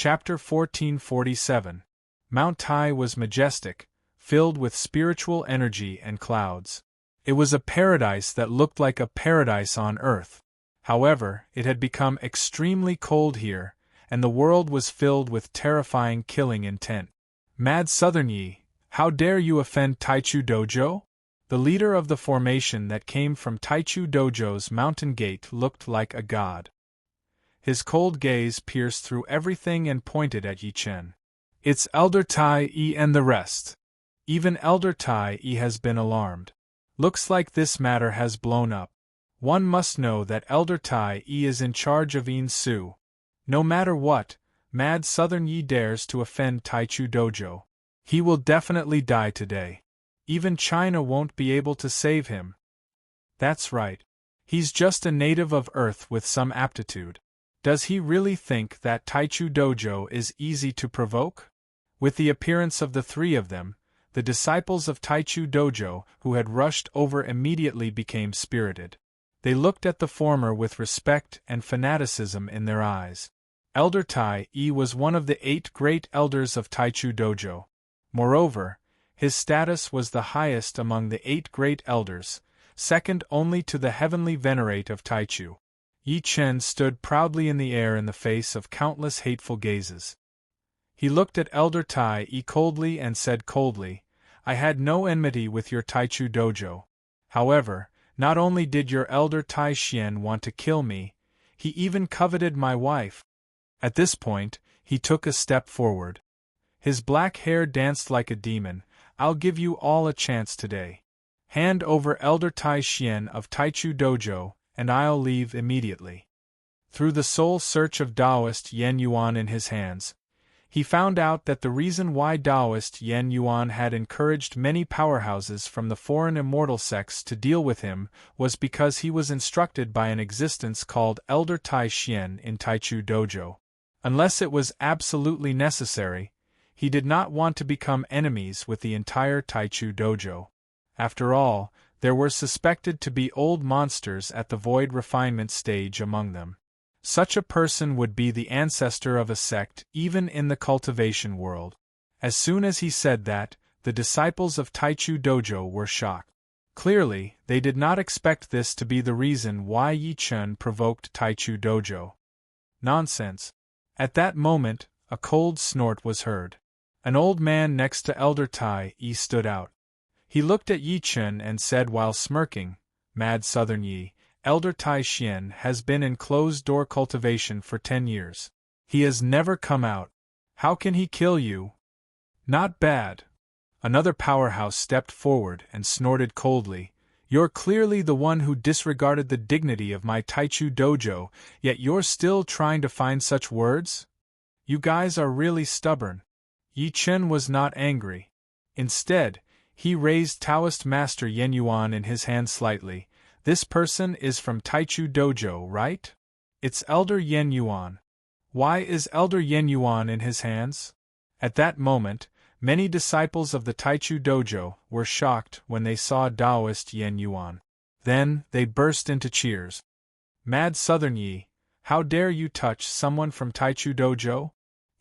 Chapter 1447. Mount Tai was majestic, filled with spiritual energy and clouds. It was a paradise that looked like a paradise on earth. However, it had become extremely cold here, and the world was filled with terrifying killing intent. Mad Southern Yi, how dare you offend Taichu Dojo? The leader of the formation that came from Taichu Dojo's mountain gate looked like a god. His cold gaze pierced through everything and pointed at Yi Chen. It's Elder Tai Yi and the rest. Even Elder Tai Yi has been alarmed. Looks like this matter has blown up. One must know that Elder Tai Yi is in charge of Yin Su. No matter what, Mad Southern Yi dares to offend Taichu Dojo. He will definitely die today. Even China won't be able to save him. That's right. He's just a native of Earth with some aptitude. Does he really think that Taichu Dojo is easy to provoke? With the appearance of the three of them, the disciples of Taichu Dojo who had rushed over immediately became spirited. They looked at the former with respect and fanaticism in their eyes. Elder Tai Yi was one of the 8 great elders of Taichu Dojo. Moreover, his status was the highest among the 8 great elders, second only to the heavenly venerate of Taichu. Yi Chen stood proudly in the air in the face of countless hateful gazes. He looked at Elder Tai Yi coldly and said coldly, I had no enmity with your Taichu Dojo. However, not only did your elder Tai Xian want to kill me, he even coveted my wife. At this point, he took a step forward. His black hair danced like a demon. I'll give you all a chance today. Hand over Elder Tai Xian of Taichu Dojo, and I'll leave immediately. Through the soul search of Taoist Yen Yuan in his hands, he found out that the reason why Taoist Yen Yuan had encouraged many powerhouses from the foreign immortal sects to deal with him was because he was instructed by an existence called Elder Tai Xian in Taichu Dojo. Unless it was absolutely necessary, he did not want to become enemies with the entire Taichu Dojo. After all, there were suspected to be old monsters at the void refinement stage among them. Such a person would be the ancestor of a sect even in the cultivation world. As soon as he said that, the disciples of Taichu Dojo were shocked. Clearly, they did not expect this to be the reason why Yi Chen provoked Taichu Dojo. Nonsense. At that moment, a cold snort was heard. An old man next to Elder Tai Yi stood out. He looked at Yi Chen and said while smirking, Mad Southern Yi, Elder Tai Xian has been in closed-door cultivation for 10 years. He has never come out. How can he kill you? Not bad. Another powerhouse stepped forward and snorted coldly. You're clearly the one who disregarded the dignity of my Taichu Dojo, yet you're still trying to find such words? You guys are really stubborn. Yi Chen was not angry. Instead, he raised Taoist Master Yen Yuan in his hand slightly. This person is from Taichu Dojo, right? It's Elder Yen Yuan. Why is Elder Yen Yuan in his hands? At that moment, many disciples of the Taichu Dojo were shocked when they saw Taoist Yen Yuan. Then, they burst into cheers. Mad Southern Yi, how dare you touch someone from Taichu Dojo?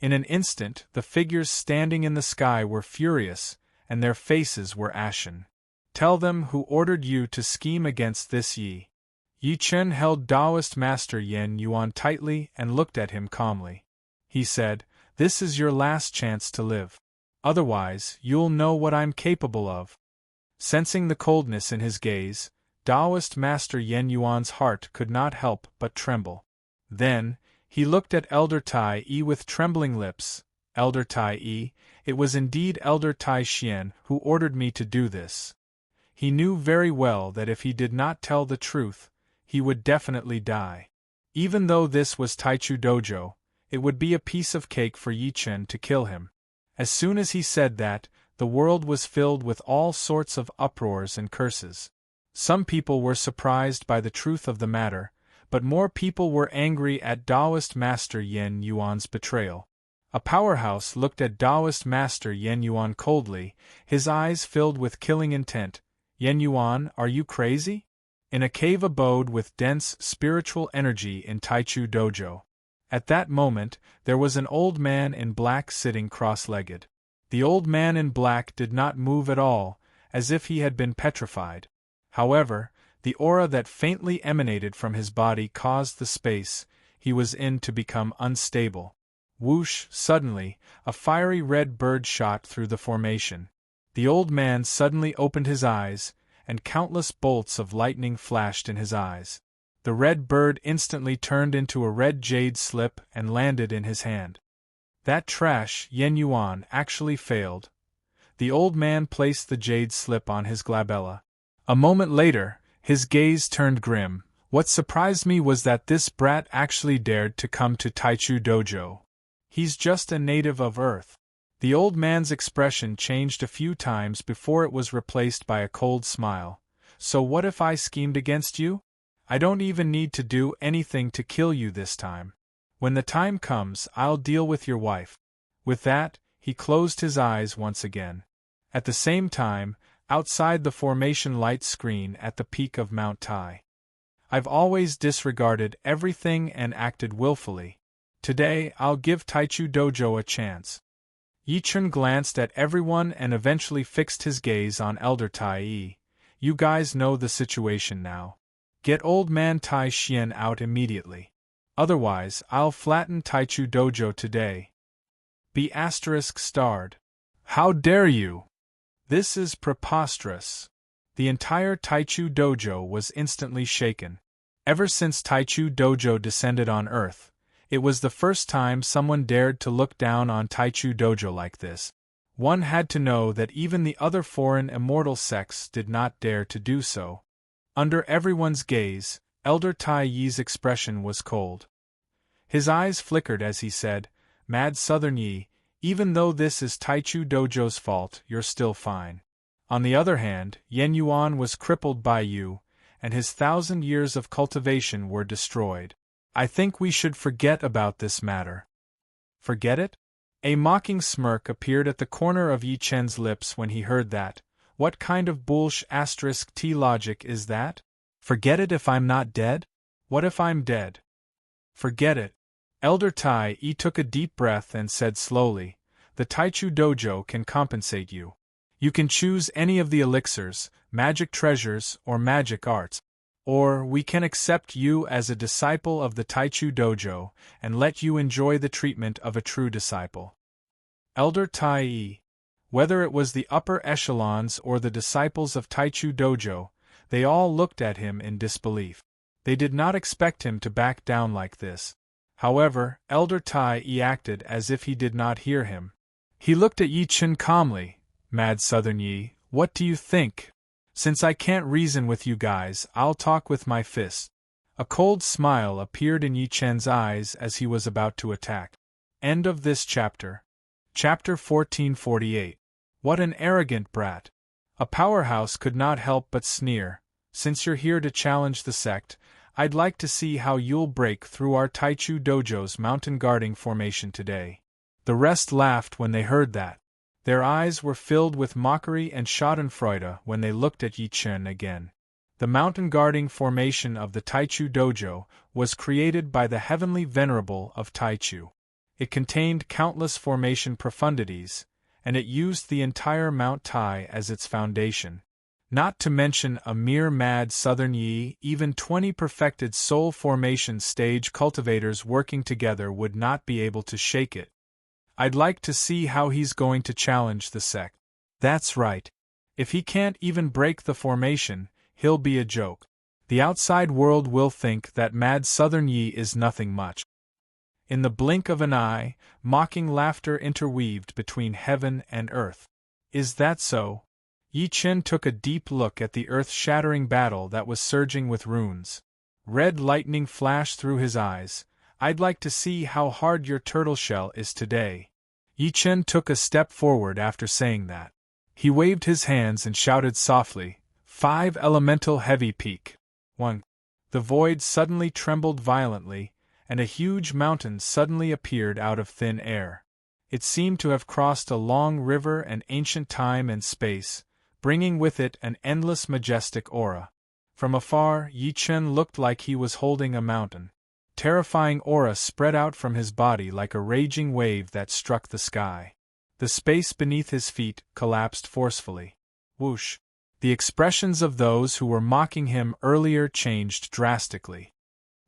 In an instant, the figures standing in the sky were furious, and their faces were ashen. Tell them who ordered you to scheme against this Yi. Yi Chen held Taoist Master Yen Yuan tightly and looked at him calmly. He said, This is your last chance to live. Otherwise, you'll know what I'm capable of. Sensing the coldness in his gaze, Taoist Master Yen Yuan's heart could not help but tremble. Then, he looked at Elder Tai Yi with trembling lips. Elder Tai Yi, it was indeed Elder Tai Xian who ordered me to do this. He knew very well that if he did not tell the truth, he would definitely die. Even though this was Taichu Dojo, it would be a piece of cake for Yi Chen to kill him. As soon as he said that, the world was filled with all sorts of uproars and curses. Some people were surprised by the truth of the matter, but more people were angry at Taoist Master Yen Yuan's betrayal. A powerhouse looked at Taoist Master Yen Yuan coldly, his eyes filled with killing intent. Yen Yuan, are you crazy? In a cave abode with dense spiritual energy in Taichu Dojo. At that moment, there was an old man in black sitting cross-legged. The old man in black did not move at all, as if he had been petrified. However, the aura that faintly emanated from his body caused the space he was in to become unstable. Whoosh! Suddenly, a fiery red bird shot through the formation. The old man suddenly opened his eyes, and countless bolts of lightning flashed in his eyes. The red bird instantly turned into a red jade slip and landed in his hand. That trash Yen Yuan actually failed. The old man placed the jade slip on his glabella. A moment later, his gaze turned grim. What surprised me was that this brat actually dared to come to Taichu Dojo. He's just a native of Earth. The old man's expression changed a few times before it was replaced by a cold smile. So what if I schemed against you? I don't even need to do anything to kill you this time. When the time comes, I'll deal with your wife. With that, he closed his eyes once again. At the same time, outside the formation light screen at the peak of Mount Tai. I've always disregarded everything and acted willfully. Today, I'll give Taichu Dojo a chance. Yi Chun glanced at everyone and eventually fixed his gaze on Elder Tai Yi. You guys know the situation now. Get old man Tai Xian out immediately. Otherwise, I'll flatten Taichu Dojo today. Be ****. How dare you? This is preposterous. The entire Taichu Dojo was instantly shaken. Ever since Taichu Dojo descended on Earth, it was the first time someone dared to look down on Taichu Dojo like this. One had to know that even the other foreign immortal sects did not dare to do so. Under everyone's gaze, Elder Tai Yi's expression was cold. His eyes flickered as he said, Mad Southern Yi, even though this is Taichu Dojo's fault, you're still fine. On the other hand, Yen Yuan was crippled by you, and his 1,000 years of cultivation were destroyed. I think we should forget about this matter. Forget it? A mocking smirk appeared at the corner of Yi Chen's lips when he heard that. What kind of ***T logic is that? Forget it if I'm not dead? What if I'm dead? Forget it. Elder Tai Yi took a deep breath and said slowly, the Taichu Dojo can compensate you. You can choose any of the elixirs, magic treasures, or magic arts. Or we can accept you as a disciple of the Taichu Dojo and let you enjoy the treatment of a true disciple. Elder Tai Yi. Whether it was the upper echelons or the disciples of Taichu Dojo, they all looked at him in disbelief. They did not expect him to back down like this. However, Elder Tai Yi acted as if he did not hear him. He looked at Yi Chun calmly. Mad Southern Yi, what do you think? Since I can't reason with you guys, I'll talk with my fist. A cold smile appeared in Yi Chen's eyes as he was about to attack. End of this chapter. Chapter 1448. What an arrogant brat. A powerhouse could not help but sneer. Since you're here to challenge the sect, I'd like to see how you'll break through our Taichu Dojo's mountain guarding formation today. The rest laughed when they heard that. Their eyes were filled with mockery and schadenfreude when they looked at Yi Chun again. The mountain guarding formation of the Taichu Dojo was created by the heavenly venerable of Taichu. It contained countless formation profundities, and it used the entire Mount Tai as its foundation. Not to mention a mere Mad Southern Yi, even 20 perfected soul formation stage cultivators working together would not be able to shake it. I'd like to see how he's going to challenge the sect. That's right. If he can't even break the formation, he'll be a joke. The outside world will think that Mad Southern Yi is nothing much. In the blink of an eye, mocking laughter interweaved between heaven and earth. Is that so? Yi Chen took a deep look at the earth-shattering battle that was surging with runes. Red lightning flashed through his eyes. I'd like to see how hard your turtle shell is today. Yi Chen took a step forward after saying that. He waved his hands and shouted softly, 5 elemental heavy peak. 1. The void suddenly trembled violently, and a huge mountain suddenly appeared out of thin air. It seemed to have crossed a long river and ancient time and space, bringing with it an endless majestic aura. From afar, Yi Chen looked like he was holding a mountain. Terrifying aura spread out from his body like a raging wave that struck the sky. The space beneath his feet collapsed forcefully. Whoosh! The expressions of those who were mocking him earlier changed drastically.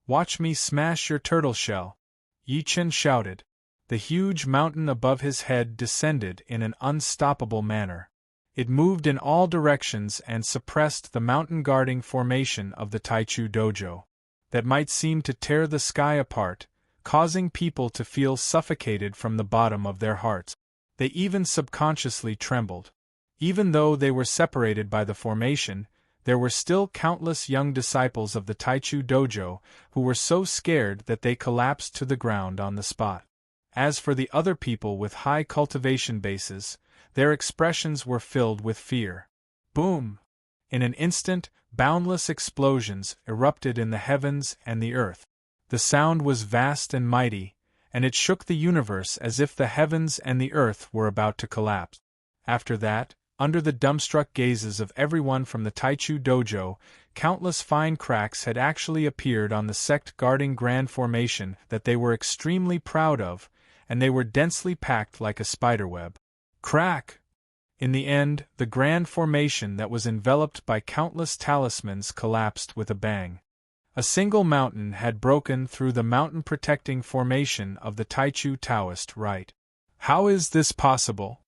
"Watch me smash your turtle shell," Yi Chen shouted. The huge mountain above his head descended in an unstoppable manner. It moved in all directions and suppressed the mountain-guarding formation of the Taichu Dojo, that might seem to tear the sky apart, causing people to feel suffocated from the bottom of their hearts. They even subconsciously trembled. Even though they were separated by the formation, there were still countless young disciples of the Taichu Dojo who were so scared that they collapsed to the ground on the spot. As for the other people with high cultivation bases, their expressions were filled with fear. Boom! In an instant, boundless explosions erupted in the heavens and the earth. The sound was vast and mighty, and it shook the universe as if the heavens and the earth were about to collapse. After that, under the dumbstruck gazes of everyone from the Taichu Dojo, countless fine cracks had actually appeared on the sect-guarding grand formation that they were extremely proud of, and they were densely packed like a spiderweb. Crack! In the end, the grand formation that was enveloped by countless talismans collapsed with a bang. A single mountain had broken through the mountain-protecting formation of the Taichu Taoist rite. How is this possible?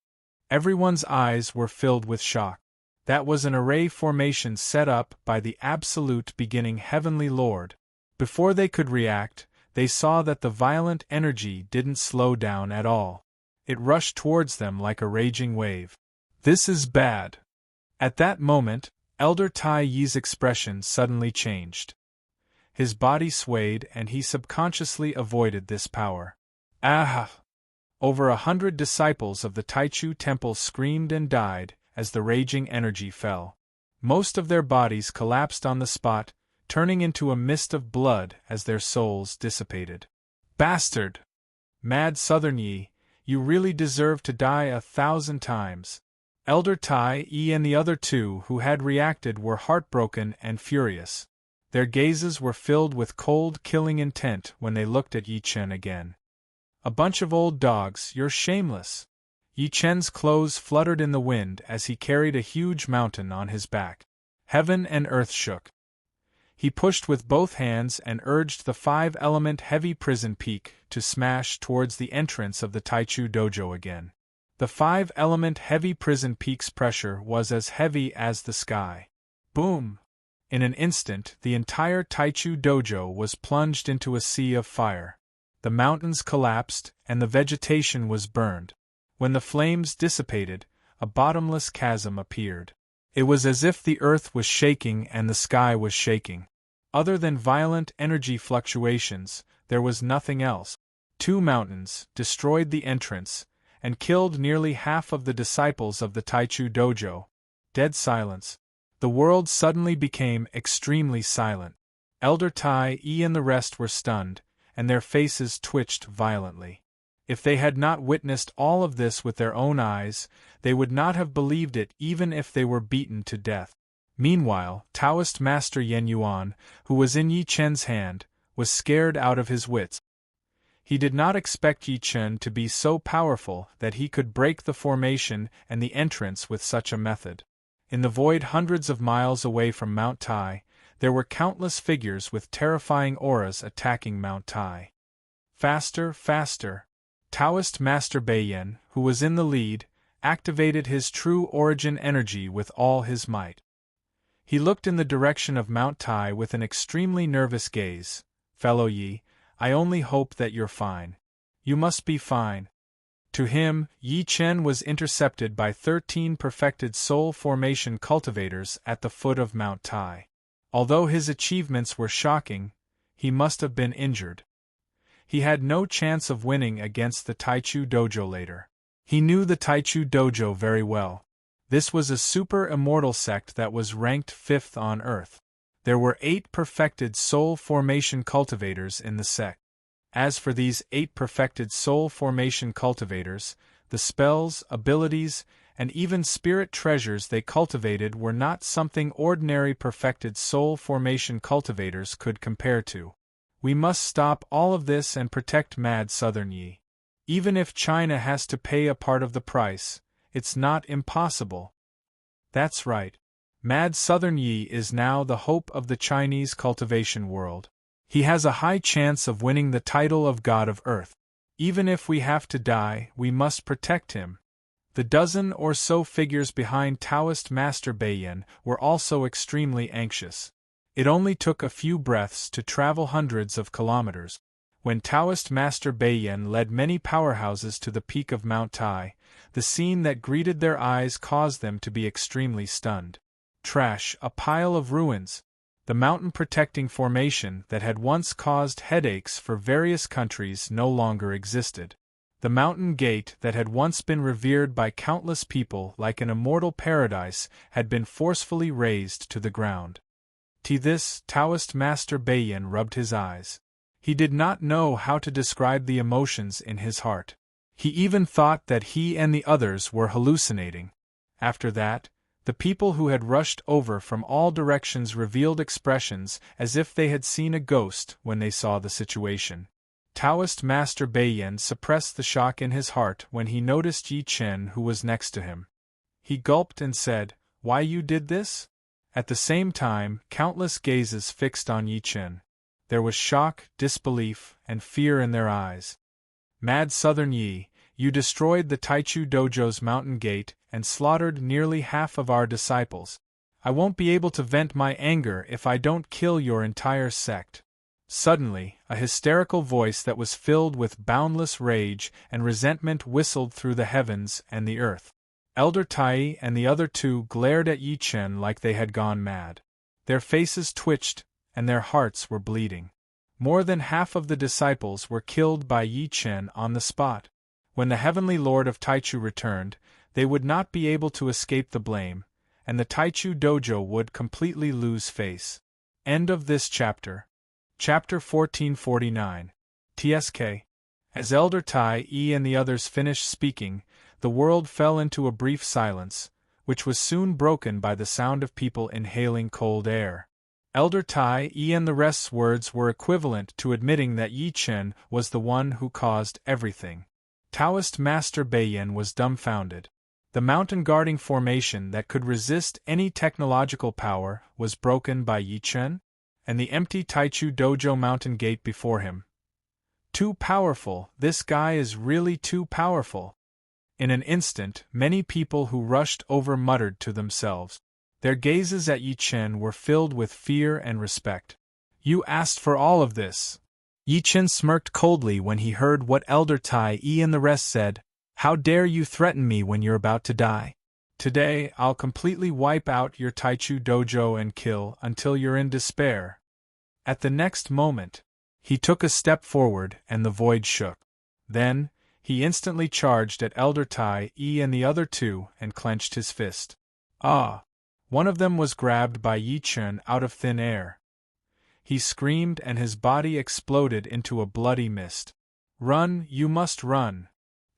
Everyone's eyes were filled with shock. That was an array formation set up by the absolute beginning Heavenly Lord. Before they could react, they saw that the violent energy didn't slow down at all. It rushed towards them like a raging wave. This is bad. At that moment, Elder Tai Yi's expression suddenly changed. His body swayed and he subconsciously avoided this power. Ah! Over 100 disciples of the Taichu temple screamed and died as the raging energy fell. Most of their bodies collapsed on the spot, turning into a mist of blood as their souls dissipated. Bastard! Mad Southern Yi, you really deserve to die 1,000 times. Elder Tai Yi and the other two who had reacted were heartbroken and furious. Their gazes were filled with cold, killing intent when they looked at Yi Chen again. A bunch of old dogs, you're shameless. Yi Chen's clothes fluttered in the wind as he carried a huge mountain on his back. Heaven and earth shook. He pushed with both hands and urged the 5-element heavy prison peak to smash towards the entrance of the Taichu Dojo again. The 5-element heavy prison peak's pressure was as heavy as the sky. Boom! In an instant, the entire Taichu Dojo was plunged into a sea of fire. The mountains collapsed, and the vegetation was burned. When the flames dissipated, a bottomless chasm appeared. It was as if the earth was shaking and the sky was shaking. Other than violent energy fluctuations, there was nothing else. 2 mountains destroyed the entrance, and killed nearly half of the disciples of the Taichu Dojo. Dead silence. The world suddenly became extremely silent. Elder Tai Yi and the rest were stunned, and their faces twitched violently. If they had not witnessed all of this with their own eyes, they would not have believed it even if they were beaten to death. Meanwhile, Taoist Master Yen Yuan, who was in Yi Chen's hand, was scared out of his wits. He did not expect Yi Chen to be so powerful that he could break the formation and the entrance with such a method. In the void hundreds of miles away from Mount Tai, there were countless figures with terrifying auras attacking Mount Tai. Faster, faster! Taoist Master Beiyan, who was in the lead, activated his true origin energy with all his might. He looked in the direction of Mount Tai with an extremely nervous gaze. Fellow Yi, I only hope that you're fine. You must be fine. To him, Yi Chen was intercepted by 13 perfected soul formation cultivators at the foot of Mount Tai. Although his achievements were shocking, he must have been injured. He had no chance of winning against the Taichu Dojo later. He knew the Taichu Dojo very well. This was a super-immortal sect that was ranked 5th on Earth. There were 8 perfected soul formation cultivators in the sect. As for these 8 perfected soul formation cultivators, the spells, abilities, and even spirit treasures they cultivated were not something ordinary perfected soul formation cultivators could compare to. We must stop all of this and protect Mad Southern Yi. Even if China has to pay a part of the price, it's not impossible. That's right. Mad Southern Yi is now the hope of the Chinese cultivation world. He has a high chance of winning the title of God of Earth. Even if we have to die, we must protect him. The dozen or so figures behind Taoist Master Beiyan were also extremely anxious. It only took a few breaths to travel hundreds of kilometers. When Taoist Master Beiyan led many powerhouses to the peak of Mount Tai, the scene that greeted their eyes caused them to be extremely stunned. Trash, a pile of ruins. The mountain-protecting formation that had once caused headaches for various countries no longer existed. The mountain gate that had once been revered by countless people like an immortal paradise had been forcefully razed to the ground. To this, Taoist Master Beiyan rubbed his eyes. He did not know how to describe the emotions in his heart. He even thought that he and the others were hallucinating. After that, the people who had rushed over from all directions revealed expressions as if they had seen a ghost when they saw the situation. Taoist Master Beiyan suppressed the shock in his heart when he noticed Yi Chen, who was next to him. He gulped and said, "Why you did this?" At the same time, countless gazes fixed on Yi Chen. There was shock, disbelief, and fear in their eyes. "Mad Southern Yi, you destroyed the Taichu Dojo's mountain gate and slaughtered nearly half of our disciples. I won't be able to vent my anger if I don't kill your entire sect." Suddenly, a hysterical voice that was filled with boundless rage and resentment whistled through the heavens and the earth. Elder Tai and the other two glared at Yi Chen like they had gone mad. Their faces twitched, and their hearts were bleeding. More than half of the disciples were killed by Yi Chen on the spot. When the Heavenly Lord of Taichu returned, they would not be able to escape the blame, and the Taichu Dojo would completely lose face. End of this chapter. Chapter 1449. TSK. As Elder Tai and the others finished speaking, the world fell into a brief silence, which was soon broken by the sound of people inhaling cold air. Elder Tai and the rest's words were equivalent to admitting that Yi Chen was the one who caused everything. Taoist Master Beiyan was dumbfounded. The mountain-guarding formation that could resist any technological power was broken by Yi Chen? And the empty Taichu Dojo mountain gate before him. Too powerful, this guy is really too powerful. In an instant, many people who rushed over muttered to themselves. Their gazes at Yi Chen were filled with fear and respect. "You asked for all of this." Yi Chen smirked coldly when he heard what Elder Tai and the rest said. "How dare you threaten me when you're about to die? Today, I'll completely wipe out your Taichu Dojo and kill until you're in despair." At the next moment, he took a step forward and the void shook. Then, he instantly charged at Elder Tai and the other two and clenched his fist. Ah! One of them was grabbed by Yi Chen out of thin air. He screamed and his body exploded into a bloody mist. "Run, you must run!"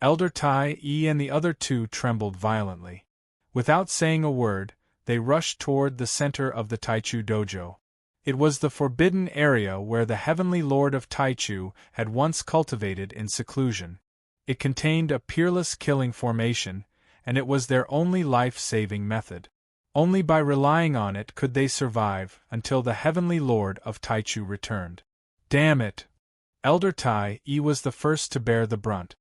Elder Tai and the other two trembled violently. Without saying a word, they rushed toward the center of the Taichu Dojo. It was the forbidden area where the Heavenly Lord of Taichu had once cultivated in seclusion. It contained a peerless killing formation, and it was their only life-saving method. Only by relying on it could they survive until the Heavenly Lord of Taichu returned. Damn it! Elder Tai was the first to bear the brunt.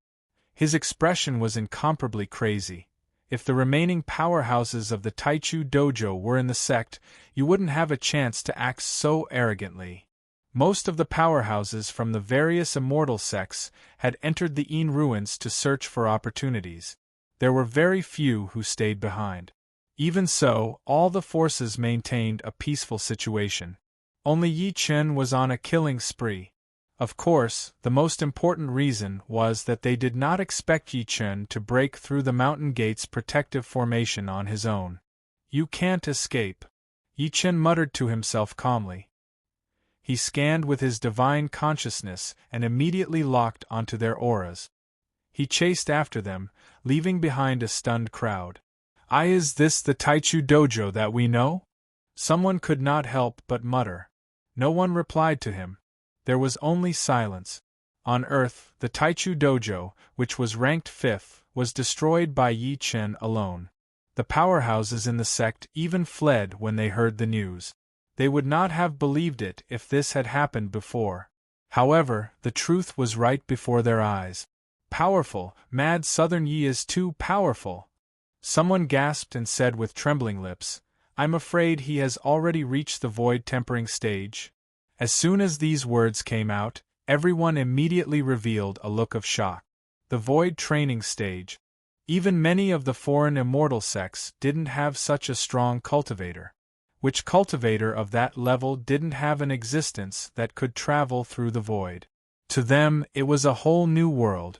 His expression was incomparably crazy. If the remaining powerhouses of the Taichu Dojo were in the sect, you wouldn't have a chance to act so arrogantly. Most of the powerhouses from the various immortal sects had entered the Yin ruins to search for opportunities. There were very few who stayed behind. Even so, all the forces maintained a peaceful situation. Only Yi Chen was on a killing spree. Of course, the most important reason was that they did not expect Yi Chen to break through the mountain gate's protective formation on his own. "You can't escape," Yi Chen muttered to himself calmly. He scanned with his divine consciousness and immediately locked onto their auras. He chased after them, leaving behind a stunned crowd. Is this the Taichu Dojo that we know?" Someone could not help but mutter. No one replied to him. There was only silence. On Earth, the Taichu Dojo, which was ranked 5th, was destroyed by Yi Chen alone. The powerhouses in the sect even fled when they heard the news. They would not have believed it if this had happened before. However, the truth was right before their eyes. Powerful, mad Southern Yi is too powerful. Someone gasped and said with trembling lips, I'm afraid he has already reached the void tempering stage. As soon as these words came out, everyone immediately revealed a look of shock. The void training stage. Even many of the foreign immortal sects didn't have such a strong cultivator. Which cultivator of that level didn't have an existence that could travel through the void? To them, it was a whole new world.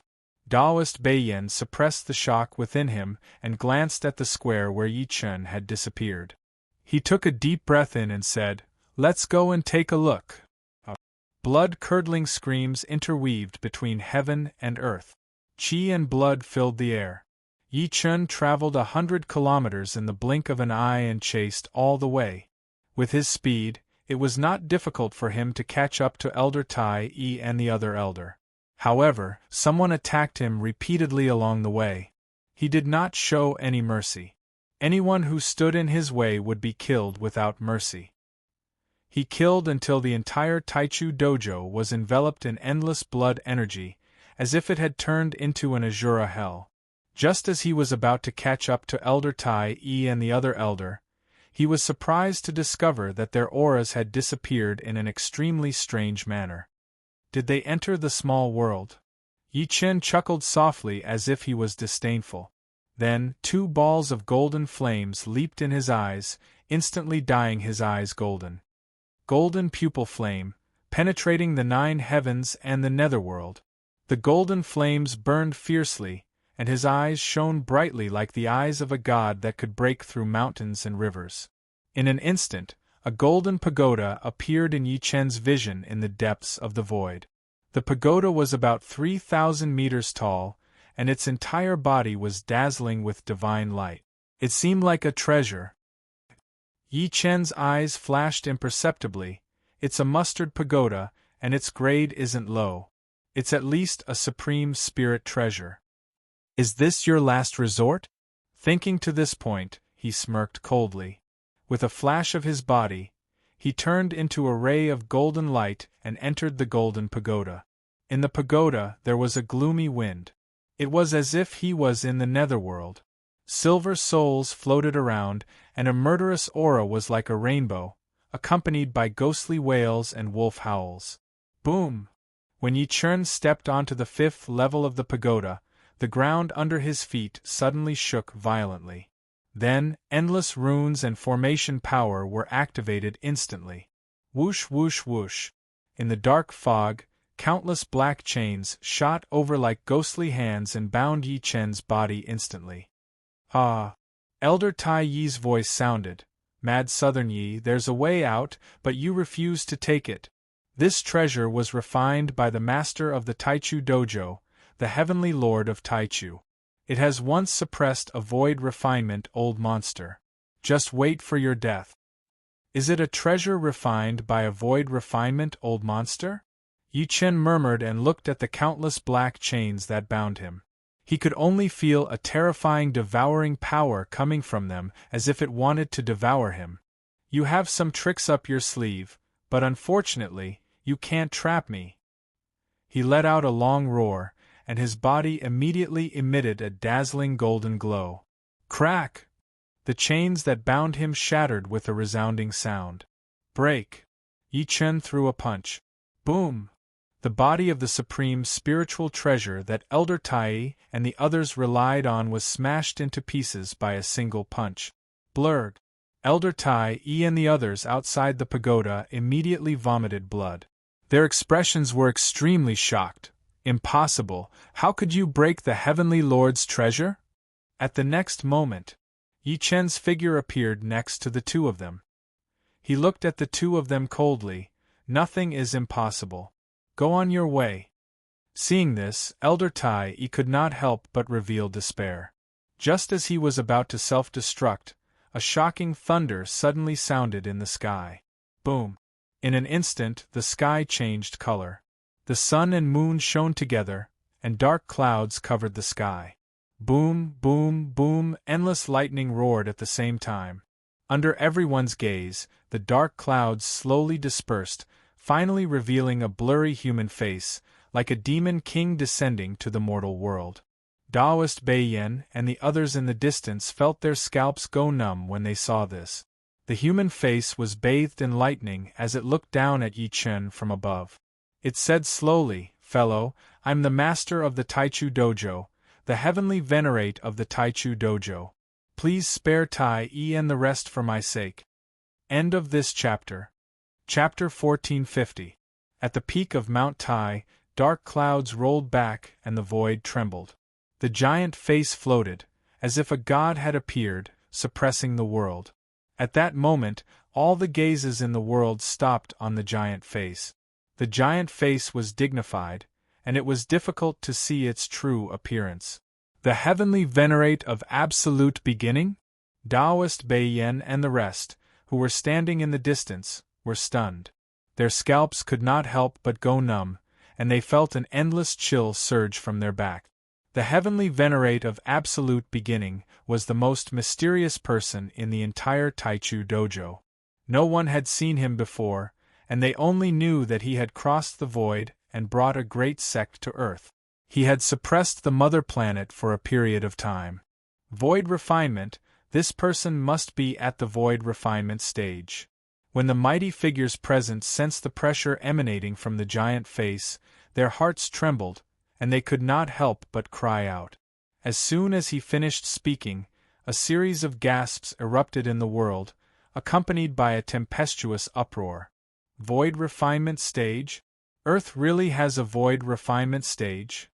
Taoist Beiyan suppressed the shock within him and glanced at the square where Yi Chen had disappeared. He took a deep breath in and said, Let's go and take a look. Blood-curdling screams interweaved between heaven and earth. Qi and blood filled the air. Yi Chen traveled 100 kilometers in the blink of an eye and chased all the way. With his speed, it was not difficult for him to catch up to Elder Tai Yi and the other elder. However, someone attacked him repeatedly along the way. He did not show any mercy. Anyone who stood in his way would be killed without mercy. He killed until the entire Taichu Dojo was enveloped in endless blood energy, as if it had turned into an Azura hell. Just as he was about to catch up to Elder Tai Yi and the other elder, he was surprised to discover that their auras had disappeared in an extremely strange manner. Did they enter the small world? Yi Chen chuckled softly as if he was disdainful. Then, 2 balls of golden flames leaped in his eyes, instantly dyeing his eyes golden. Golden pupil flame, penetrating the 9 heavens and the netherworld. The golden flames burned fiercely, and his eyes shone brightly like the eyes of a god that could break through mountains and rivers. In an instant, a golden pagoda appeared in Yi Chen's vision in the depths of the void. The pagoda was about 3,000 meters tall, and its entire body was dazzling with divine light. It seemed like a treasure. Yi Chen's eyes flashed imperceptibly. It's a mustard pagoda, and its grade isn't low. It's at least a supreme spirit treasure. Is this your last resort? Thinking to this point, he smirked coldly. With a flash of his body, he turned into a ray of golden light and entered the golden pagoda. In the pagoda there was a gloomy wind. It was as if he was in the netherworld. Silver souls floated around, and a murderous aura was like a rainbow, accompanied by ghostly wails and wolf howls. Boom! When Yi Chen stepped onto the 5th level of the pagoda, the ground under his feet suddenly shook violently. Then, endless runes and formation power were activated instantly. Whoosh whoosh whoosh. In the dark fog, countless black chains shot over like ghostly hands and bound Yi Chen's body instantly. Ah! Elder Tai Yi's voice sounded. Mad Southern Yi, there's a way out, but you refuse to take it. This treasure was refined by the master of the Taichu Dojo, the heavenly lord of Taichu. It has once suppressed a void refinement, old monster. Just wait for your death. Is it a treasure refined by a void refinement, old monster? Yi Chen murmured and looked at the countless black chains that bound him. He could only feel a terrifying devouring power coming from them, as if it wanted to devour him. You have some tricks up your sleeve, but unfortunately, you can't trap me. He let out a long roar, and his body immediately emitted a dazzling golden glow. Crack! The chains that bound him shattered with a resounding sound. Break! Yi Chen threw a punch. Boom! The body of the supreme spiritual treasure that Elder Tai and the others relied on was smashed into pieces by a single punch. Blurg! Elder Tai and the others outside the pagoda immediately vomited blood. Their expressions were extremely shocked. Impossible! How could you break the Heavenly Lord's treasure? At the next moment, Yi Chen's figure appeared next to the 2 of them. He looked at the 2 of them coldly. Nothing is impossible. Go on your way. Seeing this, Elder Tai could not help but reveal despair. Just as he was about to self-destruct, a shocking thunder suddenly sounded in the sky. Boom! In an instant, the sky changed color. The sun and moon shone together, and dark clouds covered the sky. Boom, boom, boom, endless lightning roared at the same time. Under everyone's gaze, the dark clouds slowly dispersed, finally revealing a blurry human face, like a demon king descending to the mortal world. Daoist Beiyan and the others in the distance felt their scalps go numb when they saw this. The human face was bathed in lightning as it looked down at Yi Chen from above. It said slowly, "Fellow, I'm the master of the Taichu Dojo, the heavenly venerate of the Taichu Dojo. Please spare Tai Yi and the rest for my sake." End of this chapter. Chapter 1450. At the peak of Mount Tai, dark clouds rolled back and the void trembled. The giant face floated, as if a god had appeared, suppressing the world. At that moment, all the gazes in the world stopped on the giant face. The giant face was dignified, and it was difficult to see its true appearance. The heavenly venerate of absolute beginning? Daoist Beiyan and the rest, who were standing in the distance, were stunned. Their scalps could not help but go numb, and they felt an endless chill surge from their back. The heavenly venerate of absolute beginning was the most mysterious person in the entire Taichu Dojo. No one had seen him before, and they only knew that he had crossed the void and brought a great sect to Earth. He had suppressed the mother planet for a period of time. Void refinement, this person must be at the void refinement stage. When the mighty figures present sensed the pressure emanating from the giant face, their hearts trembled, and they could not help but cry out. As soon as he finished speaking, a series of gasps erupted in the world, accompanied by a tempestuous uproar. Void refinement stage? Earth really has a void refinement stage?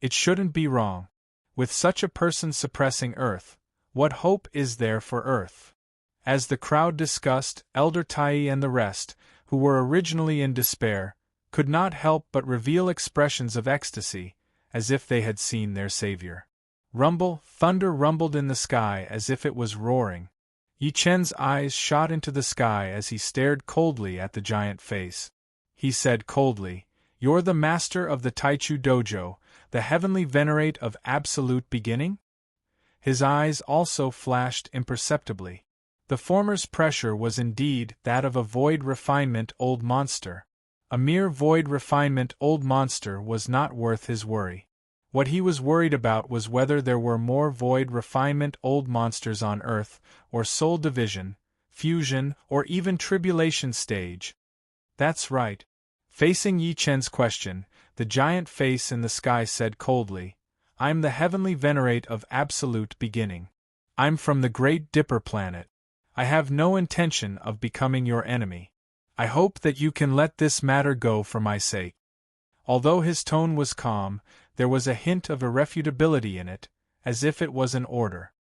It shouldn't be wrong. With such a person suppressing Earth, what hope is there for Earth? As the crowd discussed, Elder Tai and the rest, who were originally in despair, could not help but reveal expressions of ecstasy, as if they had seen their savior. Rumble, thunder rumbled in the sky as if it was roaring. Yi Chen's eyes shot into the sky as he stared coldly at the giant face. He said coldly, "You're the master of the Taichu Dojo, the heavenly venerate of absolute beginning?" His eyes also flashed imperceptibly. The former's pressure was indeed that of a void refinement old monster. A mere void refinement old monster was not worth his worry. What he was worried about was whether there were more void refinement old monsters on Earth, or soul division, fusion, or even tribulation stage. That's right. Facing Yi Chen's question, the giant face in the sky said coldly, "I'm the heavenly venerate of absolute beginning. I'm from the Great Dipper planet. I have no intention of becoming your enemy. I hope that you can let this matter go for my sake." Although his tone was calm, there was a hint of irrefutability in it, as if it was an order.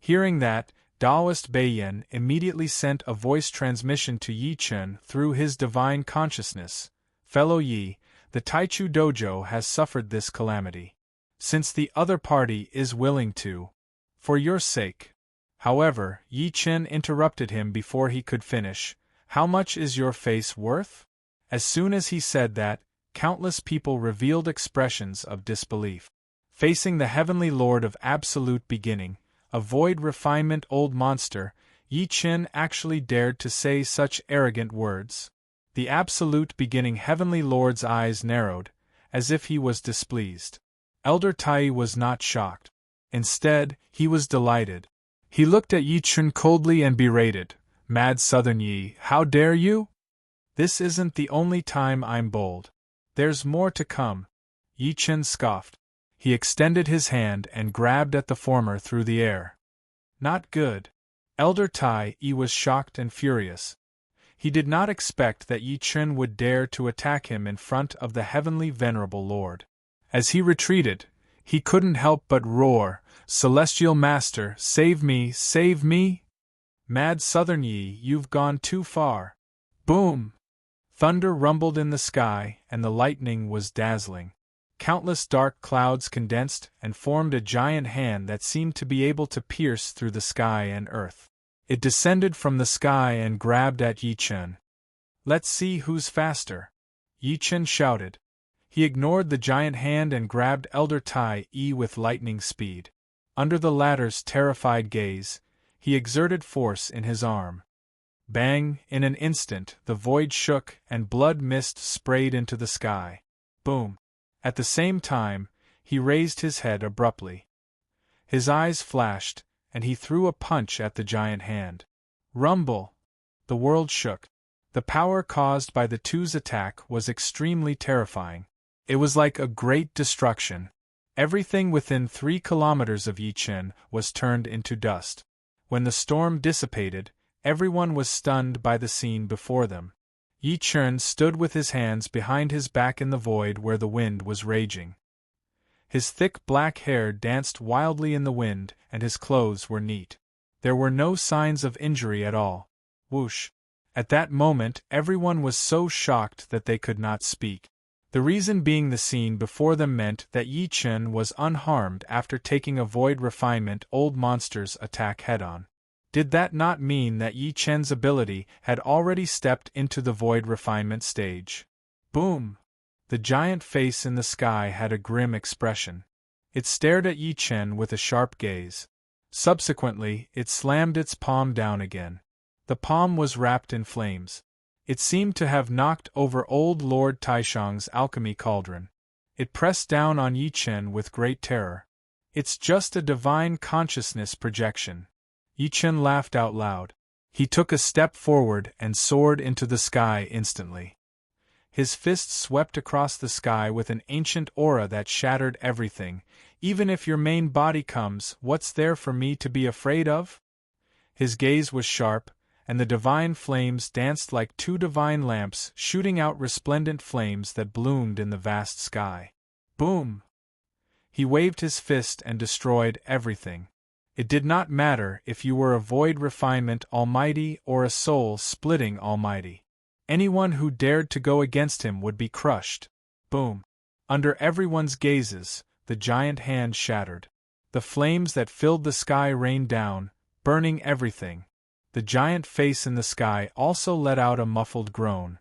Hearing that, Daoist Beiyan immediately sent a voice transmission to Yi Chen through his divine consciousness. "Fellow Yi, the Taichu Dojo has suffered this calamity. Since the other party is willing to, for your sake." However, Yi Chen interrupted him before he could finish. "How much is your face worth?" As soon as he said that, countless people revealed expressions of disbelief. Facing the heavenly lord of absolute beginning, a void refinement old monster, Yi Chen actually dared to say such arrogant words. The absolute beginning heavenly lord's eyes narrowed, as if he was displeased. Elder Tai was not shocked. Instead, he was delighted. He looked at Yi Chen coldly and berated, "Mad Southern Yi, how dare you? This isn't the only time I'm bold. There's more to come." Yi Chen scoffed. He extended his hand and grabbed at the former through the air. Not good. Elder Tai was shocked and furious. He did not expect that Yi Chen would dare to attack him in front of the heavenly venerable lord. As he retreated, he couldn't help but roar, "Celestial Master, save me, save me! Mad Southern Yi, you've gone too far." Boom! Thunder rumbled in the sky, and the lightning was dazzling. Countless dark clouds condensed and formed a giant hand that seemed to be able to pierce through the sky and earth. It descended from the sky and grabbed at Yi Chen. Let's see who's faster. Yi Chen shouted. He ignored the giant hand and grabbed Elder Tai Yi with lightning speed. Under the latter's terrified gaze, he exerted force in his arm. Bang! In an instant, the void shook and blood mist sprayed into the sky. Boom! At the same time, he raised his head abruptly. His eyes flashed, and he threw a punch at the giant hand. Rumble! The world shook. The power caused by the two's attack was extremely terrifying. It was like a great destruction. Everything within 3 kilometers of Yi Chen was turned into dust. When the storm dissipated, everyone was stunned by the scene before them. Yi Chen stood with his hands behind his back in the void where the wind was raging. His thick black hair danced wildly in the wind, and his clothes were neat. There were no signs of injury at all. Whoosh! At that moment, everyone was so shocked that they could not speak. The reason being the scene before them meant that Yi Chen was unharmed after taking a void refinement old monster's attack head-on. Did that not mean that Yi Chen's ability had already stepped into the void refinement stage? Boom! The giant face in the sky had a grim expression. It stared at Yi Chen with a sharp gaze. Subsequently, it slammed its palm down again. The palm was wrapped in flames. It seemed to have knocked over old Lord Taishang's alchemy cauldron. It pressed down on Yi Chen with great terror. It's just a divine consciousness projection. Yi Chen laughed out loud. He took a step forward and soared into the sky instantly. His fist swept across the sky with an ancient aura that shattered everything. Even if your main body comes, what's there for me to be afraid of? His gaze was sharp, and the divine flames danced like 2 divine lamps shooting out resplendent flames that bloomed in the vast sky. Boom! He waved his fist and destroyed everything. It did not matter if you were a void refinement almighty or a soul-splitting almighty. Anyone who dared to go against him would be crushed. Boom! Under everyone's gazes, the giant hand shattered. The flames that filled the sky rained down, burning everything. The giant face in the sky also let out a muffled groan.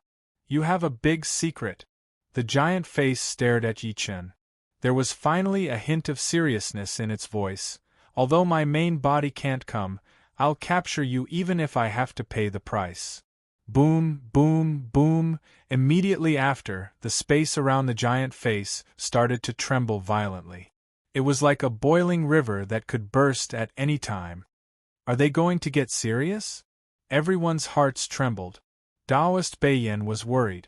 You have a big secret. The giant face stared at Yi Chen. There was finally a hint of seriousness in its voice. Although my main body can't come, I'll capture you even if I have to pay the price. Boom, boom, boom. Immediately after, the space around the giant face started to tremble violently. It was like a boiling river that could burst at any time. Are they going to get serious? Everyone's hearts trembled. Taoist Beiyan was worried.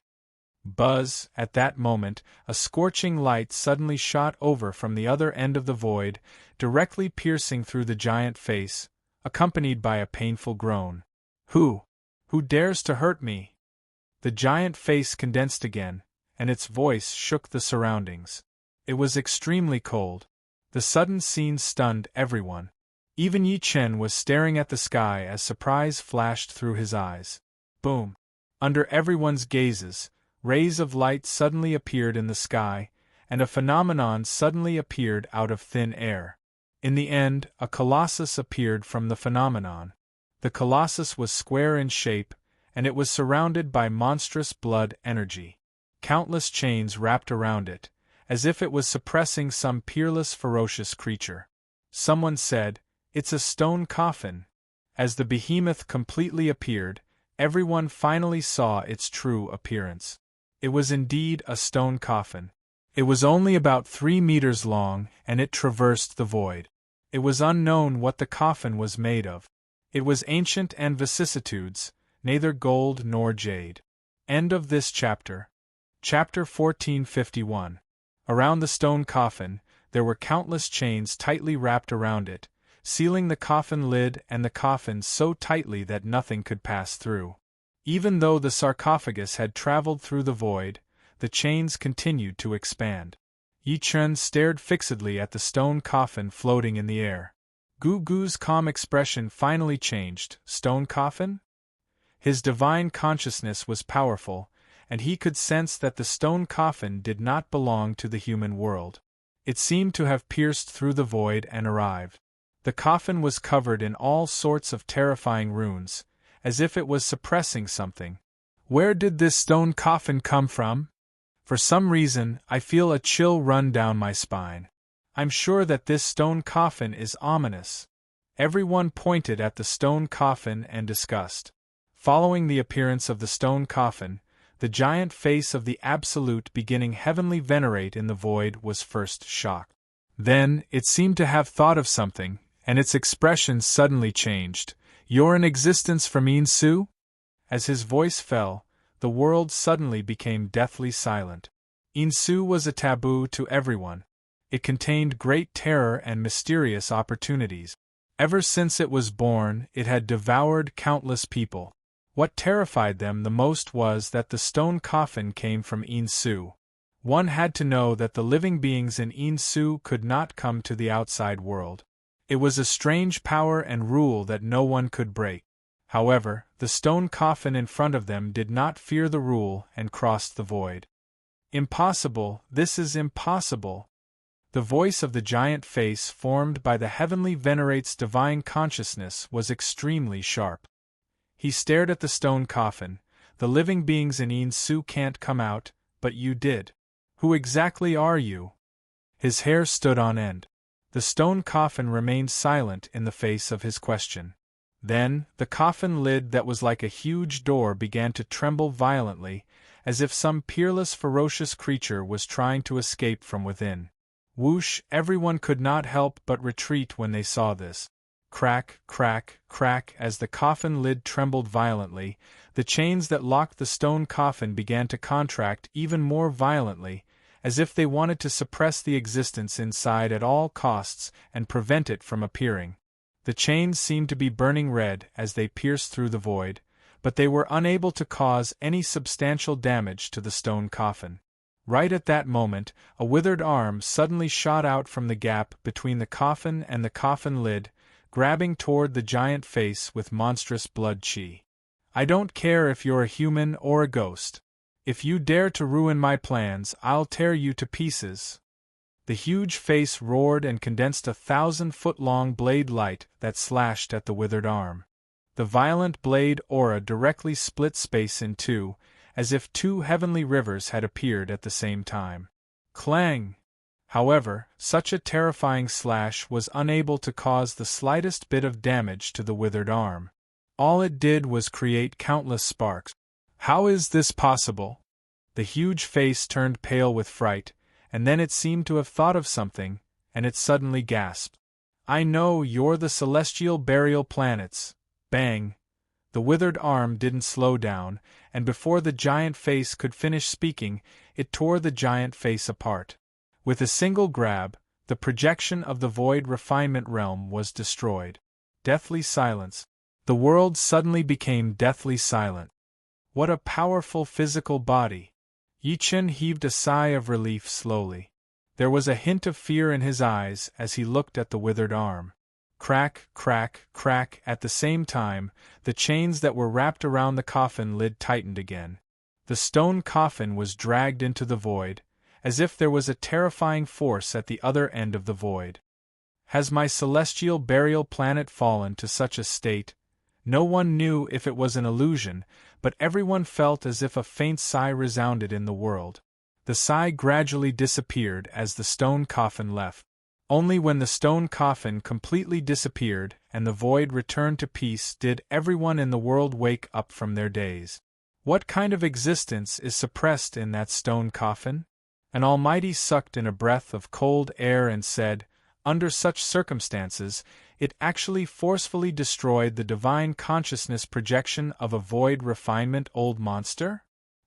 Buzz! At that moment, a scorching light suddenly shot over from the other end of the void, directly piercing through the giant face, accompanied by a painful groan. Who dares to hurt me? The giant face condensed again, and its voice shook the surroundings. It was extremely cold. The sudden scene stunned everyone. Even Yi Chen was staring at the sky as surprise flashed through his eyes. Boom! Under everyone's gazes, rays of light suddenly appeared in the sky, and a phenomenon suddenly appeared out of thin air. In the end, a colossus appeared from the phenomenon. The colossus was square in shape, and it was surrounded by monstrous blood energy. Countless chains wrapped around it, as if it was suppressing some peerless ferocious creature. Someone said, "It's a stone coffin." As the behemoth completely appeared, everyone finally saw its true appearance. It was indeed a stone coffin. It was only about 3 meters long, and it traversed the void. It was unknown what the coffin was made of. It was ancient and vicissitudes, neither gold nor jade. End of this chapter. Chapter 1451. Around the stone coffin, there were countless chains tightly wrapped around it, sealing the coffin lid and the coffin so tightly that nothing could pass through. Even though the sarcophagus had traveled through the void, the chains continued to expand. Yi Chen stared fixedly at the stone coffin floating in the air. Gu Gu's calm expression finally changed. Stone coffin? His divine consciousness was powerful, and he could sense that the stone coffin did not belong to the human world. It seemed to have pierced through the void and arrived. The coffin was covered in all sorts of terrifying runes, as if it was suppressing something. Where did this stone coffin come from? For some reason, I feel a chill run down my spine. I'm sure that this stone coffin is ominous. Everyone pointed at the stone coffin and discussed. Following the appearance of the stone coffin, the giant face of the Absolute beginning heavenly venerate in the void was first shocked. Then, it seemed to have thought of something, and its expression suddenly changed. You're in existence from Insu? As his voice fell, the world suddenly became deathly silent. Insu was a taboo to everyone. It contained great terror and mysterious opportunities. Ever since it was born, it had devoured countless people. What terrified them the most was that the stone coffin came from Insu. One had to know that the living beings in Insu could not come to the outside world. It was a strange power and rule that no one could break. However, the stone coffin in front of them did not fear the rule and crossed the void. Impossible, this is impossible. The voice of the giant face formed by the heavenly venerate's divine consciousness was extremely sharp. He stared at the stone coffin. The living beings in Insu can't come out, but you did. Who exactly are you? His hair stood on end. The stone coffin remained silent in the face of his question. Then, the coffin lid that was like a huge door began to tremble violently, as if some peerless ferocious creature was trying to escape from within. Whoosh! Everyone could not help but retreat when they saw this. Crack, crack, crack, as the coffin lid trembled violently, the chains that locked the stone coffin began to contract even more violently, as if they wanted to suppress the existence inside at all costs and prevent it from appearing. The chains seemed to be burning red as they pierced through the void, but they were unable to cause any substantial damage to the stone coffin. Right at that moment, a withered arm suddenly shot out from the gap between the coffin and the coffin lid, grabbing toward the giant face with monstrous blood chi. I don't care if you're a human or a ghost. If you dare to ruin my plans, I'll tear you to pieces. The huge face roared and condensed a 1,000-foot-long blade light that slashed at the withered arm. The violent blade aura directly split space in two, as if two heavenly rivers had appeared at the same time. Clang! However, such a terrifying slash was unable to cause the slightest bit of damage to the withered arm. All it did was create countless sparks. How is this possible? The huge face turned pale with fright, and then it seemed to have thought of something, and it suddenly gasped. I know, you're the celestial burial planets. Bang! The withered arm didn't slow down, and before the giant face could finish speaking, it tore the giant face apart. With a single grab, the projection of the void refinement realm was destroyed. Deathly silence. The world suddenly became deathly silent. What a powerful physical body! Yi-Chen heaved a sigh of relief slowly. There was a hint of fear in his eyes as he looked at the withered arm. Crack, crack, crack, at the same time, the chains that were wrapped around the coffin lid tightened again. The stone coffin was dragged into the void, as if there was a terrifying force at the other end of the void. Has my celestial burial planet fallen to such a state? No one knew if it was an illusion, but everyone felt as if a faint sigh resounded in the world. The sigh gradually disappeared as the stone coffin left. Only when the stone coffin completely disappeared and the void returned to peace did everyone in the world wake up from their daze. What kind of existence is suppressed in that stone coffin? An Almighty sucked in a breath of cold air and said, under such circumstances, it actually forcefully destroyed the divine consciousness projection of a void refinement old monster?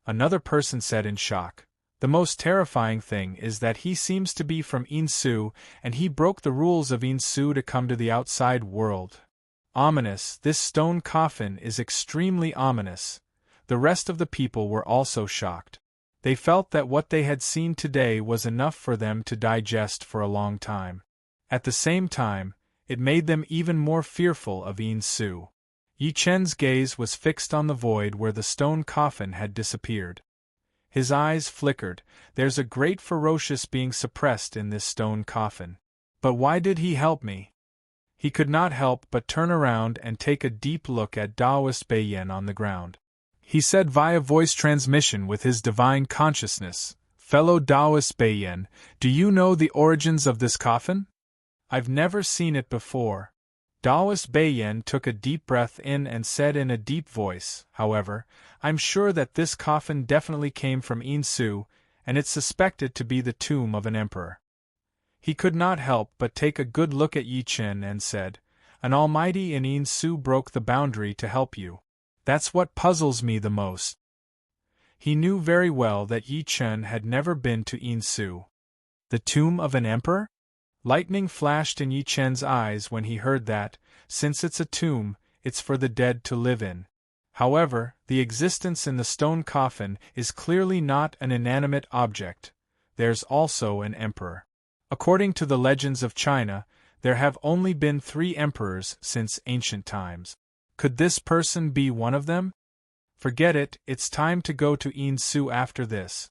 Another person said in shock, the most terrifying thing is that he seems to be from Insu, and he broke the rules of Insu to come to the outside world. Ominous, this stone coffin is extremely ominous. The rest of the people were also shocked. They felt that what they had seen today was enough for them to digest for a long time. At the same time, it made them even more fearful of Insu. Yi-Chen's gaze was fixed on the void where the stone coffin had disappeared. His eyes flickered. There's a great ferocious being suppressed in this stone coffin. But why did he help me? He could not help but turn around and take a deep look at Taoist Beiyan on the ground. he said via voice transmission with his divine consciousness. Fellow Taoist Beiyan, do you know the origins of this coffin? I've never seen it before. Taoist Beiyan took a deep breath in and said in a deep voice, however, I'm sure that this coffin definitely came from Yinsu, and it's suspected to be the tomb of an emperor. He could not help but take a good look at Yi Chen and said, An almighty in Yinsu broke the boundary to help you. That's what puzzles me the most. He knew very well that Yi Chen had never been to Yinsu. The tomb of an emperor? Lightning flashed in Yi Chen's eyes when he heard that, since it's a tomb, it's for the dead to live in. However, the existence in the stone coffin is clearly not an inanimate object. There's also an emperor. According to the legends of China, there have only been 3 emperors since ancient times. Could this person be one of them? Forget it, it's time to go to Yinsu after this.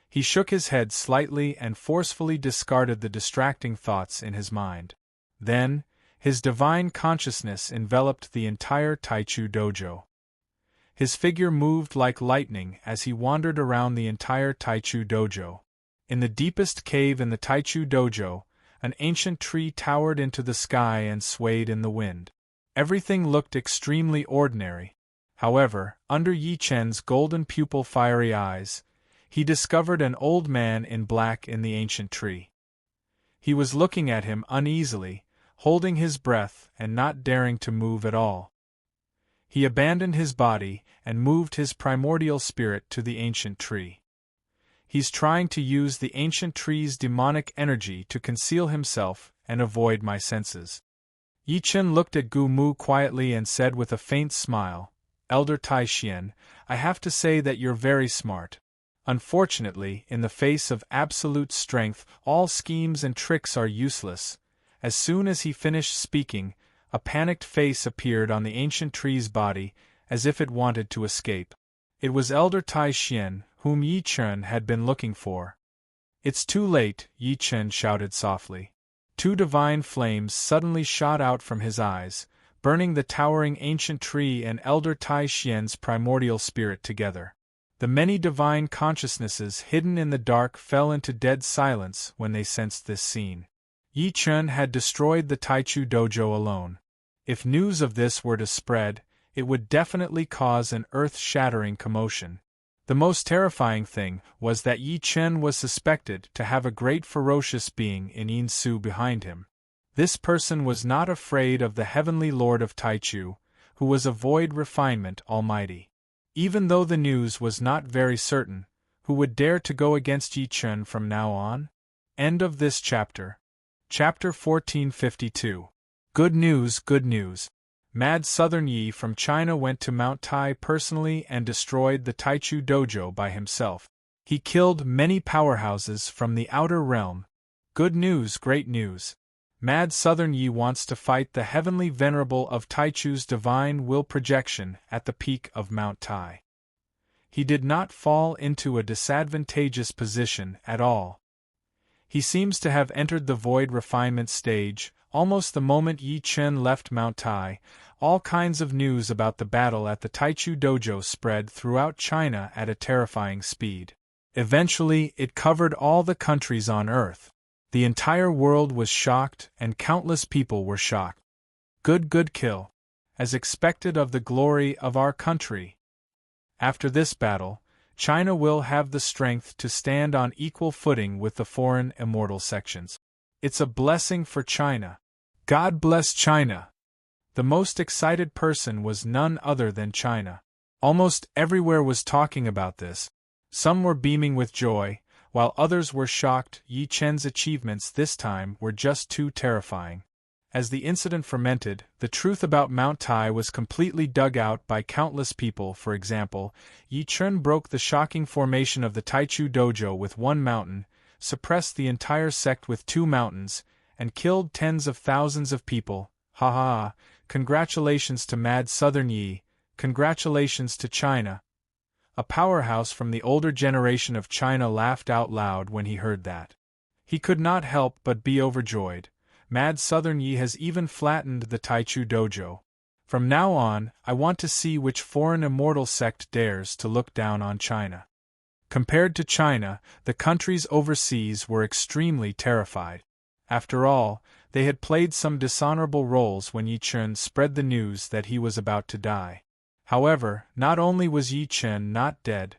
He shook his head slightly and forcefully discarded the distracting thoughts in his mind. Then, his divine consciousness enveloped the entire Taichu dojo. His figure moved like lightning as he wandered around the entire Taichu dojo. In the deepest cave in the Taichu dojo, an ancient tree towered into the sky and swayed in the wind. Everything looked extremely ordinary. However, under Yi Chen's golden pupil fiery eyes, he discovered an old man in black in the ancient tree. He was looking at him uneasily, holding his breath and not daring to move at all. He abandoned his body and moved his primordial spirit to the ancient tree. He's trying to use the ancient tree's demonic energy to conceal himself and avoid my senses. Yi Chen looked at Gu Mu quietly and said with a faint smile, Elder Tai Xian, I have to say that you're very smart. Unfortunately, in the face of absolute strength, all schemes and tricks are useless. As soon as he finished speaking, a panicked face appeared on the ancient tree's body, as if it wanted to escape. It was Elder Tai Xian, whom Yi Chen had been looking for. It's too late, Yi Chen shouted softly. 2 divine flames suddenly shot out from his eyes, burning the towering ancient tree and Elder Tai Xian's primordial spirit together. The many divine consciousnesses hidden in the dark fell into dead silence when they sensed this scene. Yi Chen had destroyed the Taichu dojo alone. If news of this were to spread, it would definitely cause an earth-shattering commotion. The most terrifying thing was that Yi Chen was suspected to have a great ferocious being in Yinsu behind him. This person was not afraid of the heavenly lord of Taichu, who was a void refinement almighty. Even though the news was not very certain, who would dare to go against Yi Chen from now on? End of this chapter. Chapter 1452. Good news, good news. Mad Southern Yi from China went to Mount Tai personally and destroyed the Taichu dojo by himself. He killed many powerhouses from the outer realm. Good news, great news. Mad Southern Yi wants to fight the heavenly venerable of Taichu's divine will projection at the peak of Mount Tai. He did not fall into a disadvantageous position at all. He seems to have entered the void refinement stage almost the moment Yi Chen left Mount Tai. All kinds of news about the battle at the Taichu dojo spread throughout China at a terrifying speed. Eventually, it covered all the countries on Earth. The entire world was shocked, and countless people were shocked. Good kill. As expected of the glory of our country. After this battle, China will have the strength to stand on equal footing with the foreign immortal sections. It's a blessing for China. God bless China. The most excited person was none other than China. Almost everywhere was talking about this. Some were beaming with joy, while others were shocked. Yi Chen's achievements this time were just too terrifying. As the incident fermented, the truth about Mount Tai was completely dug out by countless people. For example, Yi Chen broke the shocking formation of the Taichu dojo with 1 mountain, suppressed the entire sect with 2 mountains, and killed tens of thousands of people. Ha ha! Congratulations to Mad Southern Yi, congratulations to China. A powerhouse from the older generation of China laughed out loud when he heard that. He could not help but be overjoyed. Mad Southern Yi has even flattened the Taichu dojo. From now on, I want to see which foreign immortal sect dares to look down on China. Compared to China, the countries overseas were extremely terrified. After all, they had played some dishonorable roles when Yi Chen spread the news that he was about to die. However, not only was Yi Chen not dead,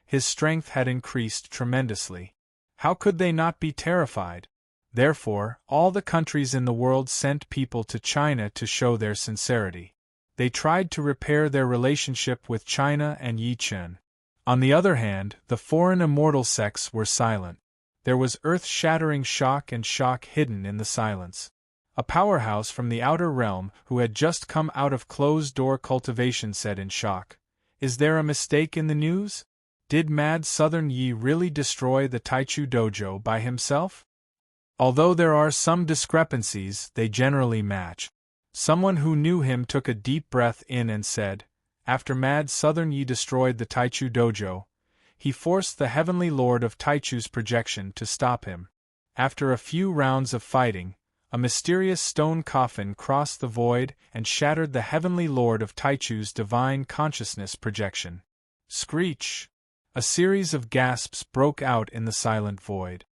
his strength had increased tremendously. How could they not be terrified? Therefore, all the countries in the world sent people to China to show their sincerity. They tried to repair their relationship with China and Yi Chen. On the other hand, the foreign immortal sects were silent. There was earth-shattering shock and shock hidden in the silence. A powerhouse from the outer realm who had just come out of closed-door cultivation said in shock, "Is there a mistake in the news? Did Mad Southern Yi really destroy the Taichu dojo by himself?" Although there are some discrepancies, they generally match. Someone who knew him took a deep breath in and said, "After Mad Southern Yi destroyed the Taichu dojo, he forced the Heavenly Lord of Taichu's projection to stop him. After a few rounds of fighting, a mysterious stone coffin crossed the void and shattered the Heavenly Lord of Taichu's divine consciousness projection." Screech! A series of gasps broke out in the silent void.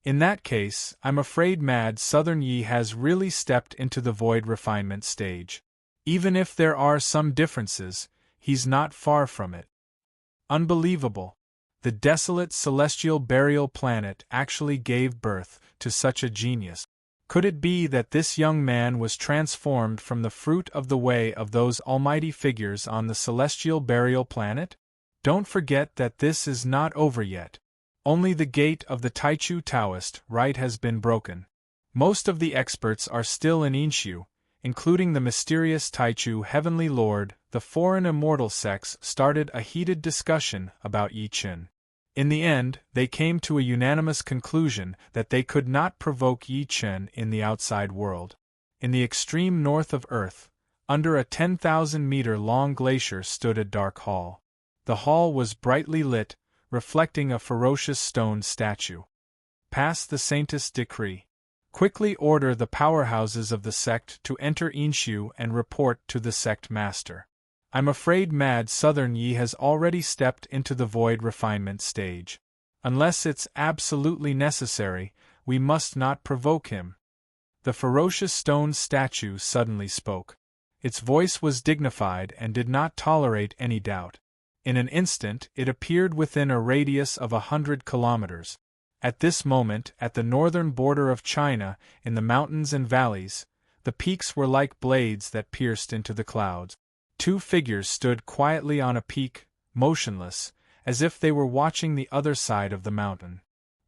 In that case, I'm afraid Mad Southern Yi has really stepped into the void refinement stage. Even if there are some differences, he's not far from it. Unbelievable! The desolate celestial burial planet actually gave birth to such a genius. Could it be that this young man was transformed from the fruit of the way of those almighty figures on the celestial burial planet? Don't forget that this is not over yet. Only the gate of the Taichu Taoist rite has been broken. Most of the experts are still in Inshu, including the mysterious Taichu Heavenly Lord. The foreign immortal sects started a heated discussion about Yi Chen. In the end, they came to a unanimous conclusion that they could not provoke Yi Chen in the outside world. In the extreme north of Earth, under a 10,000-meter-long glacier stood a dark hall. The hall was brightly lit, reflecting a ferocious stone statue. "Pass the Saintess decree. Quickly order the powerhouses of the sect to enter Inshu and report to the sect master. I'm afraid Mad Southern Yi has already stepped into the void refinement stage. Unless it's absolutely necessary, we must not provoke him." The ferocious stone statue suddenly spoke. Its voice was dignified and did not tolerate any doubt. In an instant, it appeared within a radius of 100 kilometers. At this moment, at the northern border of China, in the mountains and valleys, the peaks were like blades that pierced into the clouds. Two figures stood quietly on a peak, motionless, as if they were watching the other side of the mountain.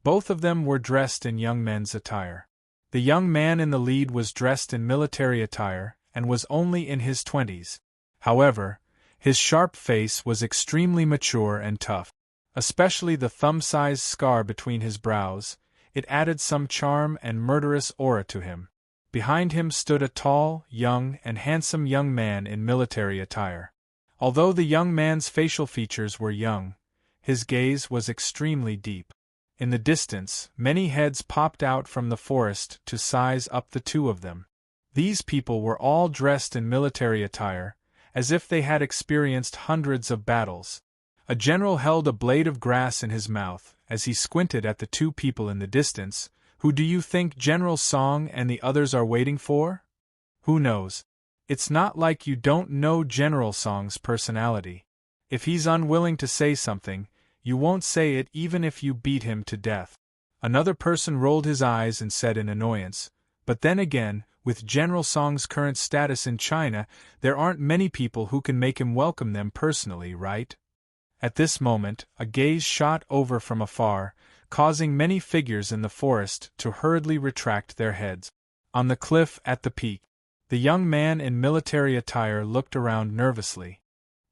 Both of them were dressed in young men's attire. The young man in the lead was dressed in military attire, and was only in his 20s. However, his sharp face was extremely mature and tough. Especially the thumb-sized scar between his brows, it added some charm and murderous aura to him. Behind him stood a tall, young, and handsome young man in military attire. Although the young man's facial features were young, his gaze was extremely deep. In the distance, many heads popped out from the forest to size up the two of them. These people were all dressed in military attire, as if they had experienced hundreds of battles. A general held a blade of grass in his mouth as he squinted at the two people in the distance. Who do you think General Song and the others are waiting for? Who knows? It's not like you don't know General Song's personality. If he's unwilling to say something, you won't say it even if you beat him to death. Another person rolled his eyes and said in annoyance, but then again, with General Song's current status in China, there aren't many people who can make him welcome them personally, right? At this moment, a gaze shot over from afar, causing many figures in the forest to hurriedly retract their heads. On the cliff at the peak, the young man in military attire looked around nervously.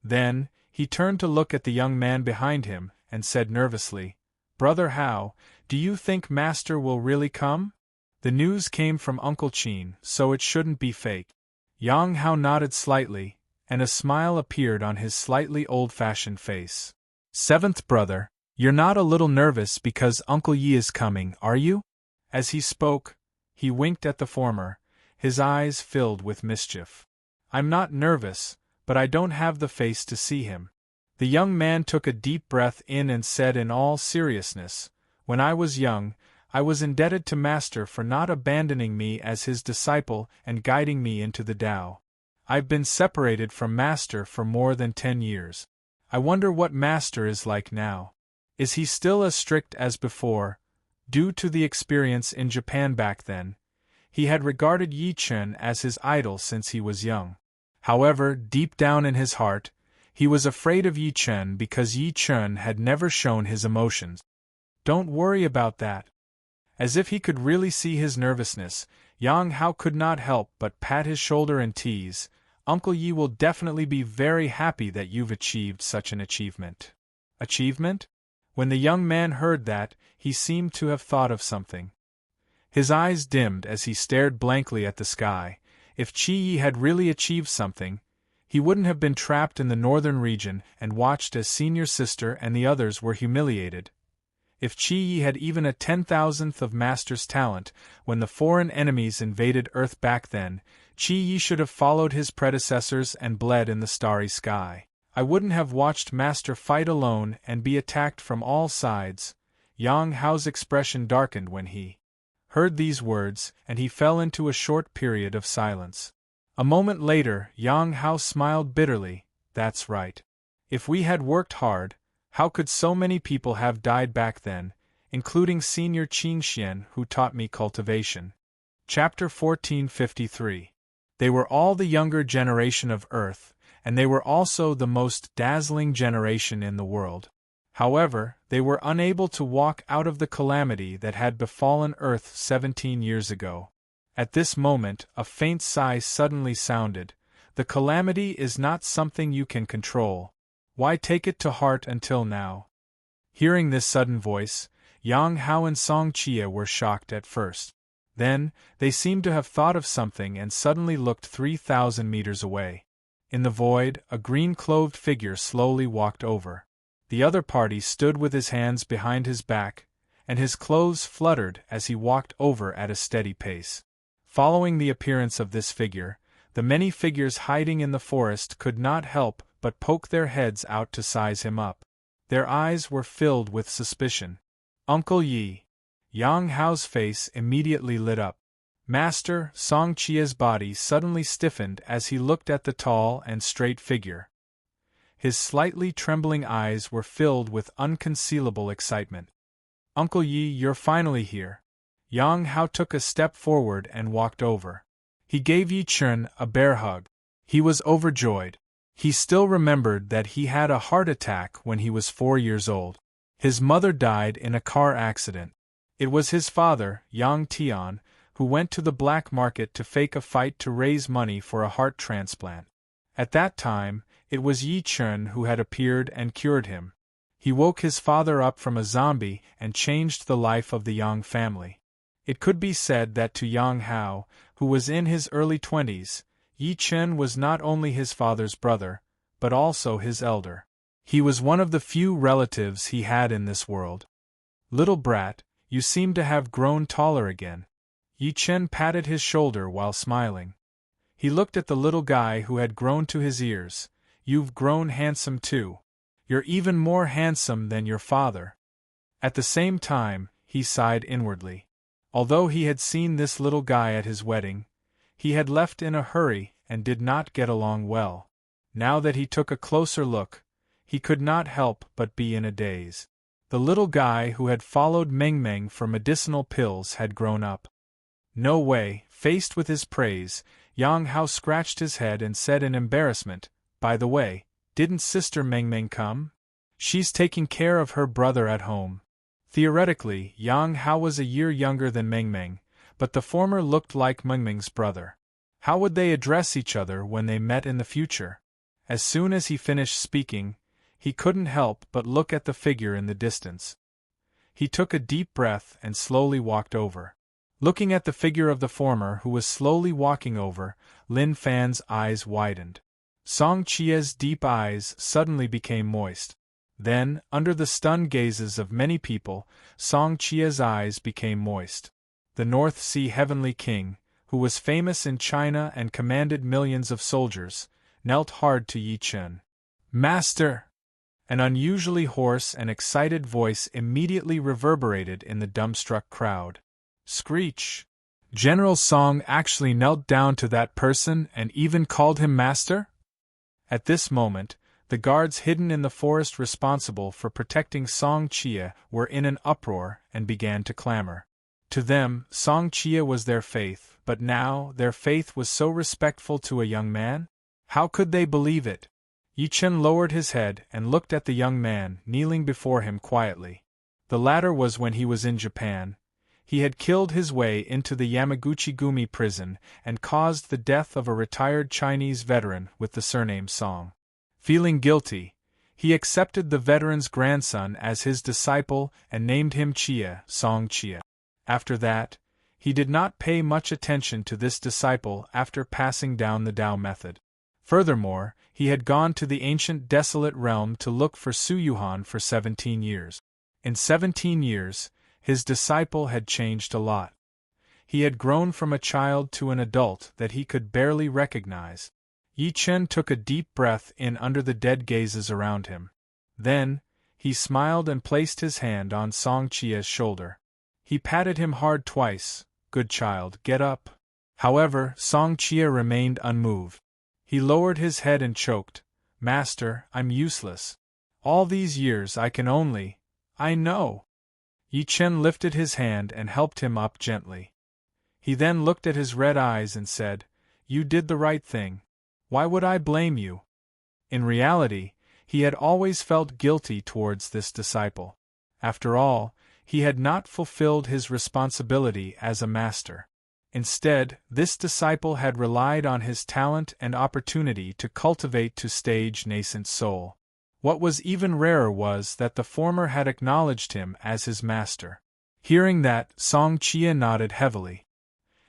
Then, he turned to look at the young man behind him, and said nervously, "Brother Hao, do you think Master will really come? The news came from Uncle Chin, so it shouldn't be fake." Yang Hao nodded slightly, and a smile appeared on his slightly old-fashioned face. "Seventh brother, you're not a little nervous because Uncle Yi is coming, are you?" As he spoke, he winked at the former, his eyes filled with mischief. I'm not nervous, but I don't have the face to see him. The young man took a deep breath in and said in all seriousness, when I was young, I was indebted to Master for not abandoning me as his disciple and guiding me into the Tao. I've been separated from Master for more than 10 years. I wonder what Master is like now. Is he still as strict as before? Due to the experience in Japan back then, he had regarded Yi Chen as his idol since he was young. However, deep down in his heart, he was afraid of Yi Chen because Yi Chen had never shown his emotions. Don't worry about that. As if he could really see his nervousness, Yang Hao could not help but pat his shoulder and tease, Uncle Yi will definitely be very happy that you've achieved such an achievement. Achievement? When the young man heard that, he seemed to have thought of something. His eyes dimmed as he stared blankly at the sky. If Qi Yi had really achieved something, he wouldn't have been trapped in the northern region and watched as senior sister and the others were humiliated. If Qi Yi had even a 10,000th of Master's talent when the foreign enemies invaded Earth back then, Qi Yi should have followed his predecessors and bled in the starry sky. I wouldn't have watched Master fight alone and be attacked from all sides. Yang Hao's expression darkened when he heard these words, and he fell into a short period of silence. A moment later, Yang Hao smiled bitterly. That's right. If we had worked hard, how could so many people have died back then, including Senior Qing Xian who taught me cultivation. Chapter 1453. They were all the younger generation of Earth, and they were also the most dazzling generation in the world. However, they were unable to walk out of the calamity that had befallen Earth 17 years ago. At this moment, a faint sigh suddenly sounded. The calamity is not something you can control. Why take it to heart until now? Hearing this sudden voice, Yang Hao and Song Chia were shocked at first. Then, they seemed to have thought of something and suddenly looked 3,000 meters away. In the void, a green-clothed figure slowly walked over. The other party stood with his hands behind his back, and his clothes fluttered as he walked over at a steady pace. Following the appearance of this figure, the many figures hiding in the forest could not help but poke their heads out to size him up. Their eyes were filled with suspicion. Uncle Yi. Yang Hao's face immediately lit up. Master, Song Chia's body suddenly stiffened as he looked at the tall and straight figure. His slightly trembling eyes were filled with unconcealable excitement. Uncle Yi, you're finally here. Yang Hao took a step forward and walked over. He gave Yi Chen a bear hug. He was overjoyed. He still remembered that he had a heart attack when he was 4 years old. His mother died in a car accident. It was his father, Yang Tian, who went to the black market to fake a fight to raise money for a heart transplant. At that time, it was Yi Chen who had appeared and cured him. He woke his father up from a zombie and changed the life of the Yang family. It could be said that to Yang Hao, who was in his early 20s, Yi Chen was not only his father's brother, but also his elder. He was one of the few relatives he had in this world. Little brat, you seem to have grown taller again. Yi Chen patted his shoulder while smiling. He looked at the little guy who had grown to his ears. You've grown handsome too. You're even more handsome than your father. At the same time, he sighed inwardly. Although he had seen this little guy at his wedding, he had left in a hurry and did not get along well. Now that he took a closer look, he could not help but be in a daze. The little guy who had followed Meng Meng for medicinal pills had grown up. No way. Faced with his praise, Yang Hao scratched his head and said in embarrassment, by the way, didn't Sister Meng Meng come? She's taking care of her brother at home. Theoretically, Yang Hao was a year younger than Meng Meng, but the former looked like Meng Meng's brother. How would they address each other when they met in the future? As soon as he finished speaking, he couldn't help but look at the figure in the distance. He took a deep breath and slowly walked over. Looking at the figure of the former who was slowly walking over, Lin Fan's eyes widened. Song Chia's deep eyes suddenly became moist. Then, under the stunned gazes of many people, Song Chia's eyes became moist. The North Sea Heavenly King, who was famous in China and commanded millions of soldiers, knelt hard to Yi Chen. "Master!" An unusually hoarse and excited voice immediately reverberated in the dumbstruck crowd. Screech! General Song actually knelt down to that person and even called him master? At this moment, the guards hidden in the forest responsible for protecting Song Chia were in an uproar and began to clamor. To them, Song Chia was their faith, but now their faith was so respectful to a young man? How could they believe it? Yi Chen lowered his head and looked at the young man kneeling before him quietly. The latter was when he was in Japan. He had killed his way into the Yamaguchi-gumi prison and caused the death of a retired Chinese veteran with the surname Song. Feeling guilty, he accepted the veteran's grandson as his disciple and named him Chia, Song Chia. After that, he did not pay much attention to this disciple after passing down the Tao method. Furthermore, he had gone to the ancient desolate realm to look for Su Yuhan for 17 years. In 17 years, his disciple had changed a lot. He had grown from a child to an adult that he could barely recognize. Yi Chen took a deep breath in under the dead gazes around him. Then, he smiled and placed his hand on Song Chia's shoulder. He patted him hard twice. "Good child, get up." However, Song Chia remained unmoved. He lowered his head and choked. "Master, I'm useless. All these years I know." Yi Chen lifted his hand and helped him up gently. He then looked at his red eyes and said, "You did the right thing. Why would I blame you?" In reality, he had always felt guilty towards this disciple. After all, he had not fulfilled his responsibility as a master. Instead, this disciple had relied on his talent and opportunity to cultivate to stage nascent soul. What was even rarer was that the former had acknowledged him as his master. Hearing that, Song Chia nodded heavily.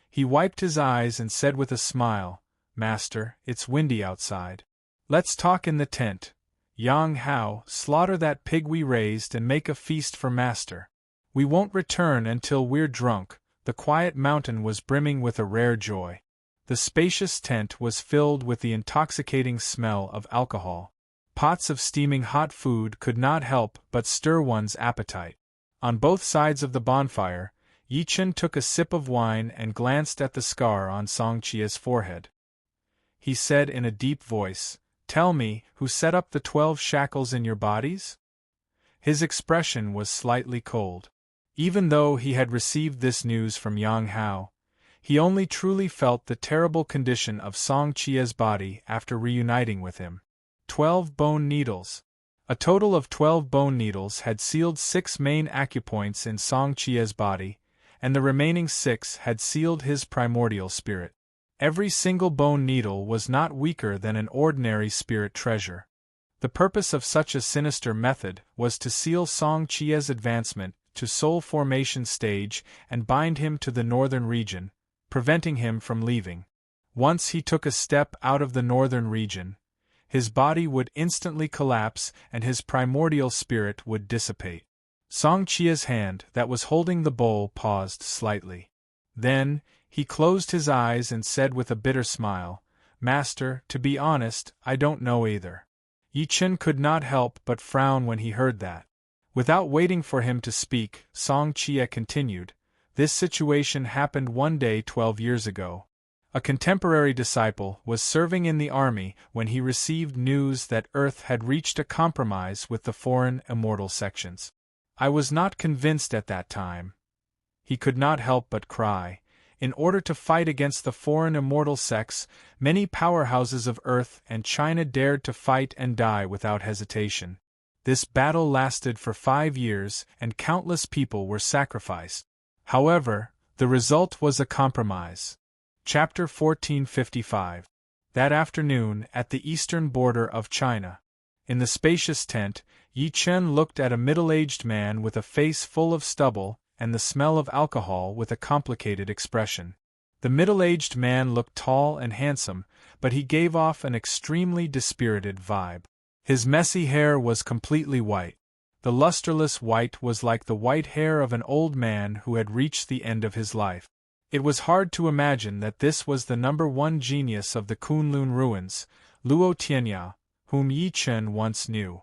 He wiped his eyes and said with a smile, "Master, it's windy outside. Let's talk in the tent. Yang Hao, slaughter that pig we raised and make a feast for Master. We won't return until we're drunk." The quiet mountain was brimming with a rare joy. The spacious tent was filled with the intoxicating smell of alcohol. Pots of steaming hot food could not help but stir one's appetite. On both sides of the bonfire, Yi Chen took a sip of wine and glanced at the scar on Song Chia's forehead. He said in a deep voice, "Tell me, who set up the 12 shackles in your bodies?" His expression was slightly cold. Even though he had received this news from Yang Hao, he only truly felt the terrible condition of Song Chia's body after reuniting with him. 12 bone needles. A total of 12 bone needles had sealed 6 main acupoints in Song Chia's body, and the remaining 6 had sealed his primordial spirit. Every single bone needle was not weaker than an ordinary spirit treasure. The purpose of such a sinister method was to seal Song Chia's advancement to soul formation stage and bind him to the northern region, preventing him from leaving. Once he took a step out of the northern region, his body would instantly collapse and his primordial spirit would dissipate. Song Chia's hand that was holding the bowl paused slightly. Then, he closed his eyes and said with a bitter smile, "Master, to be honest, I don't know either." Yi Chen could not help but frown when he heard that. Without waiting for him to speak, Song Chia continued, "This situation happened one day 12 years ago. A contemporary disciple was serving in the army when he received news that Earth had reached a compromise with the foreign immortal sections. I was not convinced at that time." He could not help but cry. In order to fight against the foreign immortal sects, many powerhouses of Earth and China dared to fight and die without hesitation. This battle lasted for 5 years and countless people were sacrificed. However, the result was a compromise. Chapter 1455. That afternoon, at the eastern border of China. In the spacious tent, Yi Chen looked at a middle-aged man with a face full of stubble and the smell of alcohol with a complicated expression. The middle-aged man looked tall and handsome, but he gave off an extremely dispirited vibe. His messy hair was completely white. The lusterless white was like the white hair of an old man who had reached the end of his life. It was hard to imagine that this was the #1 genius of the Kunlun ruins, Luo Tianya, whom Yi Chen once knew.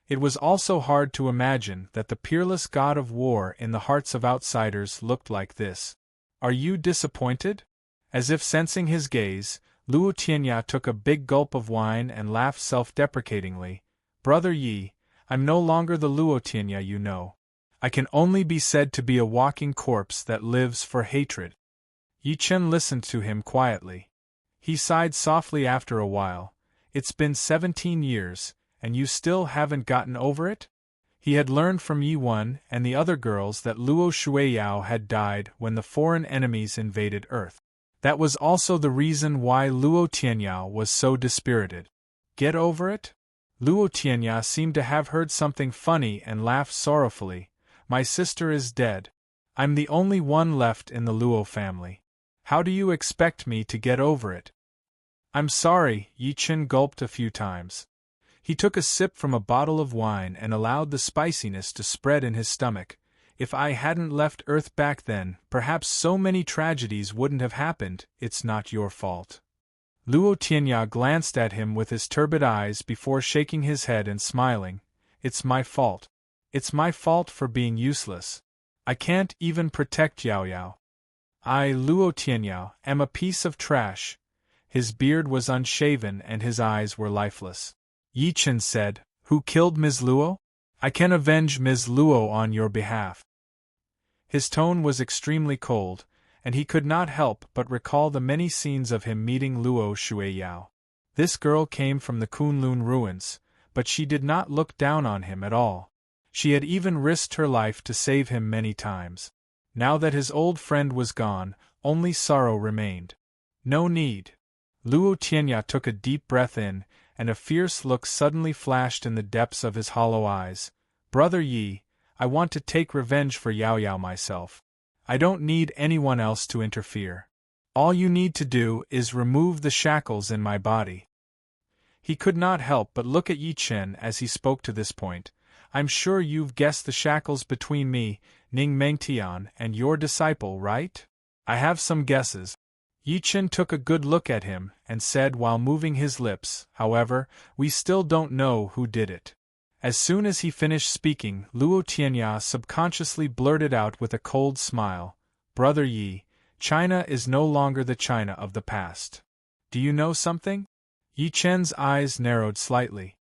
It was also hard to imagine that the peerless god of war in the hearts of outsiders looked like this. Are you disappointed? As if sensing his gaze, Luo Tianya took a big gulp of wine and laughed self-deprecatingly. Brother Yi, I'm no longer the Luo Tianya you know. I can only be said to be a walking corpse that lives for hatred. Yi Chen listened to him quietly. He sighed softly after a while. It's been 17 years, and you still haven't gotten over it? He had learned from Yi Wen and the other girls that Luo Shuiyao had died when the foreign enemies invaded Earth. That was also the reason why Luo Tianyao was so dispirited. Get over it? Luo Tianya seemed to have heard something funny and laughed sorrowfully. My sister is dead. I'm the only one left in the Luo family. How do you expect me to get over it? I'm sorry, Yi Chen gulped a few times. He took a sip from a bottle of wine and allowed the spiciness to spread in his stomach. If I hadn't left Earth back then, perhaps so many tragedies wouldn't have happened. It's not your fault. Luo Tianya glanced at him with his turbid eyes before shaking his head and smiling. It's my fault. It's my fault for being useless. I can't even protect Yao Yao. I, Luo Tianyao, am a piece of trash. His beard was unshaven and his eyes were lifeless. Yi Chen said, Who killed Ms. Luo? I can avenge Ms. Luo on your behalf. His tone was extremely cold, and he could not help but recall the many scenes of him meeting Luo Shuiyao. This girl came from the Kunlun ruins, but she did not look down on him at all. She had even risked her life to save him many times. Now that his old friend was gone, only sorrow remained. No need. Luo Tianya took a deep breath in, and a fierce look suddenly flashed in the depths of his hollow eyes. Brother Yi, I want to take revenge for Yao Yao myself. I don't need anyone else to interfere. All you need to do is remove the shackles in my body. He could not help but look at Yi Chen as he spoke to this point. I'm sure you've guessed the shackles between me, Ning Mengtian, and your disciple, right? I have some guesses. Yi Chen took a good look at him and said while moving his lips, however, we still don't know who did it. As soon as he finished speaking, Luo Tianya subconsciously blurted out with a cold smile, Brother Yi, China is no longer the China of the past. Do you know something? Yi Chen's eyes narrowed slightly.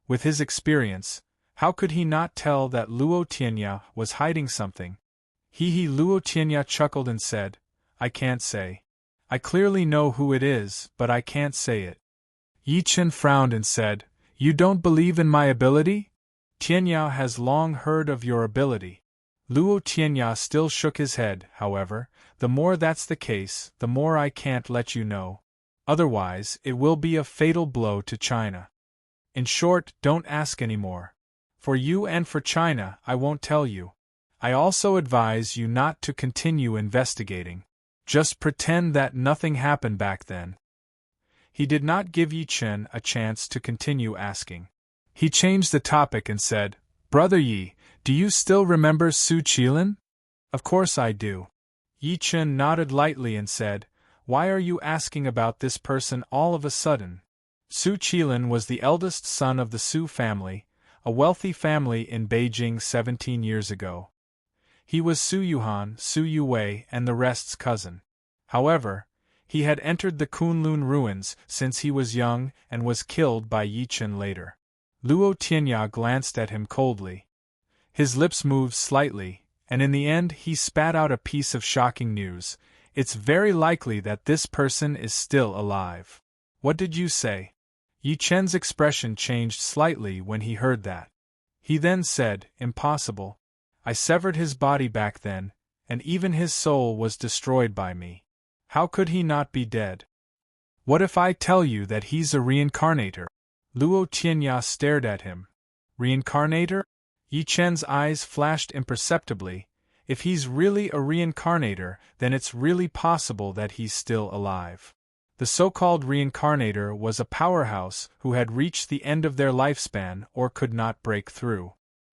With his experience, how could he not tell that Luo Tianya was hiding something? Luo Tianya chuckled and said, I can't say. I clearly know who it is, but I can't say it. Yi Chen frowned and said, You don't believe in my ability? Tianya has long heard of your ability. Luo Tianya still shook his head, however. The more that's the case, the more I can't let you know. Otherwise, it will be a fatal blow to China. In short, don't ask any more. For you and for China, I won't tell you. I also advise you not to continue investigating. Just pretend that nothing happened back then. He did not give Yi Chen a chance to continue asking. He changed the topic and said, Brother Yi, do you still remember Su Qilin? Of course I do. Yi Chen nodded lightly and said, Why are you asking about this person all of a sudden? Su Qilin was the eldest son of the Su family, a wealthy family in Beijing 17 years ago. He was Su Yuhan, Su Yuwei, and the rest's cousin. However, he had entered the Kunlun ruins since he was young and was killed by Yi Chen later. Luo Tianya glanced at him coldly. His lips moved slightly, and in the end he spat out a piece of shocking news. It's very likely that this person is still alive. What did you say? Yi Chen's expression changed slightly when he heard that. He then said, Impossible. I severed his body back then, and even his soul was destroyed by me. How could he not be dead? What if I tell you that he's a reincarnator? Luo Tianya stared at him. Reincarnator? Yi Chen's eyes flashed imperceptibly. If he's really a reincarnator, then it's really possible that he's still alive. The so-called reincarnator was a powerhouse who had reached the end of their lifespan or could not break through.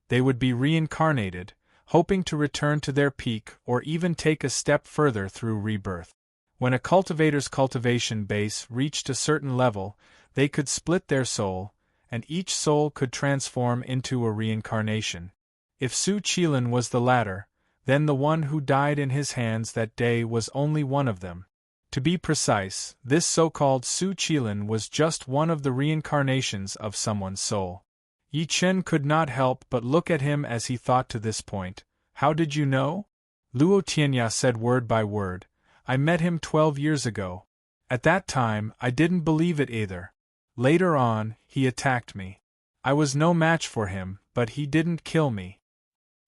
They would be reincarnated, hoping to return to their peak or even take a step further through rebirth. When a cultivator's cultivation base reached a certain level, they could split their soul, and each soul could transform into a reincarnation. If Su Qilin was the latter, then the one who died in his hands that day was only one of them. To be precise, this so-called Su Qilin was just one of the reincarnations of someone's soul. Yi Chen could not help but look at him as he thought to this point. How did you know? Luo Tianya said word by word. I met him 12 years ago. At that time, I didn't believe it either. Later on, he attacked me. I was no match for him, but he didn't kill me.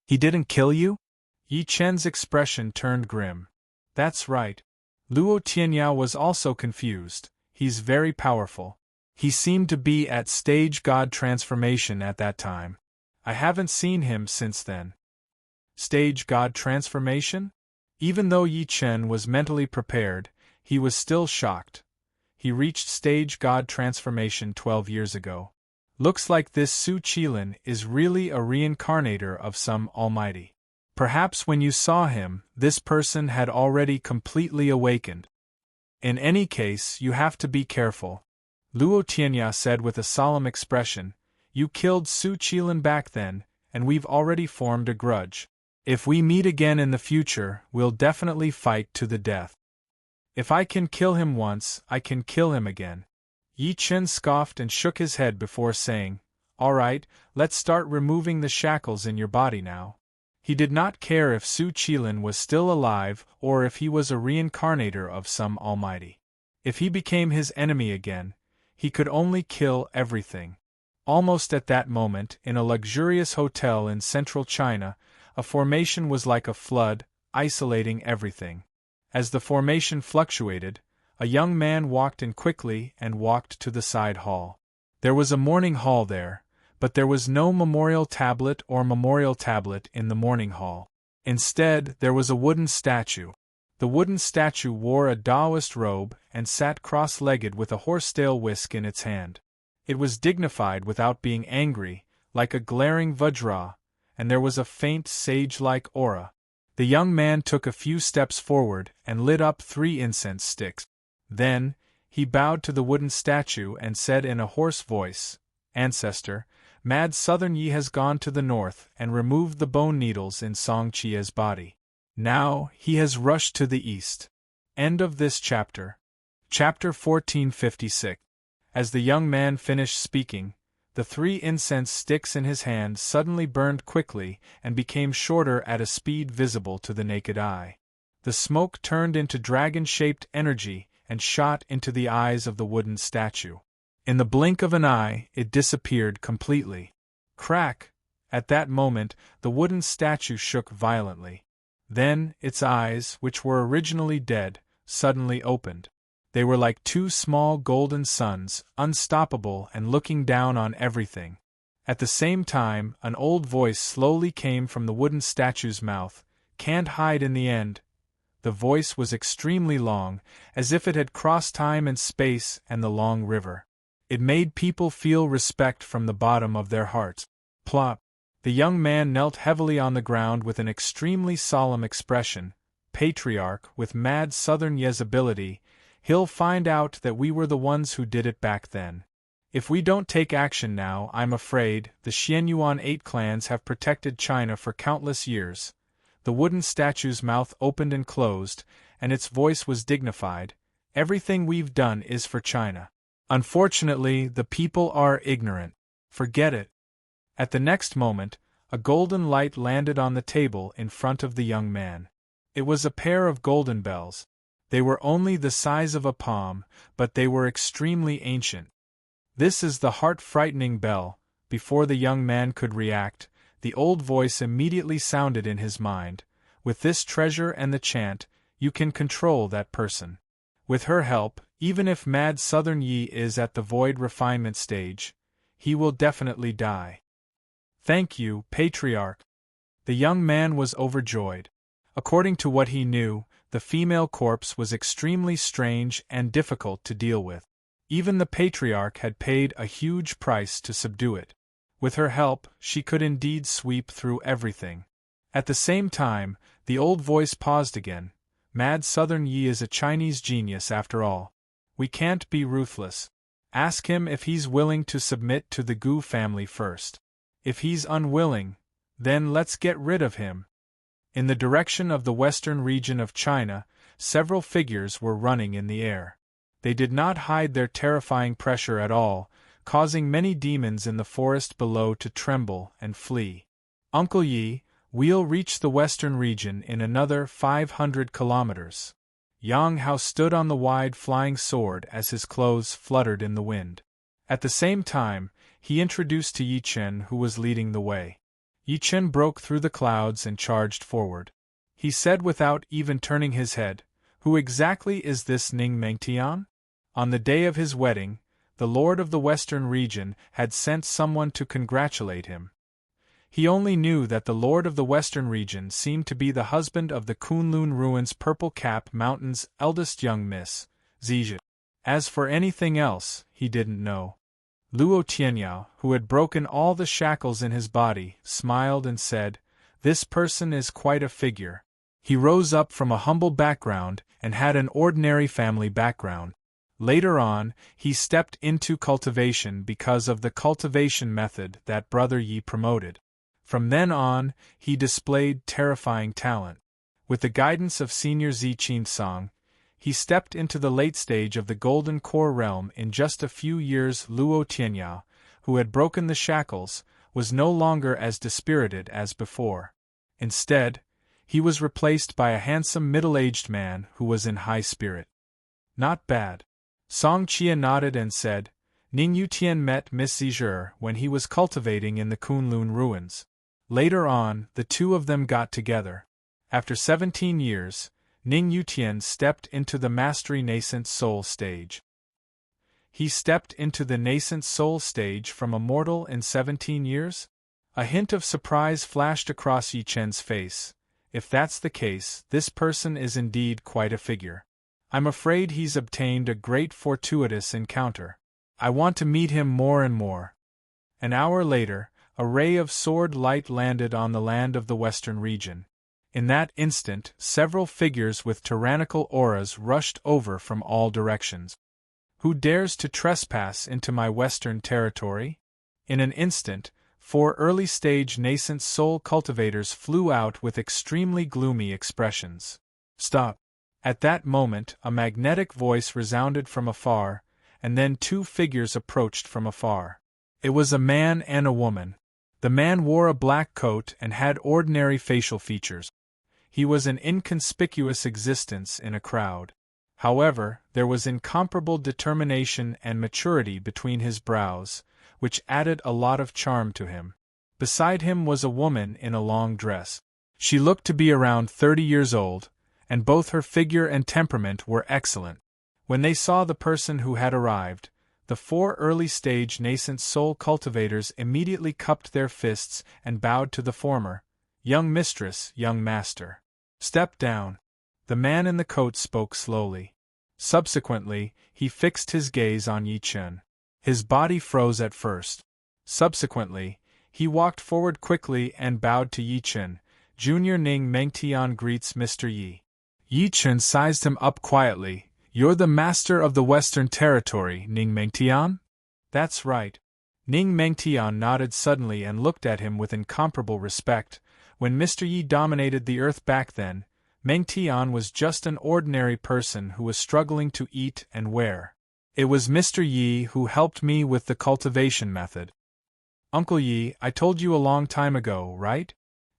He didn't kill you? Yi Chen's expression turned grim. That's right. Luo Tianya was also confused. He's very powerful. He seemed to be at stage God transformation at that time. I haven't seen him since then. Stage God transformation? Even though Yi Chen was mentally prepared, he was still shocked. He reached stage God transformation 12 years ago. Looks like this Su Qilin is really a reincarnator of some almighty. Perhaps when you saw him, this person had already completely awakened. In any case, you have to be careful. Luo Tianya said with a solemn expression. You killed Su Qilin back then, and we've already formed a grudge. If we meet again in the future, we'll definitely fight to the death. If I can kill him once, I can kill him again. Yi Chen scoffed and shook his head before saying, All right, let's start removing the shackles in your body now. He did not care if Su Qilin was still alive or if he was a reincarnator of some almighty. If he became his enemy again, he could only kill everything. Almost at that moment, in a luxurious hotel in central China, a formation was like a flood, isolating everything. As the formation fluctuated, a young man walked in quickly and walked to the side hall. There was a mourning hall there, but there was no memorial tablet in the mourning hall. Instead, there was a wooden statue. The wooden statue wore a Taoist robe and sat cross-legged with a horsetail whisk in its hand. It was dignified without being angry, like a glaring Vajra, and there was a faint sage-like aura. The young man took a few steps forward and lit up 3 incense sticks. Then, he bowed to the wooden statue and said in a hoarse voice, Ancestor, Mad Southern Yi has gone to the north and removed the bone needles in Song Chia's body. Now, he has rushed to the east. End of this chapter. Chapter 1456. As the young man finished speaking, the 3 incense sticks in his hand suddenly burned quickly and became shorter at a speed visible to the naked eye. The smoke turned into dragon-shaped energy and shot into the eyes of the wooden statue. In the blink of an eye, it disappeared completely. Crack! At that moment, the wooden statue shook violently. Then, its eyes, which were originally dead, suddenly opened. They were like 2 small golden suns, unstoppable and looking down on everything. At the same time, an old voice slowly came from the wooden statue's mouth. Can't hide in the end. The voice was extremely long, as if it had crossed time and space and the long river. It made people feel respect from the bottom of their hearts. Plop! The young man knelt heavily on the ground with an extremely solemn expression. Patriarch, with Mad Southern Ye's ability, he'll find out that we were the ones who did it back then. If we don't take action now, I'm afraid, the Xianyuan 8 clans have protected China for countless years. The wooden statue's mouth opened and closed, and its voice was dignified. Everything we've done is for China. Unfortunately, the people are ignorant. Forget it. At the next moment, a golden light landed on the table in front of the young man. It was a pair of golden bells. They were only the size of a palm, but they were extremely ancient. This is the heart-frightening bell. Before the young man could react, the old voice immediately sounded in his mind. With this treasure and the chant, you can control that person. With her help, even if Mad Southern Yi is at the void refinement stage, he will definitely die. Thank you, Patriarch. The young man was overjoyed. According to what he knew, the female corpse was extremely strange and difficult to deal with. Even the Patriarch had paid a huge price to subdue it. With her help, she could indeed sweep through everything. At the same time, the old voice paused again. Mad Southern Yi is a Chinese genius after all. We can't be ruthless. Ask him if he's willing to submit to the Gu family first. If he's unwilling, then let's get rid of him. In the direction of the western region of China, several figures were running in the air. They did not hide their terrifying pressure at all, causing many demons in the forest below to tremble and flee. Uncle Yi, we'll reach the western region in another 500 kilometers. Yang Hao stood on the wide flying sword as his clothes fluttered in the wind. At the same time, he introduced to Yi Chen, who was leading the way. Yi Chen broke through the clouds and charged forward. He said without even turning his head, "Who exactly is this Ning Mengtian?" On the day of his wedding, the lord of the western region had sent someone to congratulate him. He only knew that the lord of the western region seemed to be the husband of the Kunlun Ruins Purple Cap Mountain's eldest young miss, Zizhi. As for anything else, he didn't know. Luo Tianyao, who had broken all the shackles in his body, smiled and said, "This person is quite a figure." He rose up from a humble background and had an ordinary family background. Later on, he stepped into cultivation because of the cultivation method that Brother Yi promoted. From then on, he displayed terrifying talent. With the guidance of Senior Zi Qinsong, he stepped into the late stage of the Golden Core realm in just a few years. Luo Tianyao, who had broken the shackles, was no longer as dispirited as before. Instead, he was replaced by a handsome middle-aged man who was in high spirit. Not bad. Song Chia nodded and said, Ning Yutian met Miss Zizhi when he was cultivating in the Kunlun Ruins. Later on, the two of them got together. After 17 years, Ning Yutian stepped into the Mastery Nascent Soul stage. He stepped into the Nascent Soul stage from a mortal in 17 years? A hint of surprise flashed across Yi Chen's face. If that's the case, this person is indeed quite a figure. I'm afraid he's obtained a great fortuitous encounter. I want to meet him more and more. An hour later, a ray of sword light landed on the land of the western region. In that instant, several figures with tyrannical auras rushed over from all directions. Who dares to trespass into my western territory? In an instant, 4 early-stage nascent soul cultivators flew out with extremely gloomy expressions. Stop! At that moment, a magnetic voice resounded from afar, and then 2 figures approached from afar. It was a man and a woman. The man wore a black coat and had ordinary facial features. He was an inconspicuous existence in a crowd. However, there was incomparable determination and maturity between his brows, which added a lot of charm to him. Beside him was a woman in a long dress. She looked to be around 30 years old, and both her figure and temperament were excellent. When they saw the person who had arrived, the 4 early-stage nascent soul cultivators immediately cupped their fists and bowed to the former. Young mistress, young master. Step down. The man in the coat spoke slowly. Subsequently, he fixed his gaze on Yi Chen. His body froze at first. Subsequently, he walked forward quickly and bowed to Yi Chen. Junior Ning Mengtian greets Mr. Yi. Yi Chen sized him up quietly. You're the master of the Western Territory, Ning Mengtian? That's right. Ning Mengtian nodded suddenly and looked at him with incomparable respect. When Mr. Yi dominated the earth back then, Mengtian was just an ordinary person who was struggling to eat and wear. It was Mr. Yi who helped me with the cultivation method. Uncle Yi, I told you a long time ago, right?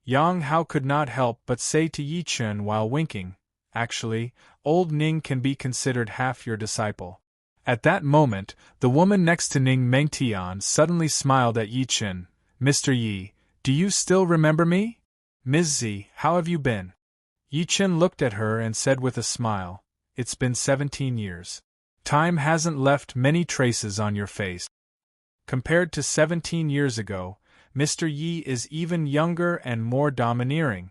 Yang Hao could not help but say to Yi Chen while winking, actually, old Ning can be considered half your disciple. At that moment, the woman next to Ning Mengtian suddenly smiled at Yi Chen. Mr. Yi, do you still remember me? Ms. Zi, how have you been? Yi Chen looked at her and said with a smile, It's been 17 years. Time hasn't left many traces on your face. Compared to 17 years ago, Mr. Yi is even younger and more domineering.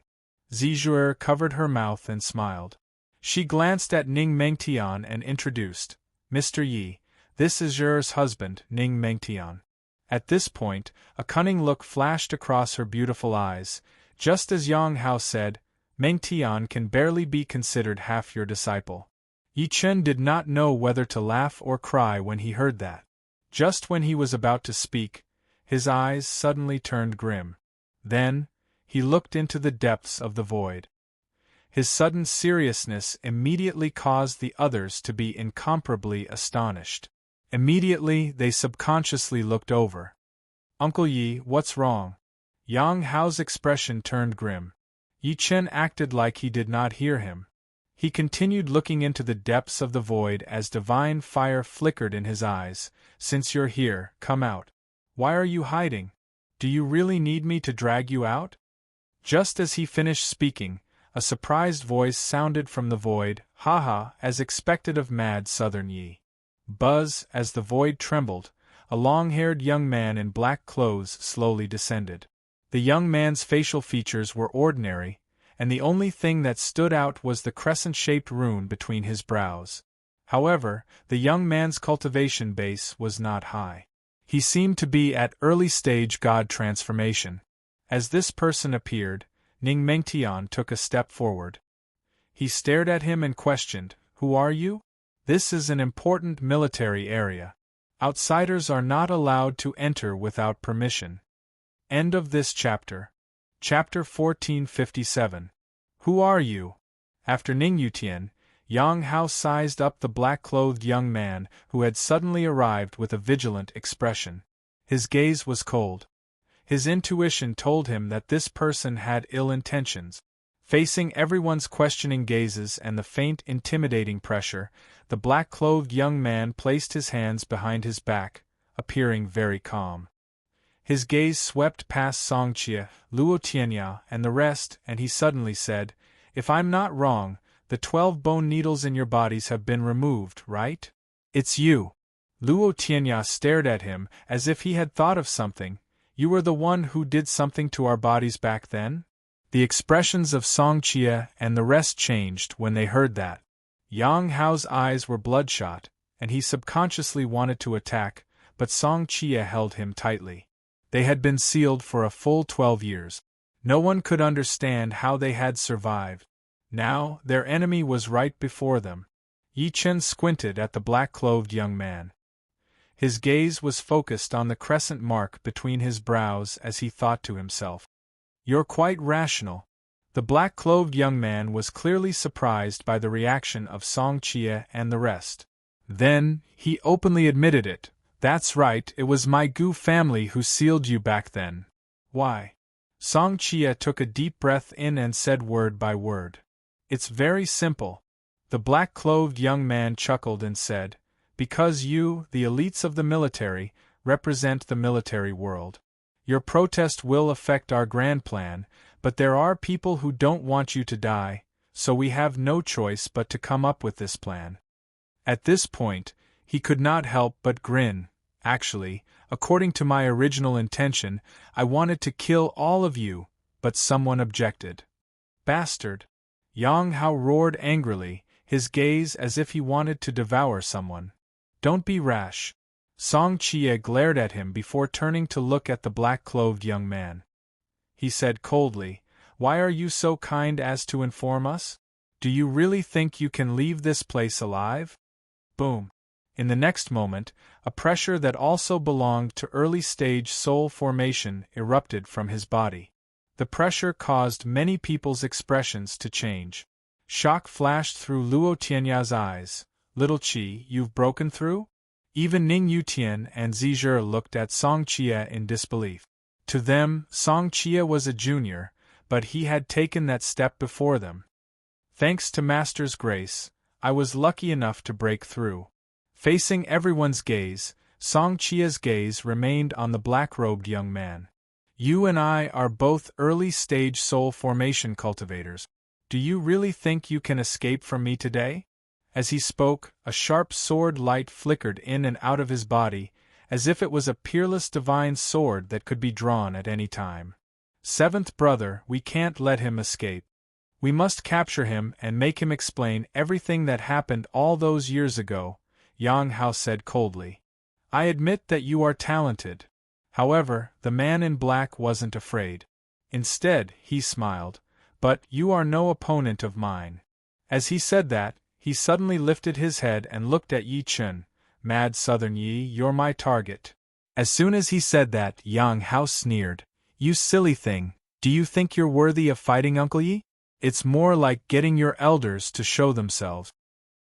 Zizhi covered her mouth and smiled. She glanced at Ning Mengtian and introduced, Mr. Yi, this is Zhi's husband, Ning Mengtian. At this point, a cunning look flashed across her beautiful eyes. Just as Yang Hao said, Meng Tian can barely be considered half your disciple. Yi Chen did not know whether to laugh or cry when he heard that. Just when he was about to speak, his eyes suddenly turned grim. Then, he looked into the depths of the void. His sudden seriousness immediately caused the others to be incomparably astonished. Immediately they subconsciously looked over. "Uncle Yi, what's wrong?" Yang Hao's expression turned grim. Yi Chen acted like he did not hear him. He continued looking into the depths of the void as divine fire flickered in his eyes. "Since you're here, come out. Why are you hiding? Do you really need me to drag you out?" Just as he finished speaking, a surprised voice sounded from the void, "Ha ha," as expected of mad Southern Yi. Buzz, as the void trembled, a long-haired young man in black clothes slowly descended. The young man's facial features were ordinary, and the only thing that stood out was the crescent-shaped rune between his brows. However, the young man's cultivation base was not high. He seemed to be at early-stage god transformation. As this person appeared, Ning Mengtian took a step forward. He stared at him and questioned, "Who are you?" "This is an important military area. Outsiders are not allowed to enter without permission." End of this chapter. Chapter 1457. Who are you? After Ning Yutian, Yang Hao sized up the black-clothed young man who had suddenly arrived with a vigilant expression. His gaze was cold. His intuition told him that this person had ill intentions. Facing everyone's questioning gazes and the faint, intimidating pressure, the black-clothed young man placed his hands behind his back, appearing very calm. His gaze swept past Song Qie, Luo Tianya, and the rest, and he suddenly said, "If I'm not wrong, the 12 bone needles in your bodies have been removed, right? It's you." Luo Tianya stared at him as if he had thought of something. "You were the one who did something to our bodies back then?" The expressions of Song Qie and the rest changed when they heard that. Yang Hao's eyes were bloodshot, and he subconsciously wanted to attack, but Song Qie held him tightly. They had been sealed for a full 12 years. No one could understand how they had survived. Now, their enemy was right before them. Yi Chen squinted at the black-clothed young man. His gaze was focused on the crescent mark between his brows as he thought to himself, "You're quite rational." The black-clothed young man was clearly surprised by the reaction of Song Qie and the rest. Then, he openly admitted it. "That's right, it was my Gu family who sealed you back then." "Why?" Song Qie took a deep breath in and said word by word. "It's very simple." The black-clothed young man chuckled and said, "Because you, the elites of the military, represent the military world. Your protest will affect our grand plan, but there are people who don't want you to die, so we have no choice but to come up with this plan." At this point, he could not help but grin. "Actually, according to my original intention, I wanted to kill all of you, but someone objected." "Bastard!" Yang Hao roared angrily, his gaze as if he wanted to devour someone. "Don't be rash." Song Qie glared at him before turning to look at the black-clothed young man. He said coldly, "Why are you so kind as to inform us? Do you really think you can leave this place alive?" Boom! In the next moment, a pressure that also belonged to early-stage soul formation erupted from his body. The pressure caused many people's expressions to change. Shock flashed through Luo Tianya's eyes. "Little Qi, you've broken through?" Even Ning Yutian and Zizhi looked at Song Qie in disbelief. To them, Song Qie was a junior, but he had taken that step before them. "Thanks to Master's grace, I was lucky enough to break through." Facing everyone's gaze, Song Qie's gaze remained on the black-robed young man. "You and I are both early-stage soul formation cultivators. Do you really think you can escape from me today?" As he spoke, a sharp sword light flickered in and out of his body, as if it was a peerless divine sword that could be drawn at any time. "Seventh brother, we can't let him escape. We must capture him and make him explain everything that happened all those years ago," Yang Hao said coldly. "I admit that you are talented." However, the man in black wasn't afraid. Instead, he smiled. But you are no opponent of mine. As he said that, he suddenly lifted his head and looked at Yi Chen. Mad Southern Yi, you're my target. As soon as he said that, Yang Hao sneered. You silly thing, do you think you're worthy of fighting Uncle Yi? It's more like getting your elders to show themselves.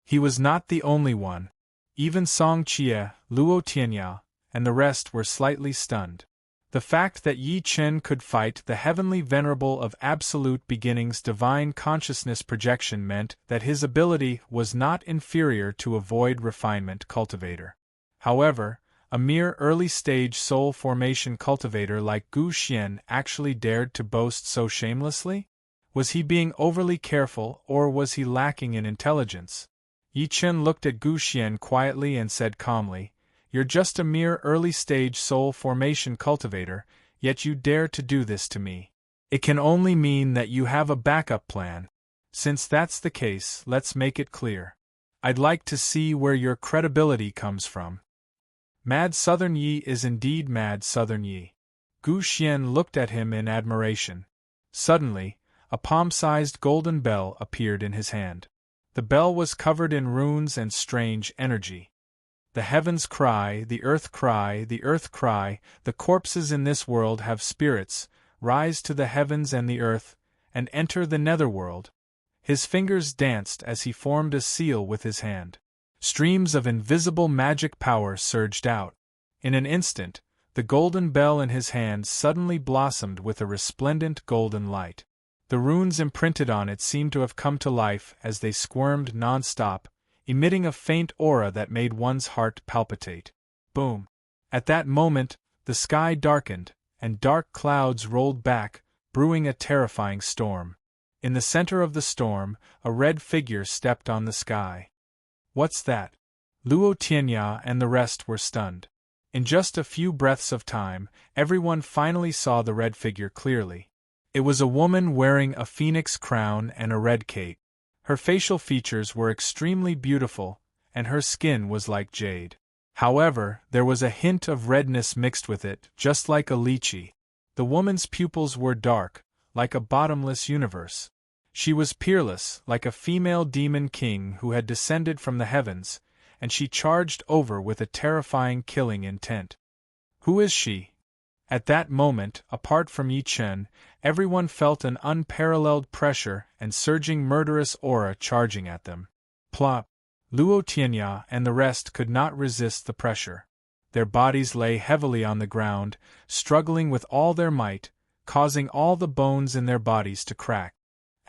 He was not the only one. Even Song Jie, Luo Tianya, and the rest were slightly stunned. The fact that Yi Chen could fight the heavenly venerable of absolute beginning's divine consciousness projection meant that his ability was not inferior to a void refinement cultivator. However, a mere early-stage soul formation cultivator like Gu Xian actually dared to boast so shamelessly? Was he being overly careful, or was he lacking in intelligence? Yi Chen looked at Gu Xian quietly and said calmly, You're just a mere early-stage soul formation cultivator, yet you dare to do this to me. It can only mean that you have a backup plan. Since that's the case, let's make it clear. I'd like to see where your credibility comes from. Mad Southern Yi is indeed Mad Southern Yi. Gu Xian looked at him in admiration. Suddenly, a palm-sized golden bell appeared in his hand. The bell was covered in runes and strange energy. The heavens cry, the earth cry, the earth cry, the corpses in this world have spirits, rise to the heavens and the earth, and enter the netherworld. His fingers danced as he formed a seal with his hand. Streams of invisible magic power surged out. In an instant, the golden bell in his hand suddenly blossomed with a resplendent golden light. The runes imprinted on it seemed to have come to life as they squirmed non-stop, emitting a faint aura that made one's heart palpitate. Boom! At that moment, the sky darkened, and dark clouds rolled back, brewing a terrifying storm. In the center of the storm, a red figure stepped on the sky. What's that? Luo Tianya and the rest were stunned. In just a few breaths of time, everyone finally saw the red figure clearly. It was a woman wearing a phoenix crown and a red cape. Her facial features were extremely beautiful, and her skin was like jade. However, there was a hint of redness mixed with it, just like a lychee. The woman's pupils were dark, like a bottomless universe. She was peerless, like a female demon king who had descended from the heavens, and she charged over with a terrifying killing intent. Who is she? At that moment, apart from Yi Chen, everyone felt an unparalleled pressure and surging murderous aura charging at them. Plop! Luo Tianya and the rest could not resist the pressure. Their bodies lay heavily on the ground, struggling with all their might, causing all the bones in their bodies to crack.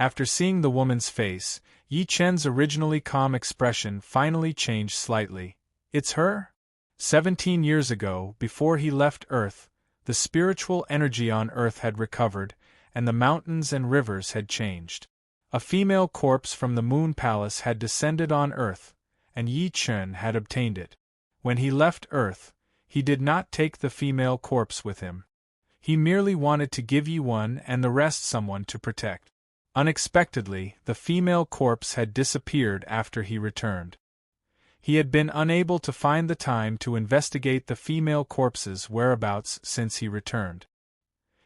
After seeing the woman's face, Yi Chen's originally calm expression finally changed slightly. It's her? 17 years ago, before he left Earth, the spiritual energy on Earth had recovered, and the mountains and rivers had changed. A female corpse from the Moon Palace had descended on Earth, and Yi Chen had obtained it. When he left Earth, he did not take the female corpse with him. He merely wanted to give Yi Wen and the rest someone to protect. Unexpectedly, the female corpse had disappeared after he returned. He had been unable to find the time to investigate the female corpse's whereabouts since he returned.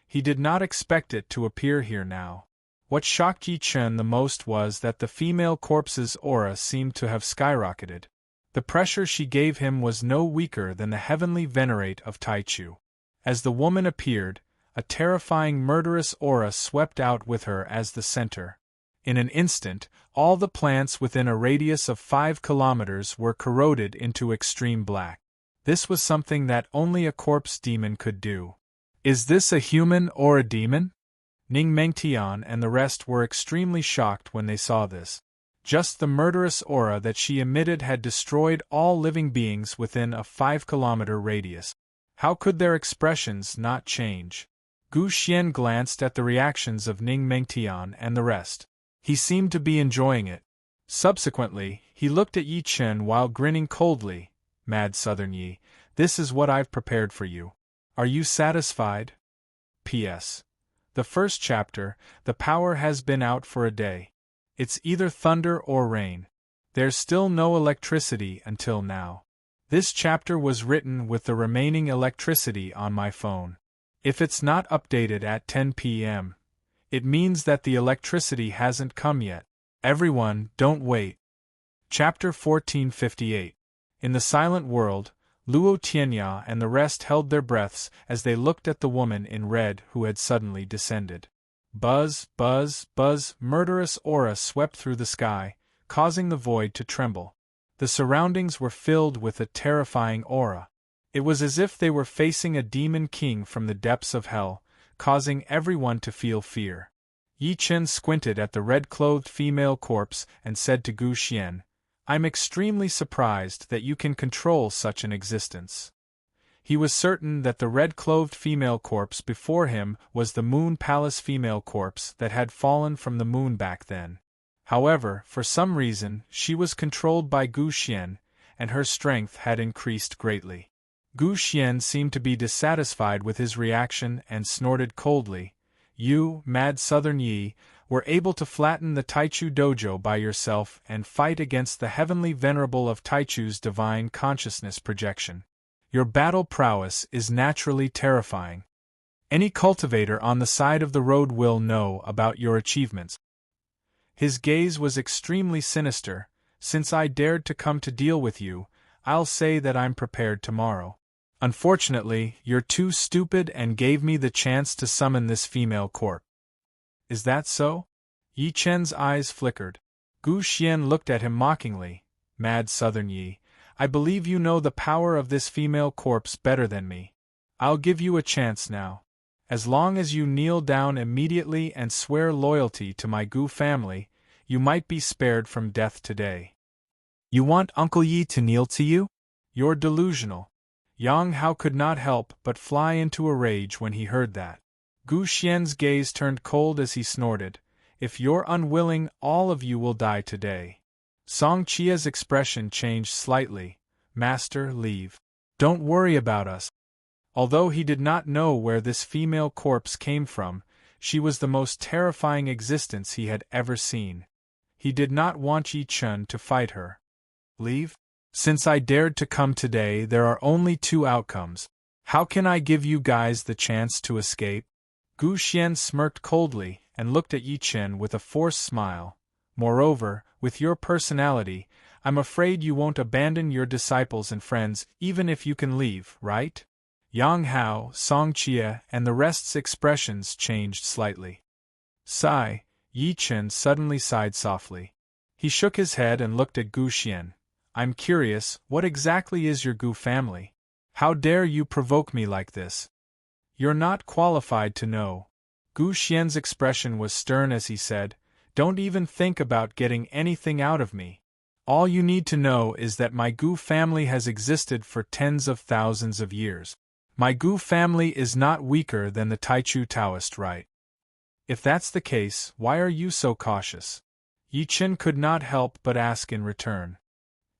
He did not expect it to appear here now. What shocked Yi Chen the most was that the female corpse's aura seemed to have skyrocketed. The pressure she gave him was no weaker than the heavenly venerate of Taichu. As the woman appeared, a terrifying murderous aura swept out with her as the center. In an instant, all the plants within a radius of 5 kilometers were corroded into extreme black. This was something that only a corpse demon could do. Is this a human or a demon? Ning Mengtian and the rest were extremely shocked when they saw this. Just the murderous aura that she emitted had destroyed all living beings within a 5-kilometer radius. How could their expressions not change? Gu Xian glanced at the reactions of Ning Mengtian and the rest. He seemed to be enjoying it. Subsequently, he looked at Yi Chen while grinning coldly. Mad Southern Yi, this is what I've prepared for you. Are you satisfied? P.S. The first chapter, the power has been out for a day. It's either thunder or rain. There's still no electricity until now. This chapter was written with the remaining electricity on my phone. If it's not updated at 10 p.m., it means that the electricity hasn't come yet. Everyone, don't wait. Chapter 1458. In the silent world, Luo Tianya and the rest held their breaths as they looked at the woman in red who had suddenly descended. Buzz, buzz, buzz, murderous aura swept through the sky, causing the void to tremble. The surroundings were filled with a terrifying aura. It was as if they were facing a demon king from the depths of hell, causing everyone to feel fear. Yi Chen squinted at the red-clothed female corpse and said to Gu Xian, "I'm extremely surprised that you can control such an existence." He was certain that the red-clothed female corpse before him was the Moon Palace female corpse that had fallen from the moon back then. However, for some reason, she was controlled by Gu Xian, and her strength had increased greatly. Gu Xian seemed to be dissatisfied with his reaction and snorted coldly, "You, mad Southern Yi, were able to flatten the Taichu dojo by yourself and fight against the heavenly venerable of Taichu's divine consciousness projection. Your battle prowess is naturally terrifying. Any cultivator on the side of the road will know about your achievements." His gaze was extremely sinister. "Since I dared to come to deal with you, I'll say that I'm prepared tomorrow. Unfortunately, you're too stupid and gave me the chance to summon this female corpse." "Is that so?" Yi Chen's eyes flickered. Gu Xian looked at him mockingly. "Mad Southern Yi, I believe you know the power of this female corpse better than me. I'll give you a chance now. As long as you kneel down immediately and swear loyalty to my Gu family, you might be spared from death today." "You want Uncle Yi to kneel to you?" "You're delusional." Yang Hao could not help but fly into a rage when he heard that. Gu Xian's gaze turned cold as he snorted, "If you're unwilling, all of you will die today." Song Chia's expression changed slightly. "Master, leave. Don't worry about us." Although he did not know where this female corpse came from, she was the most terrifying existence he had ever seen. He did not want Yi Chen to fight her. "Leave? Since I dared to come today, there are only two outcomes. How can I give you guys the chance to escape?" Gu Xian smirked coldly and looked at Yi Chen with a forced smile. "Moreover, with your personality, I'm afraid you won't abandon your disciples and friends even if you can leave, right?" Yang Hao, Song Chia, and the rest's expressions changed slightly. Sigh. Yi Chen suddenly sighed softly. He shook his head and looked at Gu Xian. "I'm curious, what exactly is your Gu family? How dare you provoke me like this?" "You're not qualified to know." Gu Xian's expression was stern as he said, "Don't even think about getting anything out of me. All you need to know is that my Gu family has existed for tens of thousands of years. My Gu family is not weaker than the Taichu Taoist rite. If that's the case, why are you so cautious?" Yi Chen could not help but ask in return.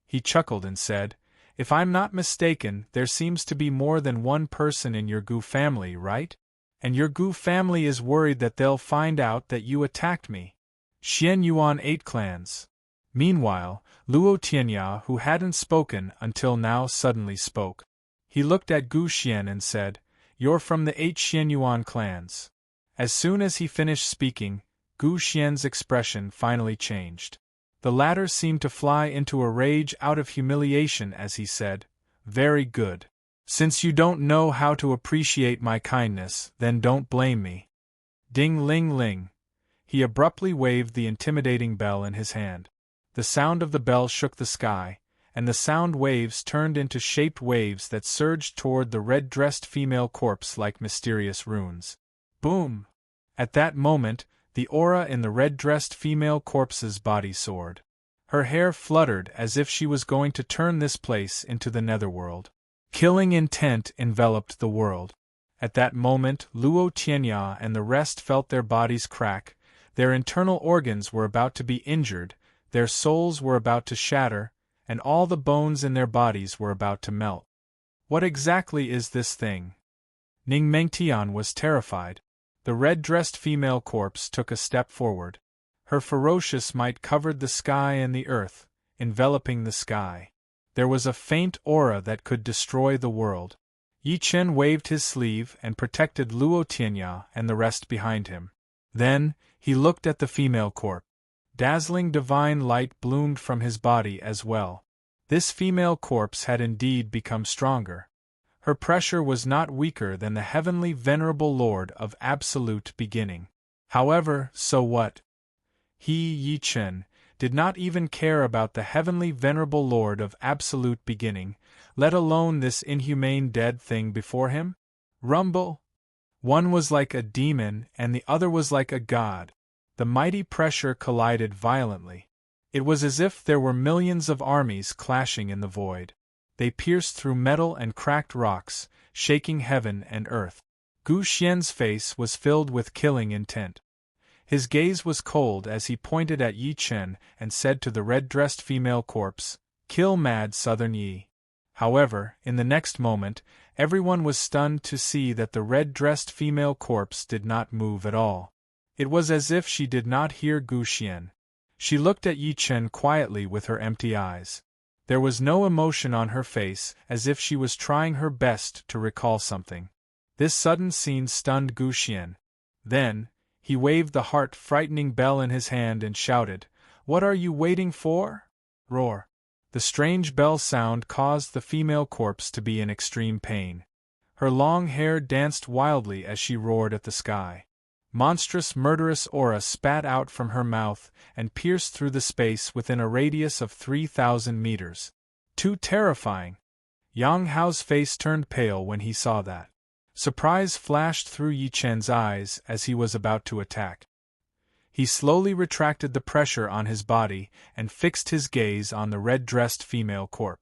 He chuckled and said, "If I'm not mistaken, there seems to be more than one person in your Gu family, right? And your Gu family is worried that they'll find out that you attacked me. Xian Yuan 8 clans." Meanwhile, Luo Tianya, who hadn't spoken until now, suddenly spoke. He looked at Gu Xian and said, "You're from the 8 Xianyuan clans." As soon as he finished speaking, Gu Xian's expression finally changed. The latter seemed to fly into a rage out of humiliation as he said, "Very good. Since you don't know how to appreciate my kindness, then don't blame me." Ding ling ling. He abruptly waved the intimidating bell in his hand. The sound of the bell shook the sky, and the sound waves turned into shaped waves that surged toward the red-dressed female corpse like mysterious runes. Boom! At that moment, the aura in the red-dressed female corpse's body soared. Her hair fluttered as if she was going to turn this place into the netherworld. Killing intent enveloped the world. At that moment, Luo Tianya and the rest felt their bodies crack, their internal organs were about to be injured, their souls were about to shatter, and all the bones in their bodies were about to melt. What exactly is this thing? Ning Mengtian was terrified. The red-dressed female corpse took a step forward. Her ferocious might covered the sky and the earth, enveloping the sky. There was a faint aura that could destroy the world. Yi Chen waved his sleeve and protected Luo Tianya and the rest behind him. Then, he looked at the female corpse. Dazzling divine light bloomed from his body as well. This female corpse had indeed become stronger. Her pressure was not weaker than the heavenly venerable Lord of absolute beginning. However, so what? He, Yi Chen, did not even care about the heavenly venerable Lord of absolute beginning, let alone this inhumane dead thing before him? Rumble! One was like a demon and the other was like a god. The mighty pressure collided violently. It was as if there were millions of armies clashing in the void. They pierced through metal and cracked rocks, shaking heaven and earth. Gu Xian's face was filled with killing intent. His gaze was cold as he pointed at Yi Chen and said to the red-dressed female corpse, "Kill mad Southern Yi." However, in the next moment, everyone was stunned to see that the red-dressed female corpse did not move at all. It was as if she did not hear Gu Xian. She looked at Yi Chen quietly with her empty eyes. There was no emotion on her face, as if she was trying her best to recall something. This sudden scene stunned Gu Xian. Then, he waved the heart-frightening bell in his hand and shouted, "What are you waiting for?" Roar. The strange bell sound caused the female corpse to be in extreme pain. Her long hair danced wildly as she roared at the sky. Monstrous murderous aura spat out from her mouth and pierced through the space within a radius of 3,000 meters. Too terrifying! Yang Hao's face turned pale when he saw that. Surprise flashed through Yi Chen's eyes as he was about to attack. He slowly retracted the pressure on his body and fixed his gaze on the red-dressed female corpse.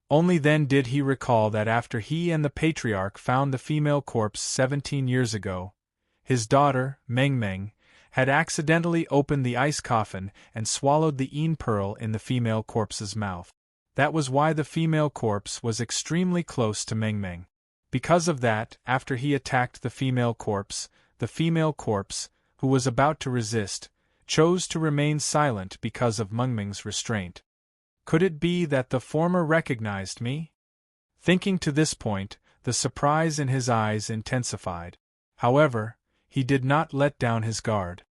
Only then did he recall that after he and the patriarch found the female corpse 17 years ago, his daughter, Meng Meng, had accidentally opened the ice coffin and swallowed the Yin pearl in the female corpse's mouth. That was why the female corpse was extremely close to Meng Meng. Because of that, after he attacked the female corpse, who was about to resist, chose to remain silent because of Meng Meng's restraint. Could it be that the former recognized me? Thinking to this point, the surprise in his eyes intensified. However, he did not let down his guard.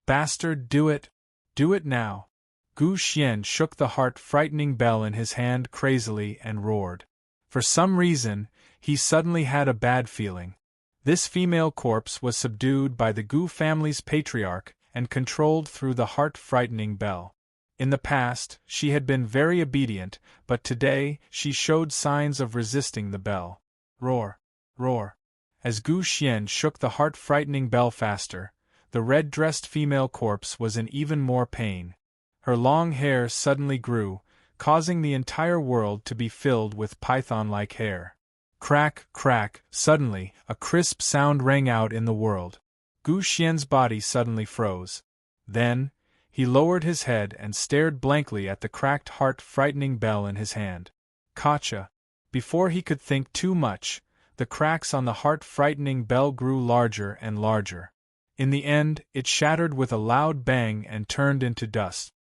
"Bastard, do it! Do it now!" Gu Xian shook the heart-frightening bell in his hand crazily and roared. For some reason, he suddenly had a bad feeling. This female corpse was subdued by the Gu family's patriarch and controlled through the heart-frightening bell. In the past, she had been very obedient, but today she showed signs of resisting the bell. Roar! Roar! As Gu Xian shook the heart-frightening bell faster, the red-dressed female corpse was in even more pain. Her long hair suddenly grew, causing the entire world to be filled with python-like hair. Crack, crack, suddenly, a crisp sound rang out in the world. Gu Xian's body suddenly froze. Then, he lowered his head and stared blankly at the cracked heart-frightening bell in his hand. Gotcha! Before he could think too much, the cracks on the heart-frightening bell grew larger and larger. In the end, it shattered with a loud bang and turned into dust.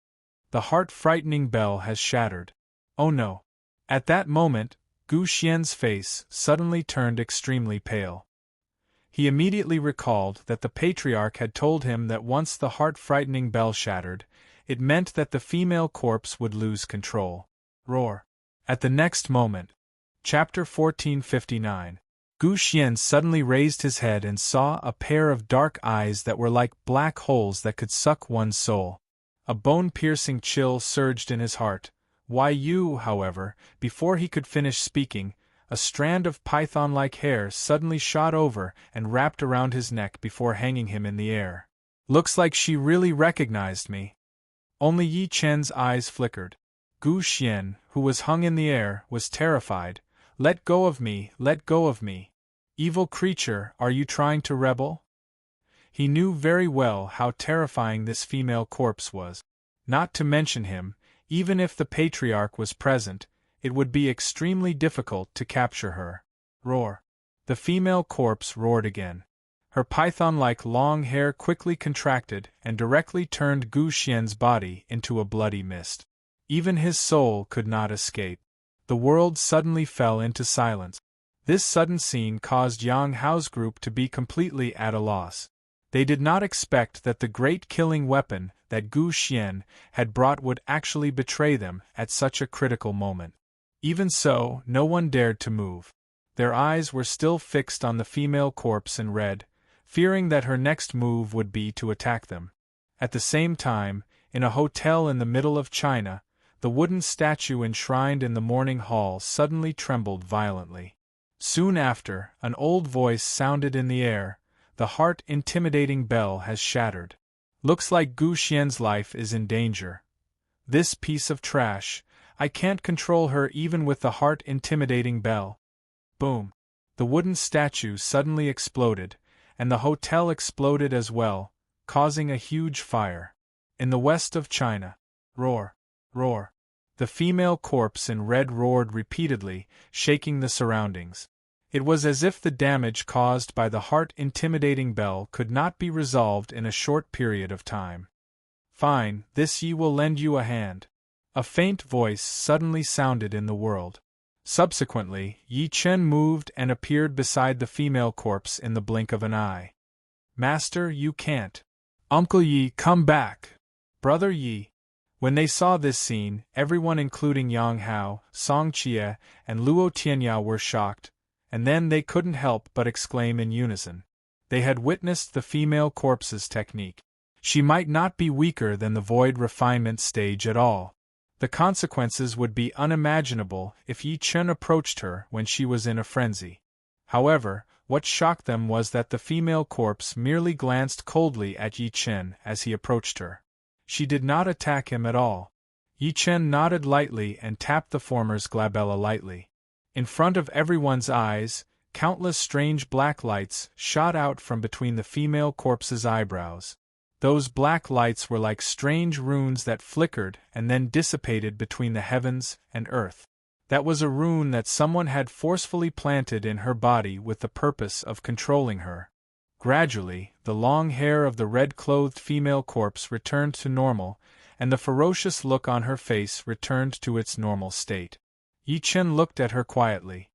The heart-frightening bell has shattered. Oh no! At that moment, Gu Xian's face suddenly turned extremely pale. He immediately recalled that the patriarch had told him that once the heart-frightening bell shattered, it meant that the female corpse would lose control. Roar! At the next moment. Chapter 1459. Gu Xian suddenly raised his head and saw a pair of dark eyes that were like black holes that could suck one's soul. A bone-piercing chill surged in his heart. However, before he could finish speaking, a strand of python-like hair suddenly shot over and wrapped around his neck before hanging him in the air. Looks like she really recognized me. Only Yi Chen's eyes flickered. Gu Xian, who was hung in the air, was terrified. "Let go of me, let go of me. Evil creature, are you trying to rebel?" He knew very well how terrifying this female corpse was. Not to mention him, even if the patriarch was present, it would be extremely difficult to capture her. Roar! The female corpse roared again. Her python-like long hair quickly contracted and directly turned Gu Xian's body into a bloody mist. Even his soul could not escape. The world suddenly fell into silence. This sudden scene caused Yang Hao's group to be completely at a loss. They did not expect that the great killing weapon that Gu Xian had brought would actually betray them at such a critical moment. Even so, no one dared to move. Their eyes were still fixed on the female corpse in red, fearing that her next move would be to attack them. At the same time, in a hotel in the middle of China, the wooden statue enshrined in the morning hall suddenly trembled violently. Soon after, an old voice sounded in the air, "The heart-intimidating bell has shattered. Looks like Gu Xian's life is in danger. This piece of trash, I can't control her even with the heart-intimidating bell." Boom! The wooden statue suddenly exploded, and the hotel exploded as well, causing a huge fire. In the west of China, roar, roar. The female corpse in red roared repeatedly, shaking the surroundings. It was as if the damage caused by the heart-intimidating bell could not be resolved in a short period of time. "Fine, this Yi will lend you a hand." A faint voice suddenly sounded in the world. Subsequently, Yi Chen moved and appeared beside the female corpse in the blink of an eye. "Master, you can't. Uncle Yi, come back. Brother Yi." When they saw this scene, everyone including Yang Hao, Song Qie, and Luo Tianya were shocked, and then they couldn't help but exclaim in unison. They had witnessed the female corpse's technique. She might not be weaker than the void refinement stage at all. The consequences would be unimaginable if Yi Chen approached her when she was in a frenzy. However, what shocked them was that the female corpse merely glanced coldly at Yi Chen as he approached her. She did not attack him at all. Yi Chen nodded lightly and tapped the former's glabella lightly. In front of everyone's eyes, countless strange black lights shot out from between the female corpse's eyebrows. Those black lights were like strange runes that flickered and then dissipated between the heavens and earth. That was a rune that someone had forcefully planted in her body with the purpose of controlling her. Gradually, the long hair of the red-clothed female corpse returned to normal, and the ferocious look on her face returned to its normal state. Yi Chen looked at her quietly.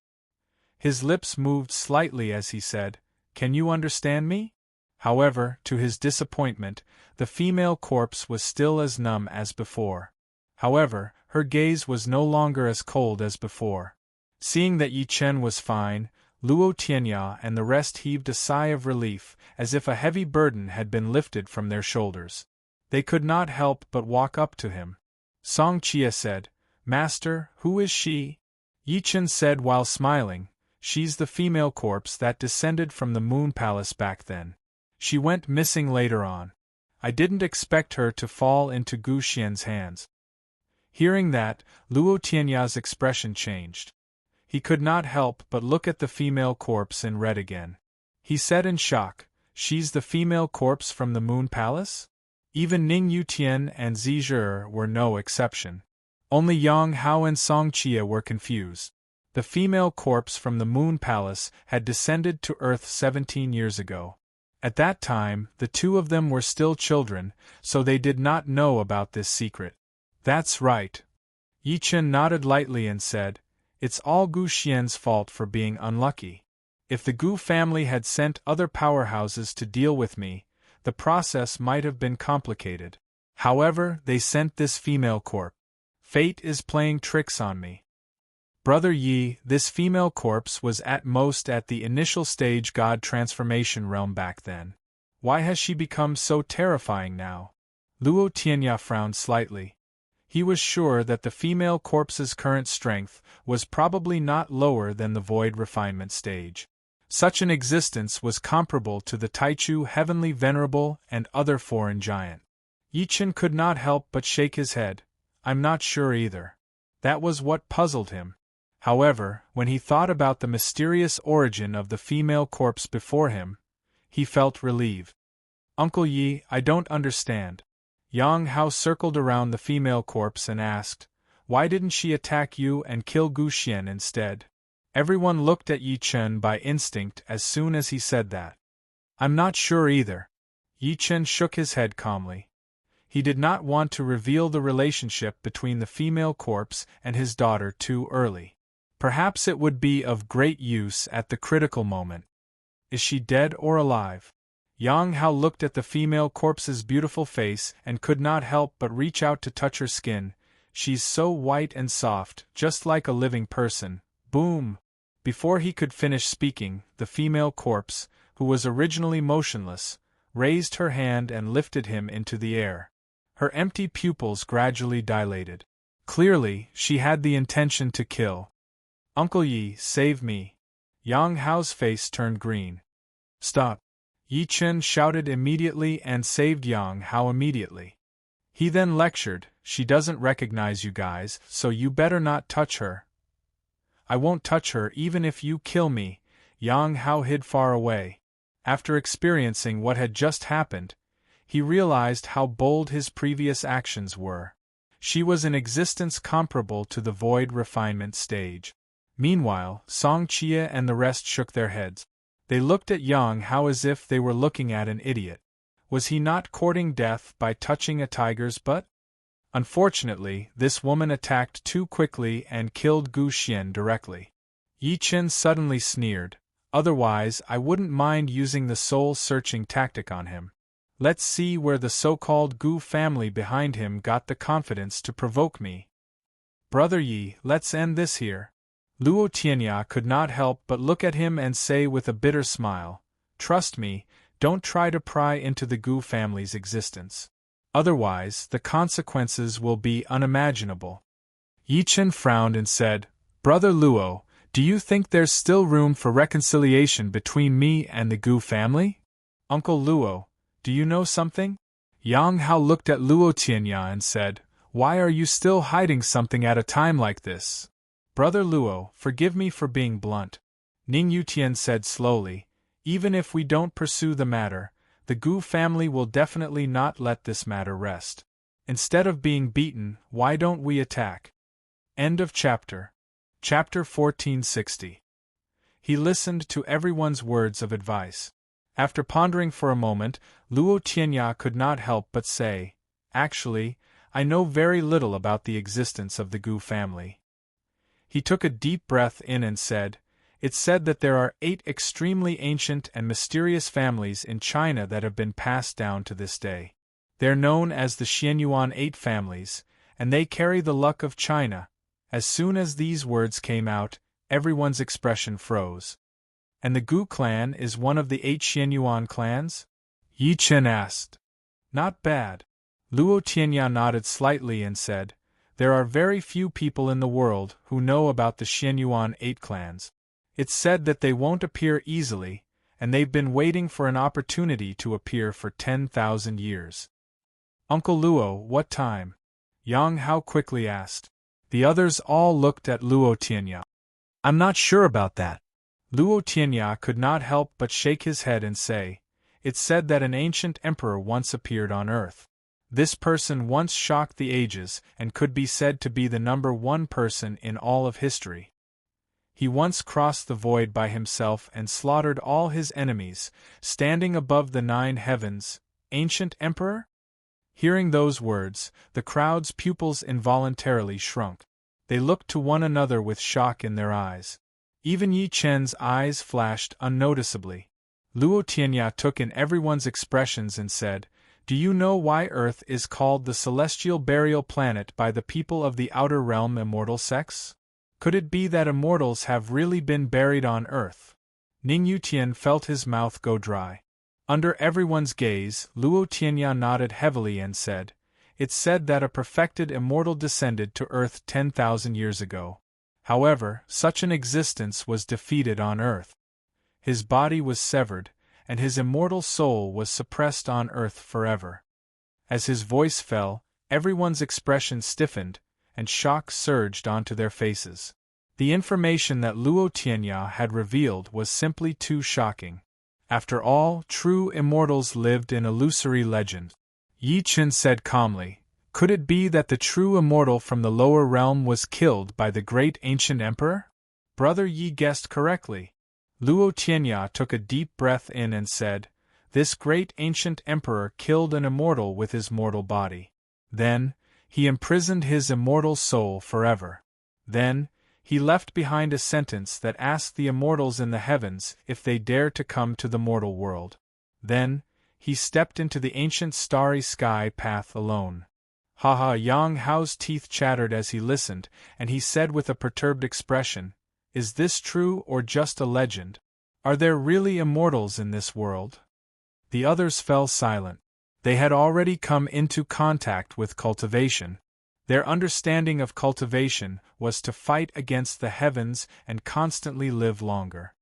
His lips moved slightly as he said, "Can you understand me?" However, to his disappointment, the female corpse was still as numb as before. However, her gaze was no longer as cold as before. Seeing that Yi Chen was fine, Luo Tianya and the rest heaved a sigh of relief, as if a heavy burden had been lifted from their shoulders. They could not help but walk up to him. Song Qie said, "Master, who is she?" Yi Chen said while smiling, "She's the female corpse that descended from the Moon Palace back then. She went missing later on. I didn't expect her to fall into Gu Xian's hands." Hearing that, Luo Tianya's expression changed. He could not help but look at the female corpse in red again. He said in shock, "She's the female corpse from the Moon Palace?" Even Ning Yutian and Zizhi were no exception. Only Yang Hao and Song Qie were confused. The female corpse from the Moon Palace had descended to Earth 17 years ago. At that time, the two of them were still children, so they did not know about this secret. "That's right." Yi Chen nodded lightly and said, "It's all Gu Xian's fault for being unlucky. If the Gu family had sent other powerhouses to deal with me, the process might have been complicated. However, they sent this female corpse. Fate is playing tricks on me. Brother Yi, this female corpse was at most at the initial stage God transformation realm back then. Why has she become so terrifying now?" Luo Tianya frowned slightly. He was sure that the female corpse's current strength was probably not lower than the void refinement stage. Such an existence was comparable to the Taichu Heavenly Venerable and other foreign giant. Yi Chen could not help but shake his head. "I'm not sure either." That was what puzzled him. However, when he thought about the mysterious origin of the female corpse before him, he felt relieved. "Uncle Yi, I don't understand." Yang Hao circled around the female corpse and asked, "Why didn't she attack you and kill Gu Xian instead?" Everyone looked at Yi Chen by instinct as soon as he said that. "I'm not sure either." Yi Chen shook his head calmly. He did not want to reveal the relationship between the female corpse and his daughter too early. Perhaps it would be of great use at the critical moment. Is she dead or alive? Yang Hao looked at the female corpse's beautiful face and could not help but reach out to touch her skin. She's so white and soft, just like a living person. Boom! Before he could finish speaking, the female corpse, who was originally motionless, raised her hand and lifted him into the air. Her empty pupils gradually dilated. Clearly, she had the intention to kill. Uncle Yi, save me. Yang Hao's face turned green. Stop! Yi Chen shouted immediately and saved Yang Hao immediately. He then lectured, she doesn't recognize you guys, so you better not touch her. I won't touch her even if you kill me. Yang Hao hid far away. After experiencing what had just happened, he realized how bold his previous actions were. She was in existence comparable to the void refinement stage. Meanwhile, Song Chia and the rest shook their heads. They looked at Yang Hao as if they were looking at an idiot. Was he not courting death by touching a tiger's butt? Unfortunately, this woman attacked too quickly and killed Gu Xian directly. Yi Chen suddenly sneered. Otherwise, I wouldn't mind using the soul-searching tactic on him. Let's see where the so-called Gu family behind him got the confidence to provoke me. Brother Yi, let's end this here. Luo Tianya could not help but look at him and say with a bitter smile, trust me, don't try to pry into the Gu family's existence. Otherwise, the consequences will be unimaginable. Yi Chen frowned and said, Brother Luo, do you think there's still room for reconciliation between me and the Gu family? Uncle Luo, do you know something? Yang Hao looked at Luo Tianya and said, why are you still hiding something at a time like this? Brother Luo, forgive me for being blunt. Ning Yutian said slowly, even if we don't pursue the matter, the Gu family will definitely not let this matter rest. Instead of being beaten, why don't we attack? End of chapter. Chapter 1460. He listened to everyone's words of advice. After pondering for a moment, Luo Tianya could not help but say, actually, I know very little about the existence of the Gu family. He took a deep breath in and said, it's said that there are 8 extremely ancient and mysterious families in China that have been passed down to this day. They're known as the Xianyuan 8 families, and they carry the luck of China. As soon as these words came out, everyone's expression froze. And the Gu clan is one of the 8 Xianyuan clans? Yi Chen asked. Not bad. Luo Tianya nodded slightly and said, there are very few people in the world who know about the Xianyuan 8 clans. It's said that they won't appear easily, and they've been waiting for an opportunity to appear for 10,000 years. Uncle Luo, what time? Yang Hao quickly asked. The others all looked at Luo Tianya. I'm not sure about that. Luo Tianya could not help but shake his head and say, it's said that an ancient emperor once appeared on Earth. This person once shocked the ages and could be said to be the number 1 person in all of history. He once crossed the void by himself and slaughtered all his enemies, standing above the 9 heavens. Ancient emperor? Hearing those words, the crowd's pupils involuntarily shrunk. They looked to one another with shock in their eyes. Even Yi Chen's eyes flashed unnoticeably. Luo Tianya took in everyone's expressions and said, do you know why Earth is called the celestial burial planet by the people of the outer realm immortal sects? Could it be that immortals have really been buried on Earth? Ning Yutian felt his mouth go dry. Under everyone's gaze, Luo Tianya nodded heavily and said, it's said that a perfected immortal descended to Earth 10,000 years ago. However, such an existence was defeated on Earth. His body was severed, and his immortal soul was suppressed on Earth forever. As his voice fell, everyone's expression stiffened, and shock surged onto their faces. The information that Luo Tianya had revealed was simply too shocking. After all, true immortals lived in illusory legend. Yi Chen said calmly, could it be that the true immortal from the lower realm was killed by the great ancient emperor? Brother Yi guessed correctly. Luo Tianya took a deep breath in and said, this great ancient emperor killed an immortal with his mortal body. Then, he imprisoned his immortal soul forever. Then, He left behind a sentence that asked the immortals in the heavens if they dare to come to the mortal world. Then, he stepped into the ancient starry sky path alone. Yang Hao's teeth chattered as he listened, and he said with a perturbed expression, "Is this true or just a legend? Are there really immortals in this world?" The others fell silent. They had already come into contact with cultivation. Their understanding of cultivation was to fight against the heavens and constantly live longer.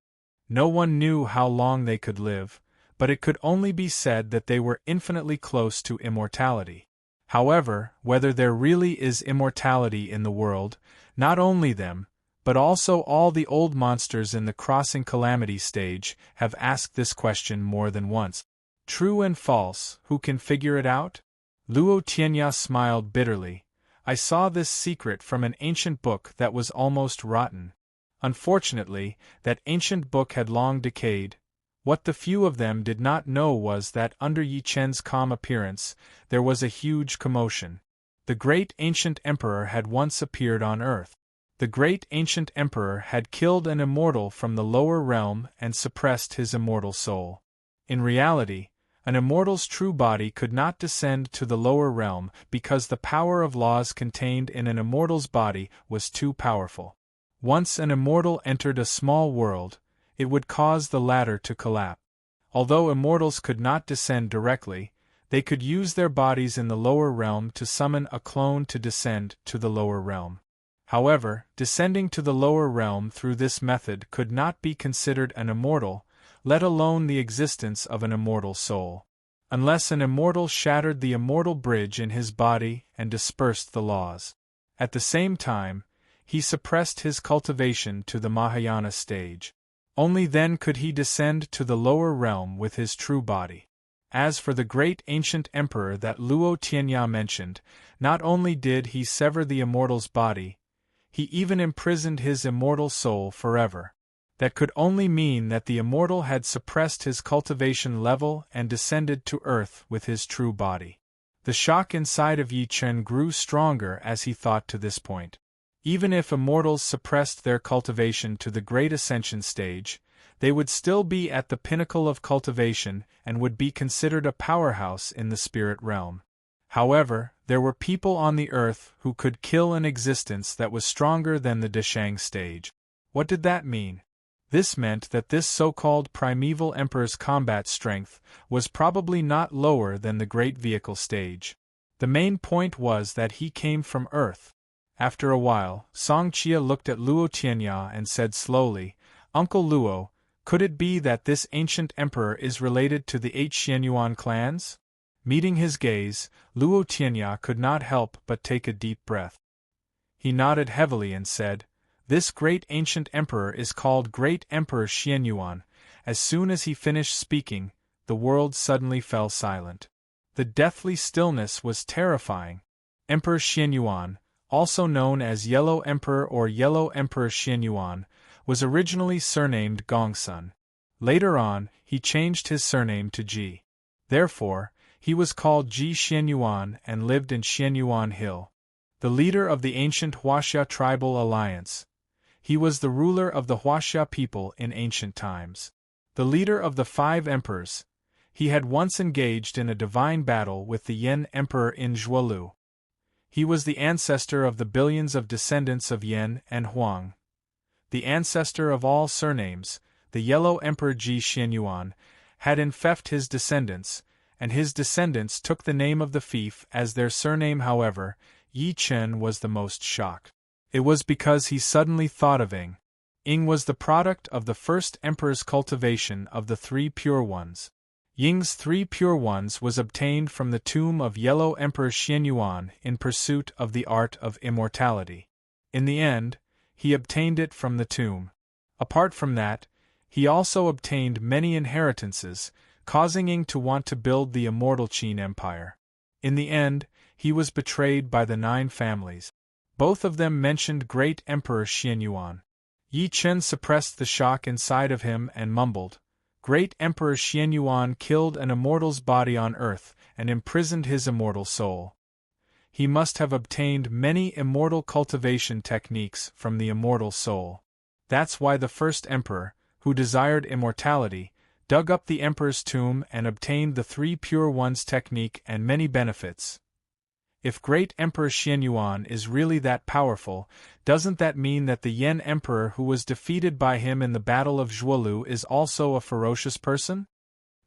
No one knew how long they could live, but it could only be said that they were infinitely close to immortality. However, whether there really is immortality in the world, not only them, but also all the old monsters in the crossing calamity stage, have asked this question more than once. True and false, who can figure it out? Luo Tianya smiled bitterly. I saw this secret from an ancient book that was almost rotten. Unfortunately, that ancient book had long decayed. What the few of them did not know was that under Yi Chen's calm appearance, there was a huge commotion. The great ancient emperor had once appeared on Earth. The great ancient emperor had killed an immortal from the lower realm and suppressed his immortal soul. In reality, an immortal's true body could not descend to the lower realm because the power of laws contained in an immortal's body was too powerful. Once an immortal entered a small world, it would cause the latter to collapse. Although immortals could not descend directly, they could use their bodies in the lower realm to summon a clone to descend to the lower realm. However, descending to the lower realm through this method could not be considered an immortal, let alone the existence of an immortal soul. Unless an immortal shattered the immortal bridge in his body and dispersed the laws. At the same time, he suppressed his cultivation to the Mahayana stage. Only then could he descend to the lower realm with his true body. As for the great ancient emperor that Luo Tianya mentioned, not only did he sever the immortal's body, he even imprisoned his immortal soul forever. That could only mean that the immortal had suppressed his cultivation level and descended to earth with his true body. The shock inside of Yi Chen grew stronger as he thought to this point. Even if immortals suppressed their cultivation to the great ascension stage, they would still be at the pinnacle of cultivation and would be considered a powerhouse in the spirit realm. However, there were people on the earth who could kill an existence that was stronger than the Deshang stage. What did that mean? This meant that this so-called primeval emperor's combat strength was probably not lower than the great vehicle stage. The main point was that he came from Earth. After a while, Song Chia looked at Luo Tianya and said slowly, "Uncle Luo, could it be that this ancient emperor is related to the 8 Xianyuan clans?" Meeting his gaze, Luo Tianya could not help but take a deep breath. He nodded heavily and said, "This great ancient emperor is called Great Emperor Xianyuan." As soon as he finished speaking, the world suddenly fell silent. The deathly stillness was terrifying. Emperor Xianyuan, also known as Yellow Emperor or Yellow Emperor Xianyuan, was originally surnamed Gongsun. Later on, he changed his surname to Ji. Therefore, he was called Ji Xianyuan and lived in Xianyuan Hill. The leader of the ancient Huaxia tribal alliance. He was the ruler of the Huaxia people in ancient times. The leader of the 5 emperors. He had once engaged in a divine battle with the Yan Emperor in Zhuolu. He was the ancestor of the billions of descendants of Yan and Huang. The ancestor of all surnames, the Yellow Emperor Ji Xianyuan, had infeft his descendants, and his descendants took the name of the fief as their surname. However, Yi Chen was the most shocked. It was because he suddenly thought of Ying. Ying was the product of the first emperor's cultivation of the 3 pure ones. Ying's 3 pure ones was obtained from the tomb of Yellow Emperor Xianyuan in pursuit of the art of immortality. In the end, he obtained it from the tomb. Apart from that, he also obtained many inheritances, causing Ying to want to build the immortal Qin Empire. In the end, he was betrayed by the 9 families. Both of them mentioned Great Emperor Xianyuan. Yi Chen suppressed the shock inside of him and mumbled, "Great Emperor Xianyuan killed an immortal's body on earth and imprisoned his immortal soul. he must have obtained many immortal cultivation techniques from the immortal soul. That's why the first emperor, who desired immortality, dug up the emperor's tomb and obtained the three pure ones technique and many benefits. If great Emperor Xianyuan is really that powerful, doesn't that mean that the Yan Emperor who was defeated by him in the Battle of Zhuolu is also a ferocious person?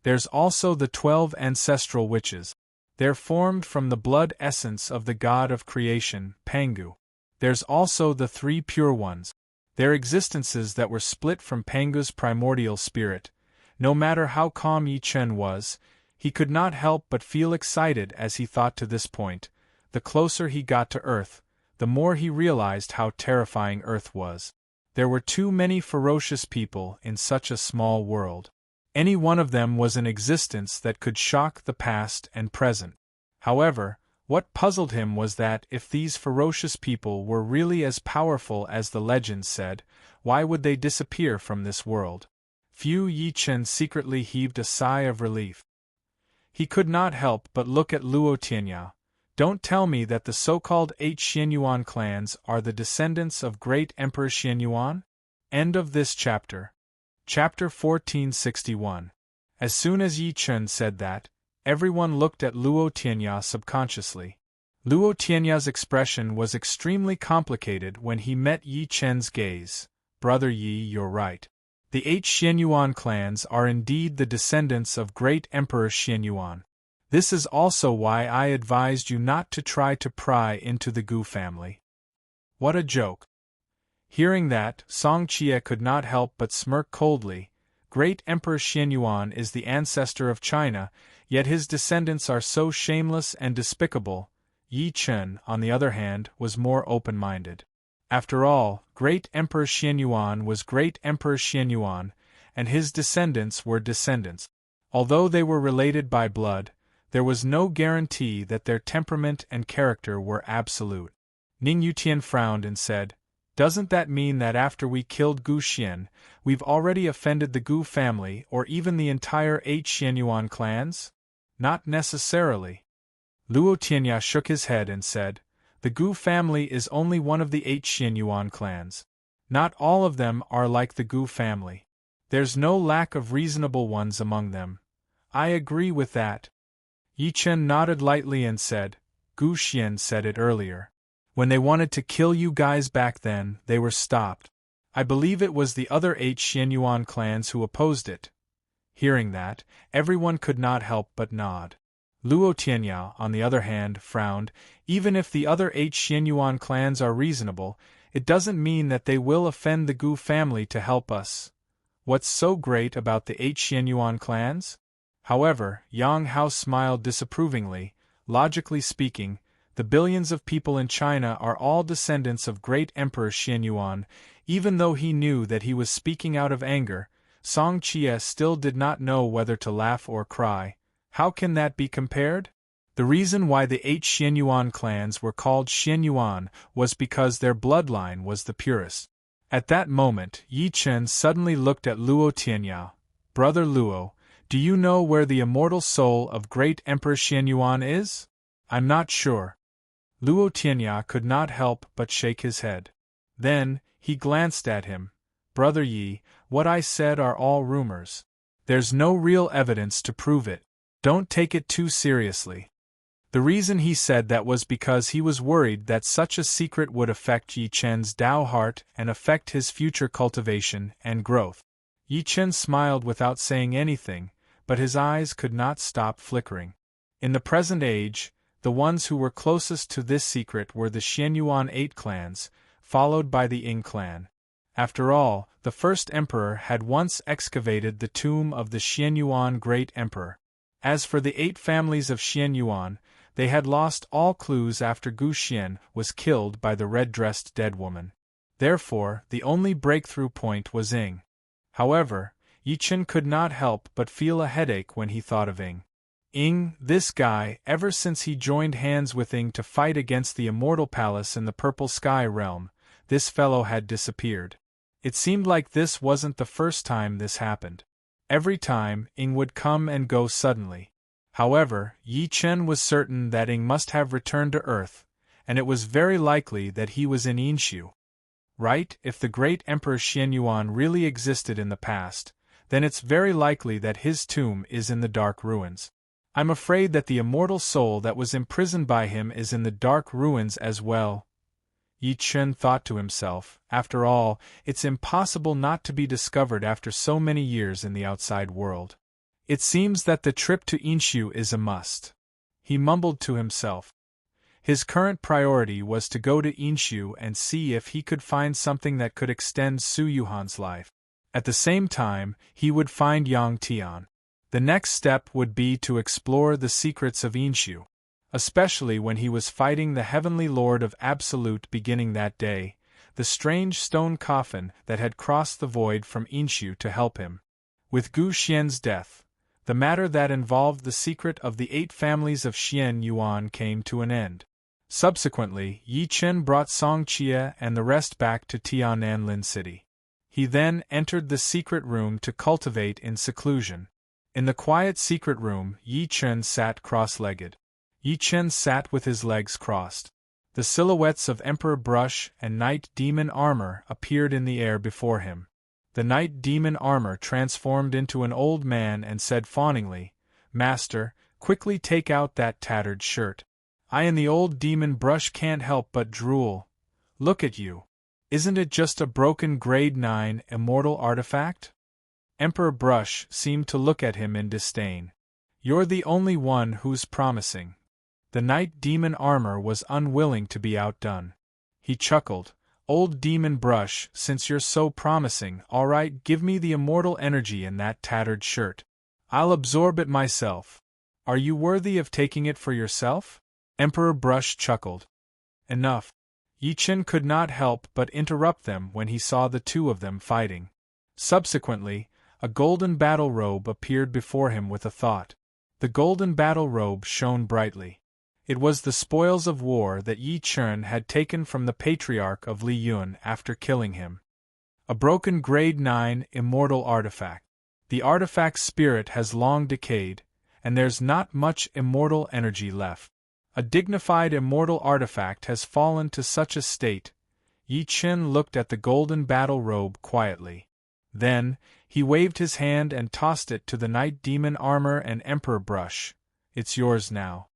There's also the 12 ancestral witches. They're formed from the blood essence of the god of creation, Pangu. There's also the three pure ones. They're existences that were split from Pangu's primordial spirit. No matter how calm Yi Chen was, he could not help but feel excited as he thought to this point. The closer he got to Earth, the more he realized how terrifying Earth was. There were too many ferocious people in such a small world. Any one of them was an existence that could shock the past and present. However, what puzzled him was that if these ferocious people were really as powerful as the legends said, why would they disappear from this world? Yi Chen secretly heaved a sigh of relief. He could not help but look at Luo Tianya. Don't tell me that the so-called 8 Xianyuan clans are the descendants of great Emperor Xianyuan? End of this chapter. Chapter 1461. As soon as Yi Chen said that, everyone looked at Luo Tianya subconsciously. Luo Tianya's expression was extremely complicated when he met Yi Chen's gaze. Brother Yi, you're right. The 8 Xianyuan clans are indeed the descendants of great Emperor Xianyuan. This is also why I advised you not to try to pry into the Gu family. What a joke. Hearing that, Song Qie could not help but smirk coldly. Great Emperor Xianyuan is the ancestor of China, yet his descendants are so shameless and despicable. Yi Chen, on the other hand, was more open-minded. After all, great Emperor Xianyuan was great Emperor Xianyuan, and his descendants were descendants. Although they were related by blood, there was no guarantee that their temperament and character were absolute. Ning Yutian frowned and said, "Doesn't that mean that after we killed Gu Xian, we've already offended the Gu family or even the entire 8 Xianyuan clans?" "Not necessarily." Luo Tianya shook his head and said, "The Gu family is only one of the 8 Xianyuan clans. Not all of them are like the Gu family. There's no lack of reasonable ones among them." "I agree with that." Yi Chen nodded lightly and said, "Gu Xian said it earlier. When they wanted to kill you guys back then, they were stopped. I believe it was the other 8 Xianyuan clans who opposed it." Hearing that, everyone could not help but nod. Luo Tianya, on the other hand, frowned. "Even if the other 8 Xianyuan clans are reasonable, it doesn't mean that they will offend the Gu family to help us. What's so great about the 8 Xianyuan clans?" However, Yang Hao smiled disapprovingly. Logically speaking, the billions of people in China are all descendants of great Emperor Xianyuan. Even though he knew that he was speaking out of anger, Song Qie still did not know whether to laugh or cry. How can that be compared? The reason why the 8 Xianyuan clans were called Xianyuan was because their bloodline was the purest. At that moment, Yi Chen suddenly looked at Luo Tianya. "Brother Luo, do you know where the immortal soul of great Emperor Xianyuan is?" "I'm not sure." Luo Tianya could not help but shake his head. Then, he glanced at him. "Brother Yi, what I said are all rumors. There's no real evidence to prove it. Don't take it too seriously." The reason he said that was because he was worried that such a secret would affect Yi Chen's Tao heart and affect his future cultivation and growth. Yi Chen smiled without saying anything, but his eyes could not stop flickering. In the present age, the ones who were closest to this secret were the Xianyuan 8 clans, followed by the Ying clan. After all, the first emperor had once excavated the tomb of the Xianyuan great emperor. As for the 8 families of Xianyuan, they had lost all clues after Gu Xian was killed by the red-dressed dead woman. Therefore, the only breakthrough point was Ying. However, Yi Chen could not help but feel a headache when he thought of Ying. Ying, this guy, ever since he joined hands with Ying to fight against the Immortal Palace in the Purple Sky realm, this fellow had disappeared. It seemed like this wasn't the first time this happened. Every time, Ying would come and go suddenly. However, Yi Chen was certain that Ing must have returned to Earth, and it was very likely that he was in Yinshu. Right, if the great Emperor Xianyuan really existed in the past, then it's very likely that his tomb is in the dark ruins. I'm afraid that the immortal soul that was imprisoned by him is in the dark ruins as well. Yi Chen thought to himself, after all, it's impossible not to be discovered after so many years in the outside world. It seems that the trip to Yinshu is a must. He mumbled to himself. His current priority was to go to Yinshu and see if he could find something that could extend Su Yuhan's life. At the same time, he would find Yang Tian. The next step would be to explore the secrets of Yinshu, especially when he was fighting the Heavenly Lord of Absolute beginning that day, the strange stone coffin that had crossed the void from Yinshu to help him. With Gu Xian's death, the matter that involved the secret of the 8 families of Xian Yuan came to an end. Subsequently, Yi Chen brought Song Chia and the rest back to Tiananlin City. He then entered the secret room to cultivate in seclusion. In the quiet secret room, Yi Chen sat cross-legged. Yi Chen sat with his legs crossed. The silhouettes of Emperor Brush and Night Demon Armor appeared in the air before him. The Night Demon Armor transformed into an old man and said fawningly, "Master, quickly take out that tattered shirt." I and the old demon Brush can't help but drool. Look at you. Isn't it just a broken grade 9 immortal artifact? Emperor Brush seemed to look at him in disdain. You're the only one who's promising. The Night Demon Armor was unwilling to be outdone. He chuckled. Old Demon Brush, since you're so promising, all right, give me the immortal energy in that tattered shirt. I'll absorb it myself. Are you worthy of taking it for yourself? Emperor Brush chuckled. Enough. Yi Chen could not help but interrupt them when he saw the two of them fighting. Subsequently, a golden battle robe appeared before him with a thought. The golden battle robe shone brightly. It was the spoils of war that Yi Chen had taken from the patriarch of Li Yun after killing him. A broken grade 9 immortal artifact. The artifact's spirit has long decayed, and there's not much immortal energy left. A dignified immortal artifact has fallen to such a state. Yi Chen looked at the golden battle robe quietly. Then, he waved his hand and tossed it to the Night Demon Armor and Emperor Brush. It's yours now.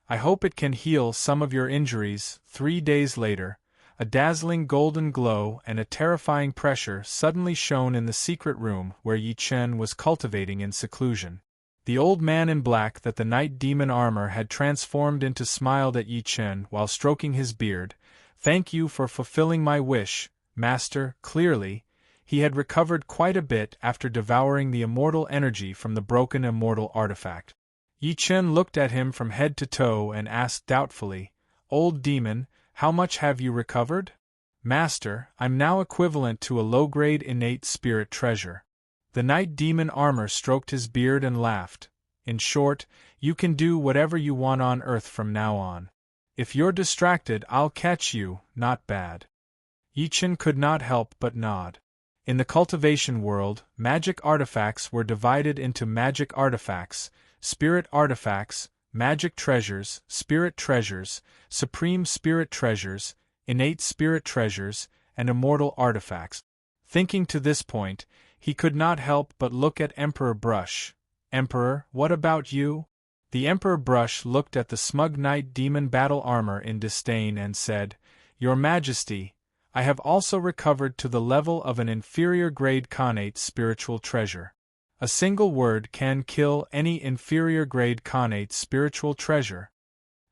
I hope it can heal some of your injuries. 3 days later, a dazzling golden glow and a terrifying pressure suddenly shone in the secret room where Yi Chen was cultivating in seclusion. The old man in black that the Night Demon Armor had transformed into smiled at Yi Chen while stroking his beard. Thank you for fulfilling my wish, Master. Clearly, he had recovered quite a bit after devouring the immortal energy from the broken immortal artifact. Yi Chen looked at him from head to toe and asked doubtfully, Old demon, how much have you recovered? Master, I'm now equivalent to a low-grade innate spirit treasure. The Night Demon Armor stroked his beard and laughed. In short, you can do whatever you want on Earth from now on. If you're distracted, I'll catch you. Not bad. Yi Chen could not help but nod. In the cultivation world, magic artifacts were divided into magic artifacts, spirit artifacts, magic treasures, spirit treasures, supreme spirit treasures, innate spirit treasures, and immortal artifacts. Thinking to this point, he could not help but look at Emperor Brush. Emperor, what about you? The Emperor Brush looked at the smug Night Demon battle armor in disdain and said, Your Majesty, I have also recovered to the level of an inferior grade connate spiritual treasure. A single word can kill any inferior grade connate spiritual treasure.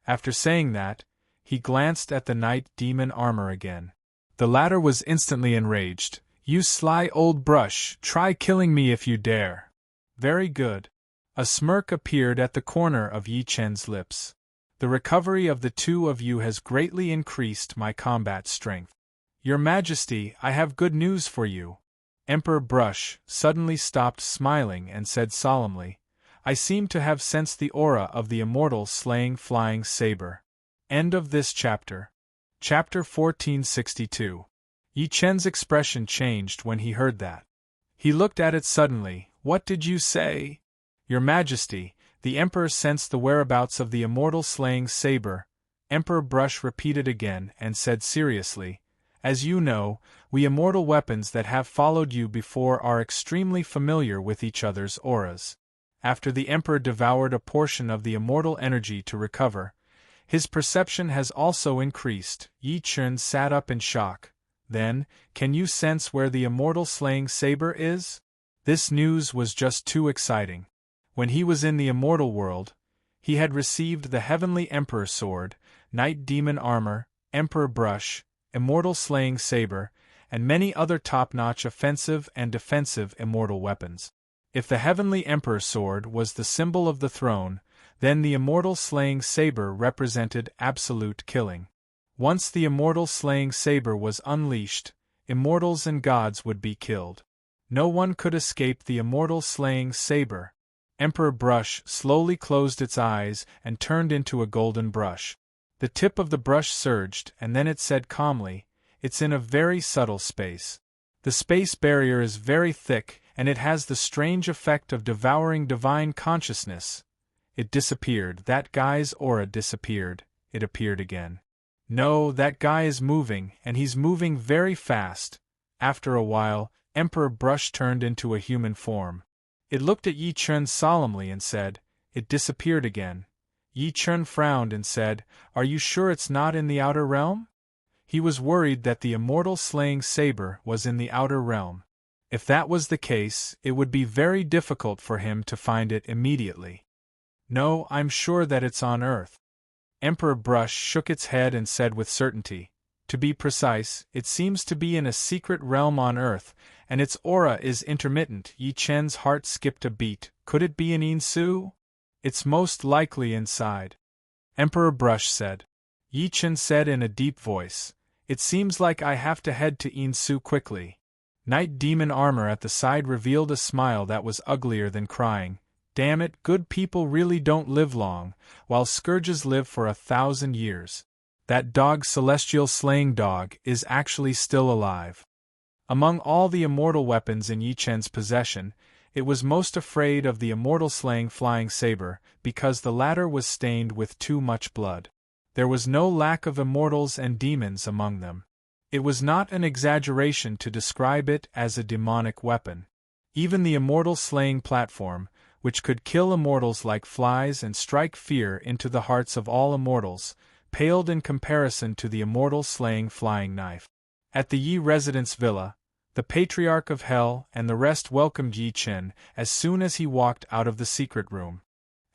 After saying that, he glanced at the Night Demon Armor again. The latter was instantly enraged. You sly old Brush, try killing me if you dare. Very good. A smirk appeared at the corner of Yi Chen's lips. The recovery of the two of you has greatly increased my combat strength. Your Majesty, I have good news for you. Emperor Brush suddenly stopped smiling and said solemnly, I seem to have sensed the aura of the immortal slaying flying saber. End of this chapter. Chapter 1462. Yi Chen's expression changed when he heard that. He looked at it suddenly. What did you say? Your Majesty, The Emperor sensed the whereabouts of the immortal slaying saber. Emperor Brush repeated again and said seriously, "As you know, we immortal weapons that have followed you before are extremely familiar with each other's auras." After the Emperor devoured a portion of the immortal energy to recover, his perception has also increased. Yi Chen sat up in shock. "Then, can you sense where the immortal slaying saber is?" This news was just too exciting. When he was in the immortal world, he had received the Heavenly Emperor Sword, Night Demon Armor, Emperor Brush, Immortal Slaying Saber, and many other top-notch offensive and defensive immortal weapons. If the Heavenly Emperor Sword was the symbol of the throne, then the Immortal Slaying Saber represented absolute killing. Once the Immortal Slaying Saber was unleashed, immortals and gods would be killed. No one could escape the Immortal Slaying Saber. Emperor Brush slowly closed its eyes and turned into a golden brush. The tip of the brush surged, and then it said calmly, "It's in a very subtle space. The space barrier is very thick, and it has the strange effect of devouring divine consciousness." It disappeared. That guy's aura disappeared. It appeared again. "No, that guy is moving, and he's moving very fast." After a while, Emperor Brush turned into a human form. It looked at Yi Chen solemnly and said, "It disappeared again." Yi Chen frowned and said, "Are you sure it's not in the outer realm?" He was worried that the immortal slaying saber was in the outer realm. If that was the case, it would be very difficult for him to find it immediately. "No, I'm sure that it's on Earth." Emperor Brush shook its head and said with certainty, "To be precise, it seems to be in a secret realm on Earth, and its aura is intermittent." Yi Chen's heart skipped a beat. Could it be in Insu? "It's most likely inside," Emperor Brush said. Yi Chen said in a deep voice, "It seems like I have to head to Insu quickly." Night Demon Armor at the side revealed a smile that was uglier than crying. "Damn it, good people really don't live long, while scourges live for 1,000 years. That dog, Celestial Slaying Dog, is actually still alive." Among all the immortal weapons in Yi Chen's possession, it was most afraid of the immortal slaying flying saber, because the latter was stained with too much blood. There was no lack of immortals and demons among them. It was not an exaggeration to describe it as a demonic weapon. Even the immortal slaying platform, which could kill immortals like flies and strike fear into the hearts of all immortals, paled in comparison to the immortal slaying flying knife. At the Yi residence villa, the Patriarch of Hell and the rest welcomed Yi Chen as soon as he walked out of the secret room.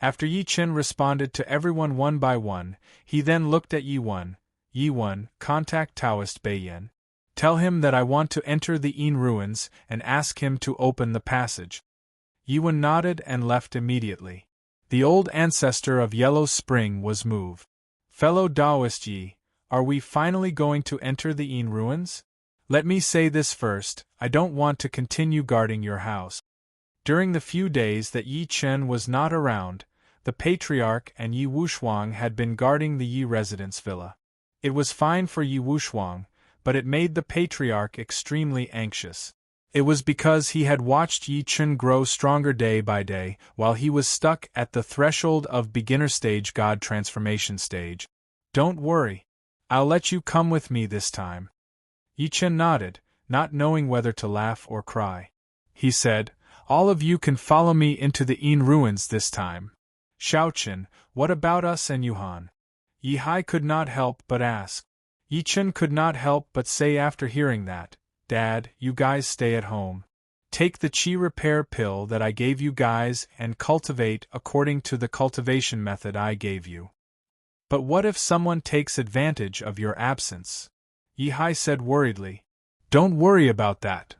After Yi Chen responded to everyone one by one, he then looked at Yi Wen. "Yi Wen, contact Taoist Beiyan. Tell him that I want to enter the Yin ruins and ask him to open the passage." Yi Wen nodded and left immediately. The old ancestor of Yellow Spring was moved. "Fellow Taoist Yi, are we finally going to enter the Yin ruins? Let me say this first, I don't want to continue guarding your house." During the few days that Yi Chen was not around, the Patriarch and Yi Wushuang had been guarding the Yi residence villa. It was fine for Yi Wushuang, but it made the Patriarch extremely anxious. It was because he had watched Yi Chen grow stronger day by day while he was stuck at the threshold of beginner stage God transformation stage. "Don't worry. I'll let you come with me this time." Yi Chen nodded, not knowing whether to laugh or cry. He said, "All of you can follow me into the Yin ruins this time." "Shaochen, what about us and Yuhan?" Yi Hai could not help but ask. Yi Chen could not help but say after hearing that, "Dad, you guys stay at home. Take the Qi repair pill that I gave you guys and cultivate according to the cultivation method I gave you." "But what if someone takes advantage of your absence?" Yi Hai said worriedly. "Don't worry about that."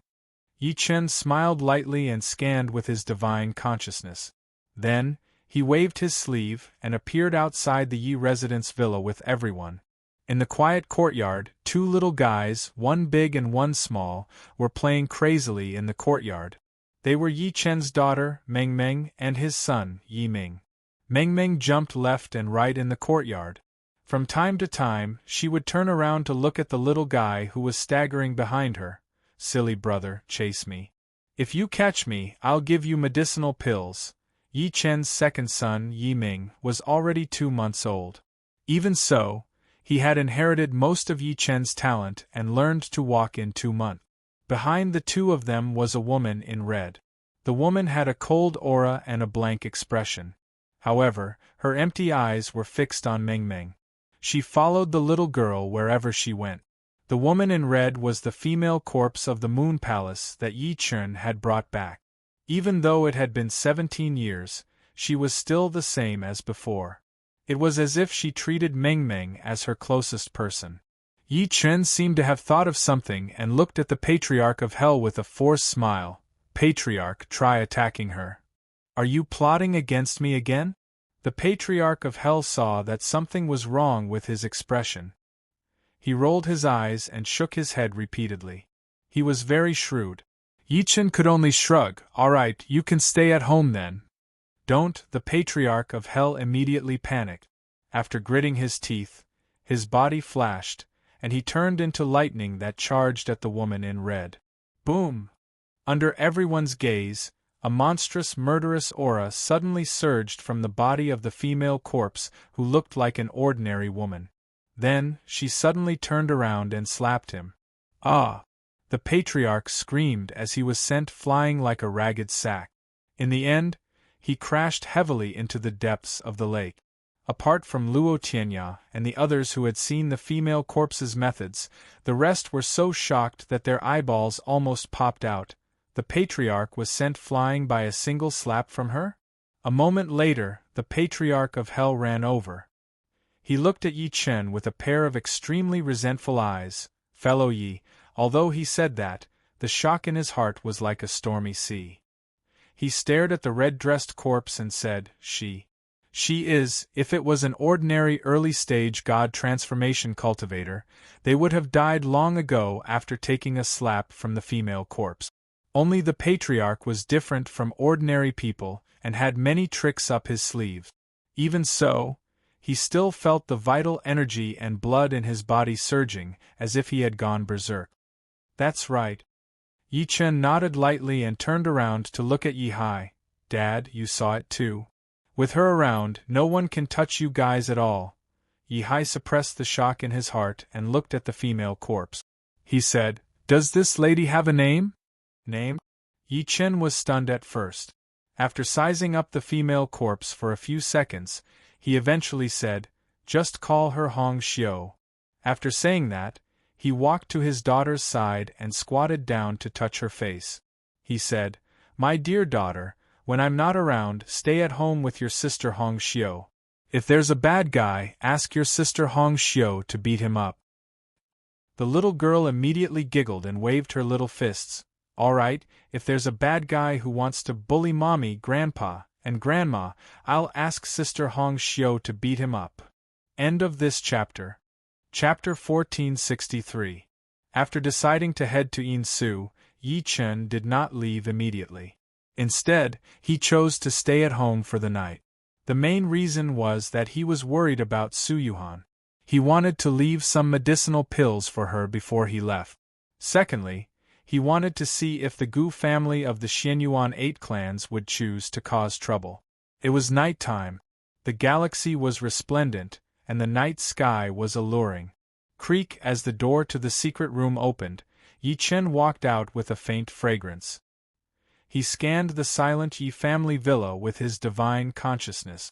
Yi Chen smiled lightly and scanned with his divine consciousness. Then, he waved his sleeve and appeared outside the Yi residence villa with everyone. In the quiet courtyard, two little guys, one big and one small, were playing crazily in the courtyard. They were Yi Chen's daughter, Meng Meng, and his son, Yi Ming. Meng Meng jumped left and right in the courtyard. From time to time, she would turn around to look at the little guy who was staggering behind her. "Silly brother, chase me. If you catch me, I'll give you medicinal pills." Yi Chen's second son, Yi Ming, was already 2 months old. Even so, he had inherited most of Yi Chen's talent and learned to walk in 2 months. Behind the two of them was a woman in red. The woman had a cold aura and a blank expression. However, her empty eyes were fixed on Meng Meng. She followed the little girl wherever she went. The woman in red was the female corpse of the Moon Palace that Yi Chen had brought back. Even though it had been 17 years, she was still the same as before. It was as if she treated Meng Meng as her closest person. Yi Chen seemed to have thought of something and looked at the Patriarch of Hell with a forced smile. Patriarch, try attacking her. Are you plotting against me again? The Patriarch of Hell saw that something was wrong with his expression. He rolled his eyes and shook his head repeatedly. He was very shrewd. Yi Chen could only shrug. All right, you can stay at home then. Don't, the Patriarch of Hell immediately panicked. After gritting his teeth, his body flashed, and he turned into lightning that charged at the woman in red. Boom! Under everyone's gaze, a monstrous murderous aura suddenly surged from the body of the female corpse who looked like an ordinary woman. Then, she suddenly turned around and slapped him. Ah! The Patriarch screamed as he was sent flying like a ragged sack. In the end, he crashed heavily into the depths of the lake. Apart from Luo Tianya and the others who had seen the female corpse's methods, the rest were so shocked that their eyeballs almost popped out. The Patriarch was sent flying by a single slap from her? A moment later, the Patriarch of Hell ran over. He looked at Yi Chen with a pair of extremely resentful eyes. Fellow Yi, although he said that, the shock in his heart was like a stormy sea. He stared at the red-dressed corpse and said, She is, if it was an ordinary early-stage god transformation cultivator, they would have died long ago after taking a slap from the female corpse. Only the Patriarch was different from ordinary people and had many tricks up his sleeve. Even so, he still felt the vital energy and blood in his body surging, as if he had gone berserk. That's right. Yi Chen nodded lightly and turned around to look at Yi Hai. Dad, you saw it too. With her around, no one can touch you guys at all. Yi Hai suppressed the shock in his heart and looked at the female corpse. He said, Does this lady have a name? Name? Yi Chen was stunned at first. After sizing up the female corpse for a few seconds, he eventually said, Just call her Hong Xiu. After saying that, he walked to his daughter's side and squatted down to touch her face. He said, My dear daughter, when I'm not around, stay at home with your sister Hong Xiu. If there's a bad guy, ask your sister Hong Xiu to beat him up. The little girl immediately giggled and waved her little fists. All right, if there's a bad guy who wants to bully mommy, grandpa, and grandma, I'll ask sister Hong Xiu to beat him up. End of this chapter. Chapter 1463. After deciding to head to Yinsu, Yi Chen did not leave immediately. Instead, he chose to stay at home for the night. The main reason was that he was worried about Su Yuhan. He wanted to leave some medicinal pills for her before he left. Secondly, he wanted to see if the Gu family of the Xianyuan 8 clans would choose to cause trouble. It was night time. The galaxy was resplendent, and the night sky was alluring. Creak as the door to the secret room opened, Yi Chen walked out with a faint fragrance. He scanned the silent Yi family villa with his divine consciousness.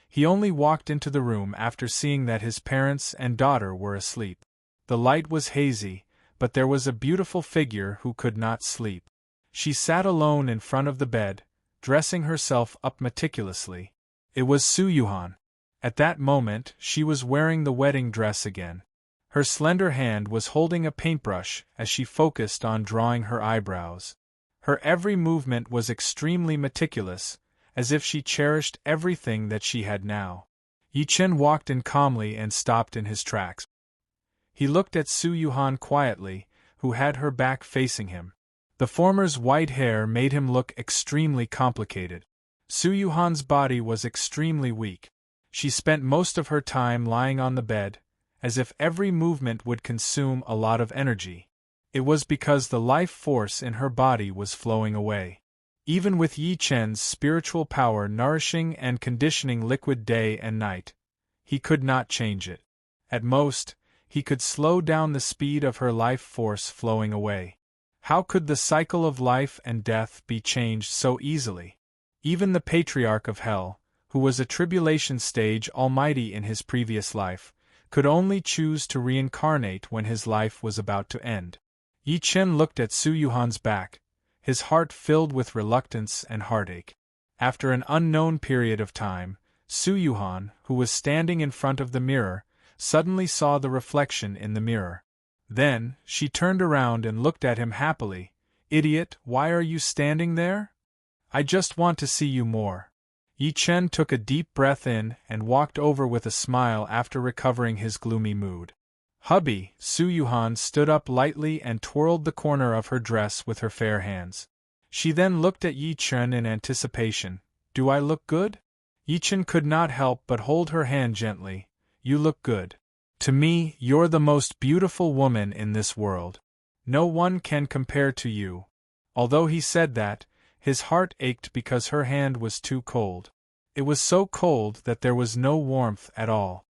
He only walked into the room after seeing that his parents and daughter were asleep. The light was hazy, but there was a beautiful figure who could not sleep. She sat alone in front of the bed, dressing herself up meticulously. It was Su Yuhan. At that moment, she was wearing the wedding dress again. Her slender hand was holding a paintbrush as she focused on drawing her eyebrows. Her every movement was extremely meticulous, as if she cherished everything that she had now. Yi Chen walked in calmly and stopped in his tracks. He looked at Su Yuhan quietly, who had her back facing him. The former's white hair made him look extremely complicated. Su Yuhan's body was extremely weak. She spent most of her time lying on the bed, as if every movement would consume a lot of energy. It was because the life force in her body was flowing away. Even with Yi Chen's spiritual power nourishing and conditioning liquid day and night, he could not change it. At most, he could slow down the speed of her life force flowing away. How could the cycle of life and death be changed so easily? Even the Patriarch of Hell, who was a tribulation stage almighty in his previous life, could only choose to reincarnate when his life was about to end. Yi Chen looked at Su Yuhan's back, his heart filled with reluctance and heartache. After an unknown period of time, Su Yuhan, who was standing in front of the mirror, suddenly saw the reflection in the mirror. Then, she turned around and looked at him happily. "Idiot, why are you standing there? I just want to see you more." Yi Chen took a deep breath in and walked over with a smile after recovering his gloomy mood. "Hubby," Su Yuhan stood up lightly and twirled the corner of her dress with her fair hands. She then looked at Yi Chen in anticipation. "Do I look good?" Yi Chen could not help but hold her hand gently. "You look good. To me, you're the most beautiful woman in this world. No one can compare to you." Although he said that, his heart ached because her hand was too cold. It was so cold that there was no warmth at all.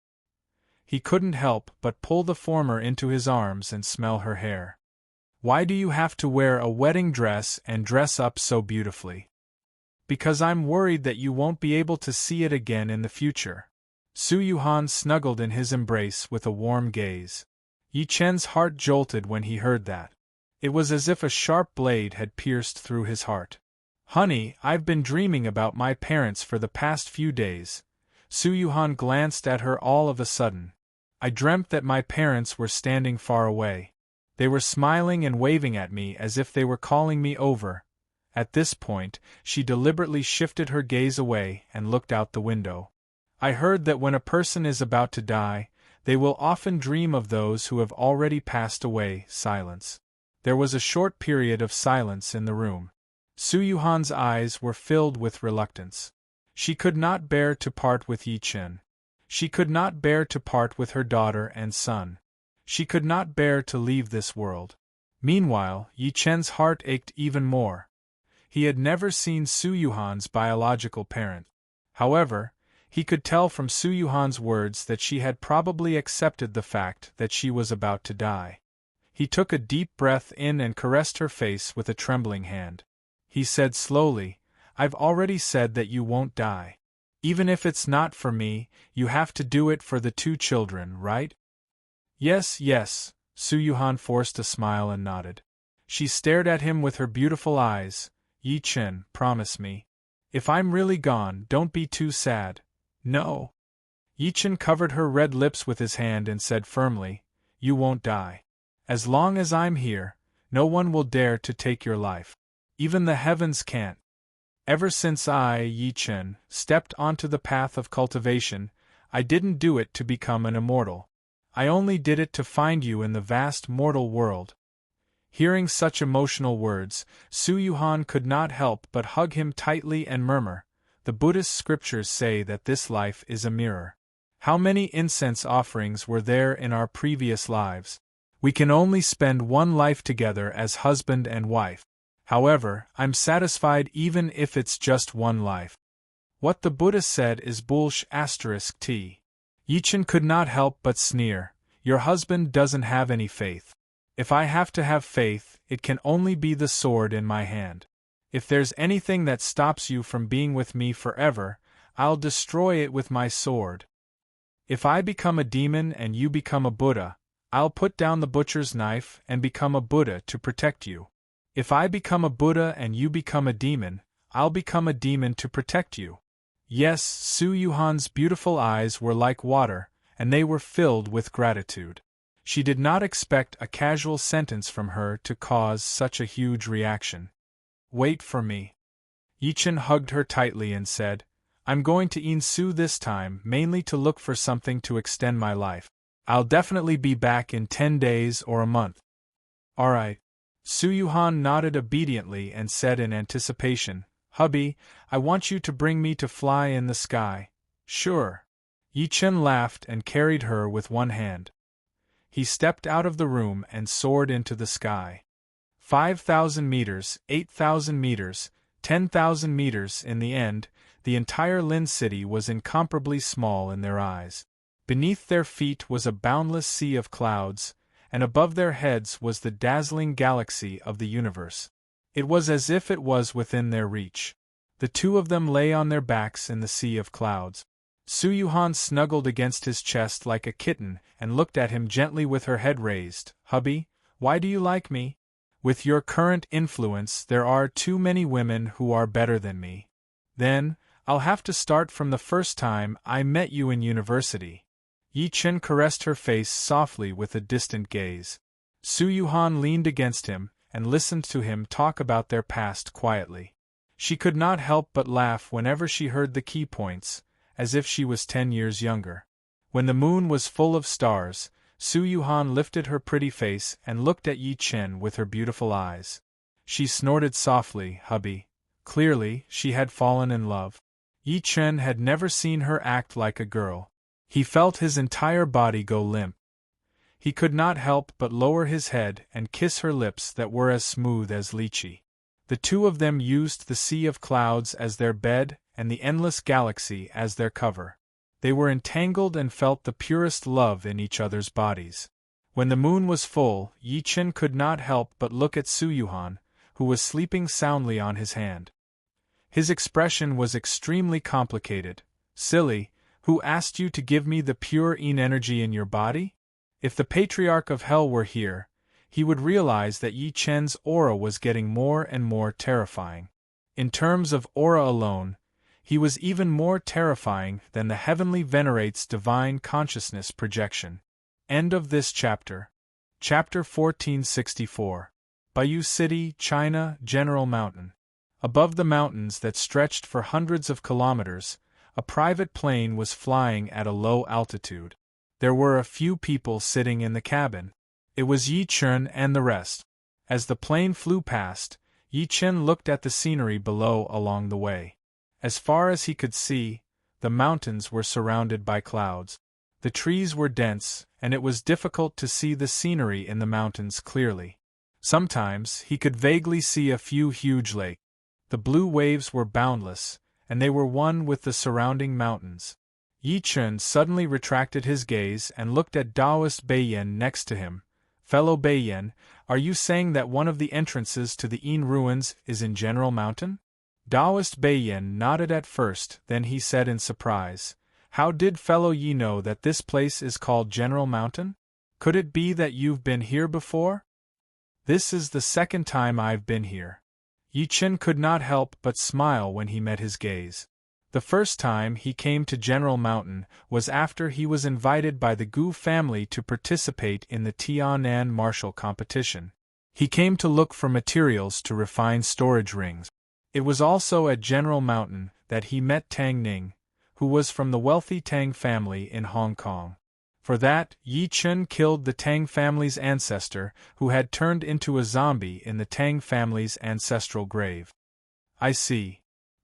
He couldn't help but pull the former into his arms and smell her hair. "Why do you have to wear a wedding dress and dress up so beautifully?" "Because I'm worried that you won't be able to see it again in the future." Su Yuhan snuggled in his embrace with a warm gaze. Yi Chen's heart jolted when he heard that. It was as if a sharp blade had pierced through his heart. "Honey, I've been dreaming about my parents for the past few days." Su Yuhan glanced at her all of a sudden. "I dreamt that my parents were standing far away. They were smiling and waving at me as if they were calling me over." At this point, she deliberately shifted her gaze away and looked out the window. "I heard that when a person is about to die, they will often dream of those who have already passed away." Silence. There was a short period of silence in the room. Su Yuhan's eyes were filled with reluctance. She could not bear to part with Yi Chen. She could not bear to part with her daughter and son. She could not bear to leave this world. Meanwhile, Yi Chen's heart ached even more. He had never seen Su Yuhan's biological parent. However, he could tell from Su Yuhan's words that she had probably accepted the fact that she was about to die. He took a deep breath in and caressed her face with a trembling hand. He said slowly, "I've already said that you won't die. Even if it's not for me, you have to do it for the two children, right?" "Yes, yes," Su Yuhan forced a smile and nodded. She stared at him with her beautiful eyes. "Yi Chen, promise me. If I'm really gone, don't be too sad." "No." Yi Chen covered her red lips with his hand and said firmly, "You won't die. As long as I'm here, no one will dare to take your life. Even the heavens can't. Ever since I, Yi Chen, stepped onto the path of cultivation, I didn't do it to become an immortal. I only did it to find you in the vast mortal world." Hearing such emotional words, Su Yuhan could not help but hug him tightly and murmur, "The Buddhist scriptures say that this life is a mirror. How many incense offerings were there in our previous lives? We can only spend one life together as husband and wife. However, I'm satisfied even if it's just one life. What the Buddha said is bullsh*t. Yi Chen could not help but sneer. "Your husband doesn't have any faith. If I have to have faith, it can only be the sword in my hand. If there's anything that stops you from being with me forever, I'll destroy it with my sword. If I become a demon and you become a Buddha, I'll put down the butcher's knife and become a Buddha to protect you. If I become a Buddha and you become a demon, I'll become a demon to protect you." Yes, Su Yuhan's beautiful eyes were like water, and they were filled with gratitude. She did not expect a casual sentence from her to cause such a huge reaction. "Wait for me." Yi Chen hugged her tightly and said, "I'm going to Insu this time mainly to look for something to extend my life. I'll definitely be back in 10 days or a month." "Alright." Su Yuhan nodded obediently and said in anticipation, "Hubby, I want you to bring me to fly in the sky." "Sure." Yi Chen laughed and carried her with one hand. He stepped out of the room and soared into the sky. 5,000 meters, 8,000 meters, 10,000 meters in the end, the entire Lin city was incomparably small in their eyes. Beneath their feet was a boundless sea of clouds, and above their heads was the dazzling galaxy of the universe. It was as if it was within their reach. The two of them lay on their backs in the sea of clouds. Su Yuhan snuggled against his chest like a kitten and looked at him gently with her head raised. "Hubby, why do you like me? With your current influence, there are too many women who are better than me. Then, I'll have to start from the first time I met you in university." Yi Chen caressed her face softly with a distant gaze. Su Yuhan leaned against him and listened to him talk about their past quietly. She could not help but laugh whenever she heard the key points, as if she was 10 years younger. When the moon was full of stars, Su Yuhan lifted her pretty face and looked at Yi Chen with her beautiful eyes. She snorted softly, "Hubby." Clearly, she had fallen in love. Yi Chen had never seen her act like a girl. He felt his entire body go limp. He could not help but lower his head and kiss her lips that were as smooth as lychee. The two of them used the sea of clouds as their bed and the endless galaxy as their cover. They were entangled and felt the purest love in each other's bodies. When the moon was full, Yi Chen could not help but look at Su Yuhan, who was sleeping soundly on his hand. His expression was extremely complicated. "Silly, who asked you to give me the pure Yin energy in your body?" If the Patriarch of Hell were here, he would realize that Yi Chen's aura was getting more and more terrifying. In terms of aura alone, he was even more terrifying than the heavenly venerate's divine consciousness projection. End of this chapter. Chapter 1464. Bayou City, China, General Mountain. Above the mountains that stretched for hundreds of kilometers, a private plane was flying at a low altitude. There were a few people sitting in the cabin. It was Yi Chen and the rest. As the plane flew past, Yi Chen looked at the scenery below along the way. As far as he could see, the mountains were surrounded by clouds. The trees were dense, and it was difficult to see the scenery in the mountains clearly. Sometimes he could vaguely see a few huge lakes. The blue waves were boundless, and they were one with the surrounding mountains. Yi Chen suddenly retracted his gaze and looked at Taoist Beiyan next to him. "Fellow Beiyan, are you saying that one of the entrances to the Yin ruins is in General Mountain?" Taoist Beiyan nodded at first, then he said in surprise, "How did fellow Yi know that this place is called General Mountain? Could it be that you've been here before?" "This is the second time I've been here." Yi Chen could not help but smile when he met his gaze. The first time he came to General Mountain was after he was invited by the Gu family to participate in the Tianan martial competition. He came to look for materials to refine storage rings. It was also at General Mountain that he met Tang Ning, who was from the wealthy Tang family in Hong Kong. For that, Yi Chen killed the Tang family's ancestor, who had turned into a zombie in the Tang family's ancestral grave. "I see."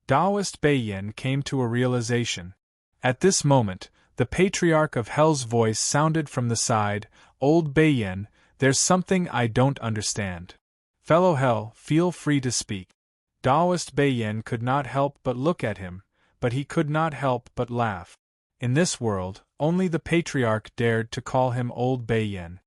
Taoist Beiyan came to a realization. At this moment, the Patriarch of Hell's voice sounded from the side, "Old Beiyan, there's something I don't understand." "Fellow Hell, feel free to speak." Taoist Beiyan could not help but look at him, but he could not help but laugh. In this world, only the Patriarch dared to call him Old Beiyan.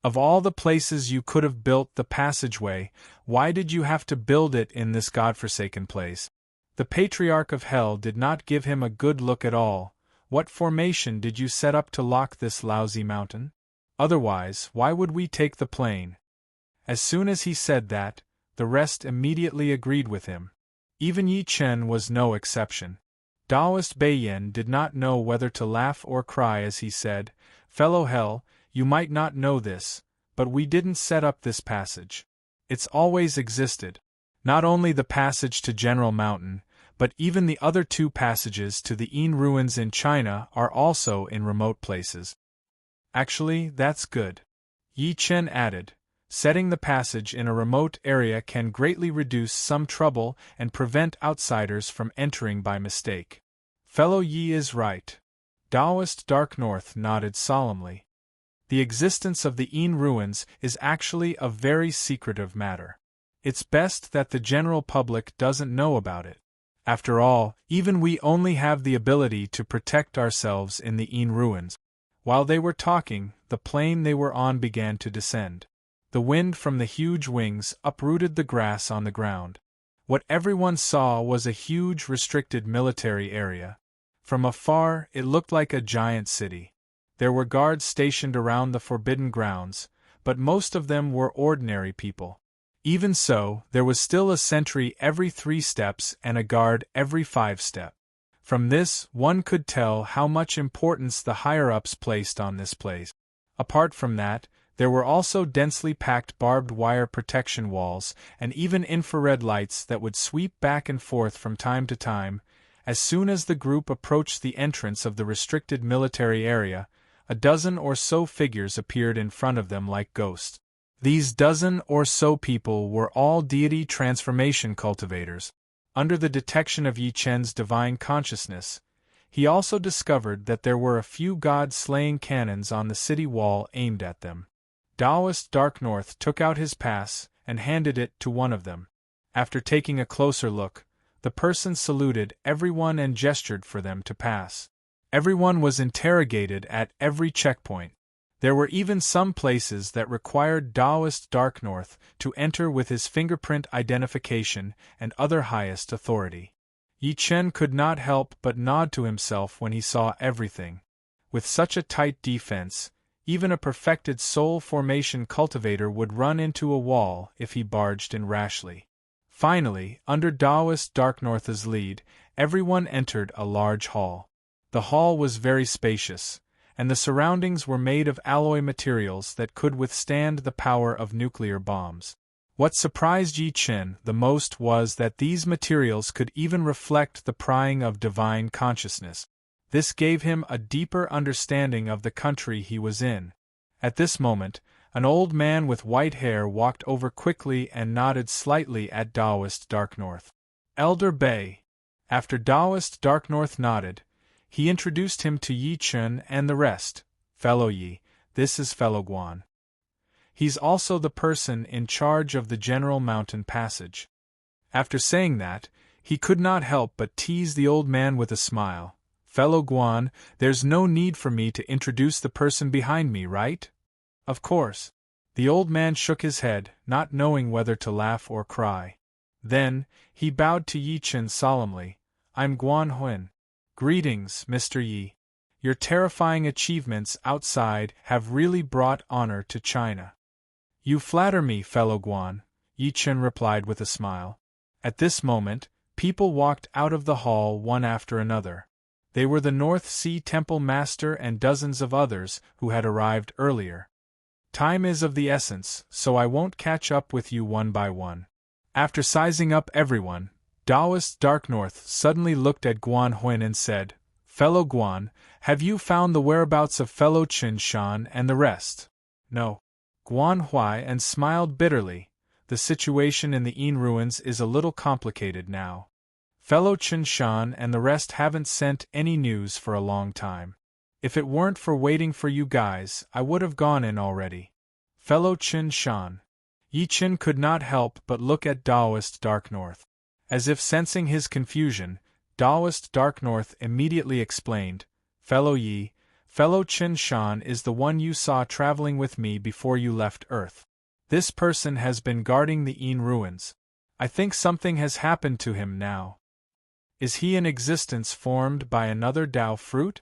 "Of all the places you could have built the passageway, why did you have to build it in this godforsaken place?" The Patriarch of Hell did not give him a good look at all. "What formation did you set up to lock this lousy mountain? Otherwise, why would we take the plane?" As soon as he said that, the rest immediately agreed with him. Even Yi Chen was no exception. Taoist Beiyan did not know whether to laugh or cry as he said, "Fellow Hell, you might not know this, but we didn't set up this passage. It's always existed. Not only the passage to General Mountain, but even the other two passages to the Yin ruins in China are also in remote places." "Actually, that's good," Yi Chen added. "Setting the passage in a remote area can greatly reduce some trouble and prevent outsiders from entering by mistake." "Fellow Yi is right." Taoist Dark North nodded solemnly. "The existence of the Yin ruins is actually a very secretive matter. It's best that the general public doesn't know about it. After all, even we only have the ability to protect ourselves in the Een ruins. While they were talking, the plane they were on began to descend. The wind from the huge wings uprooted the grass on the ground. What everyone saw was a huge restricted military area. From afar, it looked like a giant city. There were guards stationed around the forbidden grounds, but most of them were ordinary people. Even so, there was still a sentry every 3 steps and a guard every 5 steps. From this, one could tell how much importance the higher-ups placed on this place. Apart from that, there were also densely packed barbed wire protection walls and even infrared lights that would sweep back and forth from time to time. As soon as the group approached the entrance of the restricted military area, a dozen or so figures appeared in front of them like ghosts. These dozen or so people were all deity transformation cultivators. Under the detection of Yi Chen's divine consciousness, he also discovered that there were a few god-slaying cannons on the city wall aimed at them. Taoist Dark North took out his pass and handed it to one of them. After taking a closer look, the person saluted everyone and gestured for them to pass. Everyone was interrogated at every checkpoint. There were even some places that required Taoist Dark North to enter with his fingerprint identification and other highest authority. Yi Chen could not help but nod to himself when he saw everything. With such a tight defense, even a perfected soul formation cultivator would run into a wall if he barged in rashly. Finally, under Taoist Dark North's lead, everyone entered a large hall. The hall was very spacious, and the surroundings were made of alloy materials that could withstand the power of nuclear bombs. What surprised Yi Chen the most was that these materials could even reflect the prying of divine consciousness. This gave him a deeper understanding of the country he was in. At this moment, an old man with white hair walked over quickly and nodded slightly at Taoist Dark North. Elder Bei. After Taoist Dark North nodded, he introduced him to Yi Chen and the rest. Fellow Yi, this is Fellow Guan. He's also the person in charge of the General Mountain Passage. After saying that, he could not help but tease the old man with a smile. Fellow Guan, there's no need for me to introduce the person behind me, right? Of course. The old man shook his head, not knowing whether to laugh or cry. Then, he bowed to Yi Chen solemnly. I'm Guan Huan. Greetings, Mr. Yi. Your terrifying achievements outside have really brought honor to China. You flatter me, Fellow Guan, Yi Chen replied with a smile. At this moment, people walked out of the hall one after another. They were the North Sea Temple Master and dozens of others who had arrived earlier. Time is of the essence, so I won't catch up with you one by one. After sizing up everyone, Taoist Dark North suddenly looked at Guan Huan and said, Fellow Guan, have you found the whereabouts of Fellow Qin Shan and the rest? No. Guan Huai smiled bitterly. The situation in the Een ruins is a little complicated now. Fellow Qin Shan and the rest haven't sent any news for a long time. If it weren't for waiting for you guys, I would have gone in already. Fellow Qin Shan. Yi Chen could not help but look at Taoist Dark North. As if sensing his confusion, Taoist Dark North immediately explained, Fellow Yi, Fellow Qin Shan is the one you saw traveling with me before you left Earth. This person has been guarding the Een ruins. I think something has happened to him now. Is he an existence formed by another Tao fruit?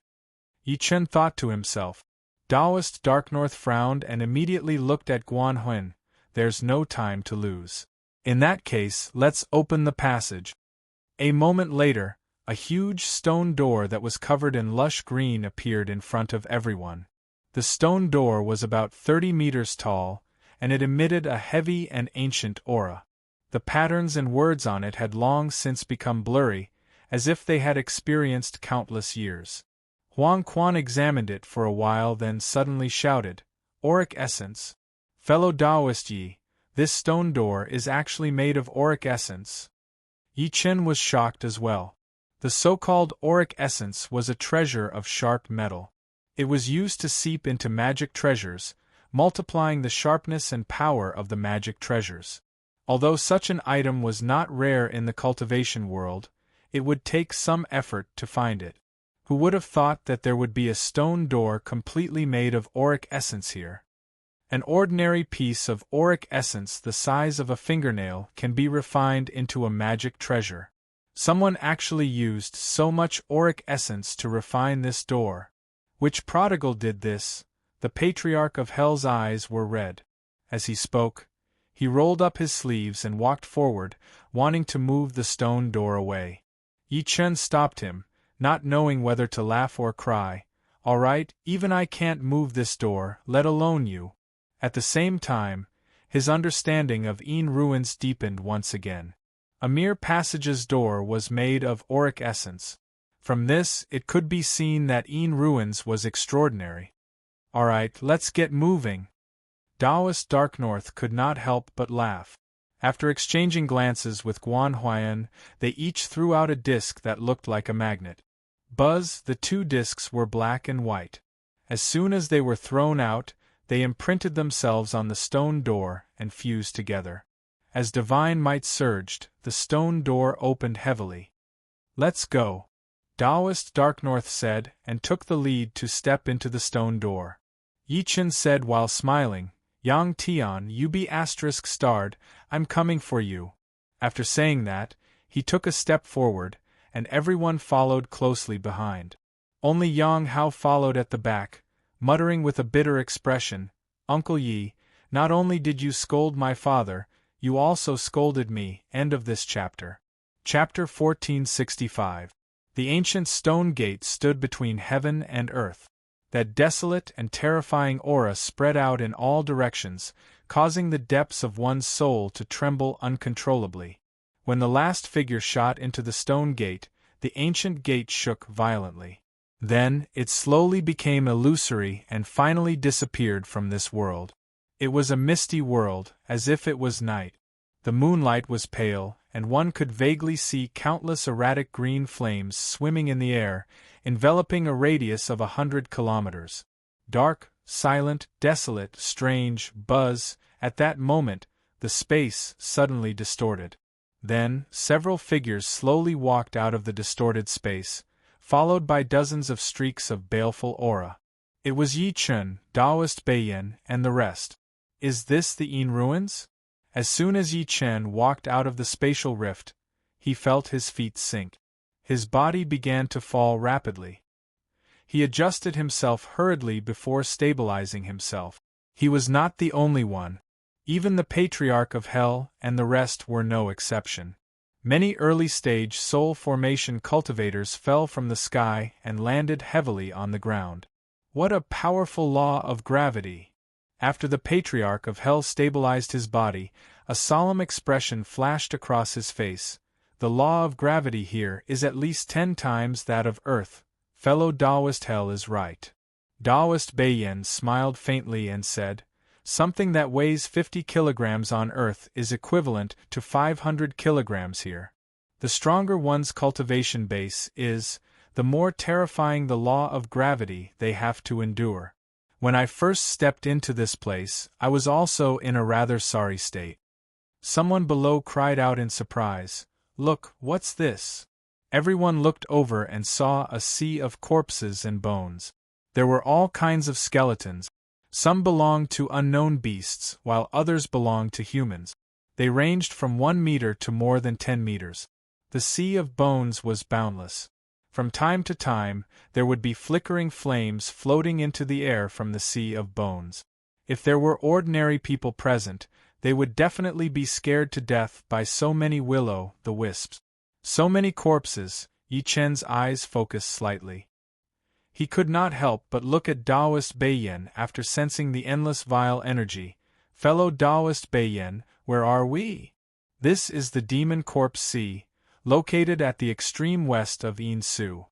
Yi Chen thought to himself. Taoist Dark North frowned and immediately looked at Guan Huan. There's no time to lose. In that case, let's open the passage. A moment later, a huge stone door that was covered in lush green appeared in front of everyone. The stone door was about 30 meters tall, and it emitted a heavy and ancient aura. The patterns and words on it had long since become blurry, as if they had experienced countless years. Huang Quan examined it for a while, then suddenly shouted, Auric essence. Fellow Taoist Yi, this stone door is actually made of auric essence. Yi Chen was shocked as well. The so-called auric essence was a treasure of sharp metal. It was used to seep into magic treasures, multiplying the sharpness and power of the magic treasures. Although such an item was not rare in the cultivation world, it would take some effort to find it. Who would have thought that there would be a stone door completely made of auric essence here? An ordinary piece of auric essence the size of a fingernail can be refined into a magic treasure. Someone actually used so much auric essence to refine this door. Which prodigal did this? The Patriarch of Hell's eyes were red. As he spoke, he rolled up his sleeves and walked forward, wanting to move the stone door away. Yi Chen stopped him, not knowing whether to laugh or cry. "All right, even I can't move this door, let alone you." At the same time, his understanding of Yin ruins deepened once again. A mere passage's door was made of auric essence. From this, it could be seen that Yin ruins was extraordinary. "All right, let's get moving." Taoist Dark North could not help but laugh. After exchanging glances with Guan Huayan, they each threw out a disc that looked like a magnet. Buzz, the two discs were black and white. As soon as they were thrown out, they imprinted themselves on the stone door and fused together. As divine might surged, the stone door opened heavily. "Let's go," Taoist Dark North said, and took the lead to step into the stone door. Yi Chen said while smiling, "Yang Tian, you be *starred, I'm coming for you." After saying that, he took a step forward, and everyone followed closely behind. Only Yang Hao followed at the back, muttering with a bitter expression, "Uncle Yi, not only did you scold my father, you also scolded me." End of this chapter. Chapter 1465. The ancient stone gate stood between heaven and earth. That desolate and terrifying aura spread out in all directions, causing the depths of one's soul to tremble uncontrollably. When the last figure shot into the stone gate, the ancient gate shook violently. Then, it slowly became illusory and finally disappeared from this world. It was a misty world, as if it was night. The moonlight was pale, and one could vaguely see countless erratic green flames swimming in the air, enveloping a radius of 100 kilometers. Dark, silent, desolate, strange, Buzz, at that moment, the space suddenly distorted. Then, several figures slowly walked out of the distorted space, followed by dozens of streaks of baleful aura. It was Yi Chen, Taoist Beiyan, and the rest. Is this the Yin ruins? As soon as Yi Chen walked out of the spatial rift, he felt his feet sink. His body began to fall rapidly. He adjusted himself hurriedly before stabilizing himself. He was not the only one. Even the Patriarch of Hell and the rest were no exception. Many early-stage soul formation cultivators fell from the sky and landed heavily on the ground. What a powerful law of gravity! After the Patriarch of Hell stabilized his body, a solemn expression flashed across his face. The law of gravity here is at least 10 times that of Earth. Fellow Taoist Hell is right. Taoist Beiyan smiled faintly and said, "Something that weighs 50 kilograms on Earth is equivalent to 500 kilograms here. The stronger one's cultivation base is, the more terrifying the law of gravity they have to endure. When I first stepped into this place, I was also in a rather sorry state." Someone below cried out in surprise, "Look, what's this?" Everyone looked over and saw a sea of corpses and bones. There were all kinds of skeletons. Some belonged to unknown beasts, while others belonged to humans. They ranged from 1 meter to more than 10 meters. The sea of bones was boundless. From time to time, there would be flickering flames floating into the air from the sea of bones. If there were ordinary people present, they would definitely be scared to death by so many will-o'-the-wisps. So many corpses. Yi Chen's eyes focused slightly. He could not help but look at Taoist Beiyan after sensing the endless vile energy. Fellow Taoist Beiyan, where are we? This is the Demon Corpse Sea, located at the extreme west of Yin Su.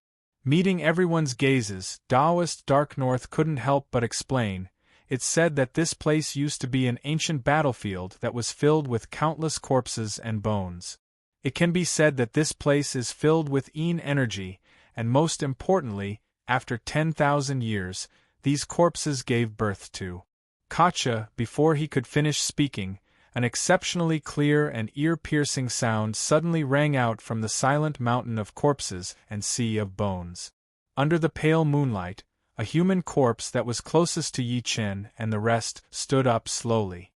Meeting everyone's gazes, Taoist Dark North couldn't help but explain. It's said that this place used to be an ancient battlefield that was filled with countless corpses and bones. It can be said that this place is filled with Yin energy, and most importantly, after 10,000 years, these corpses gave birth to. Kacha, before he could finish speaking, An exceptionally clear and ear-piercing sound suddenly rang out from the silent mountain of corpses and sea of bones. Under the pale moonlight, a human corpse that was closest to Yi Chen and the rest stood up slowly.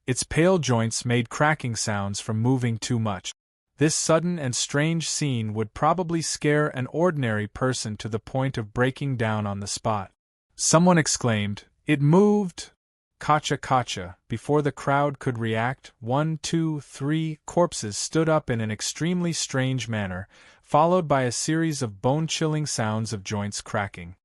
Its pale joints made cracking sounds from moving too much. This sudden and strange scene would probably scare an ordinary person to the point of breaking down on the spot. Someone exclaimed, "It moved!" Kacha kacha, before the crowd could react, 1, 2, 3 corpses stood up in an extremely strange manner, followed by a series of bone-chilling sounds of joints cracking.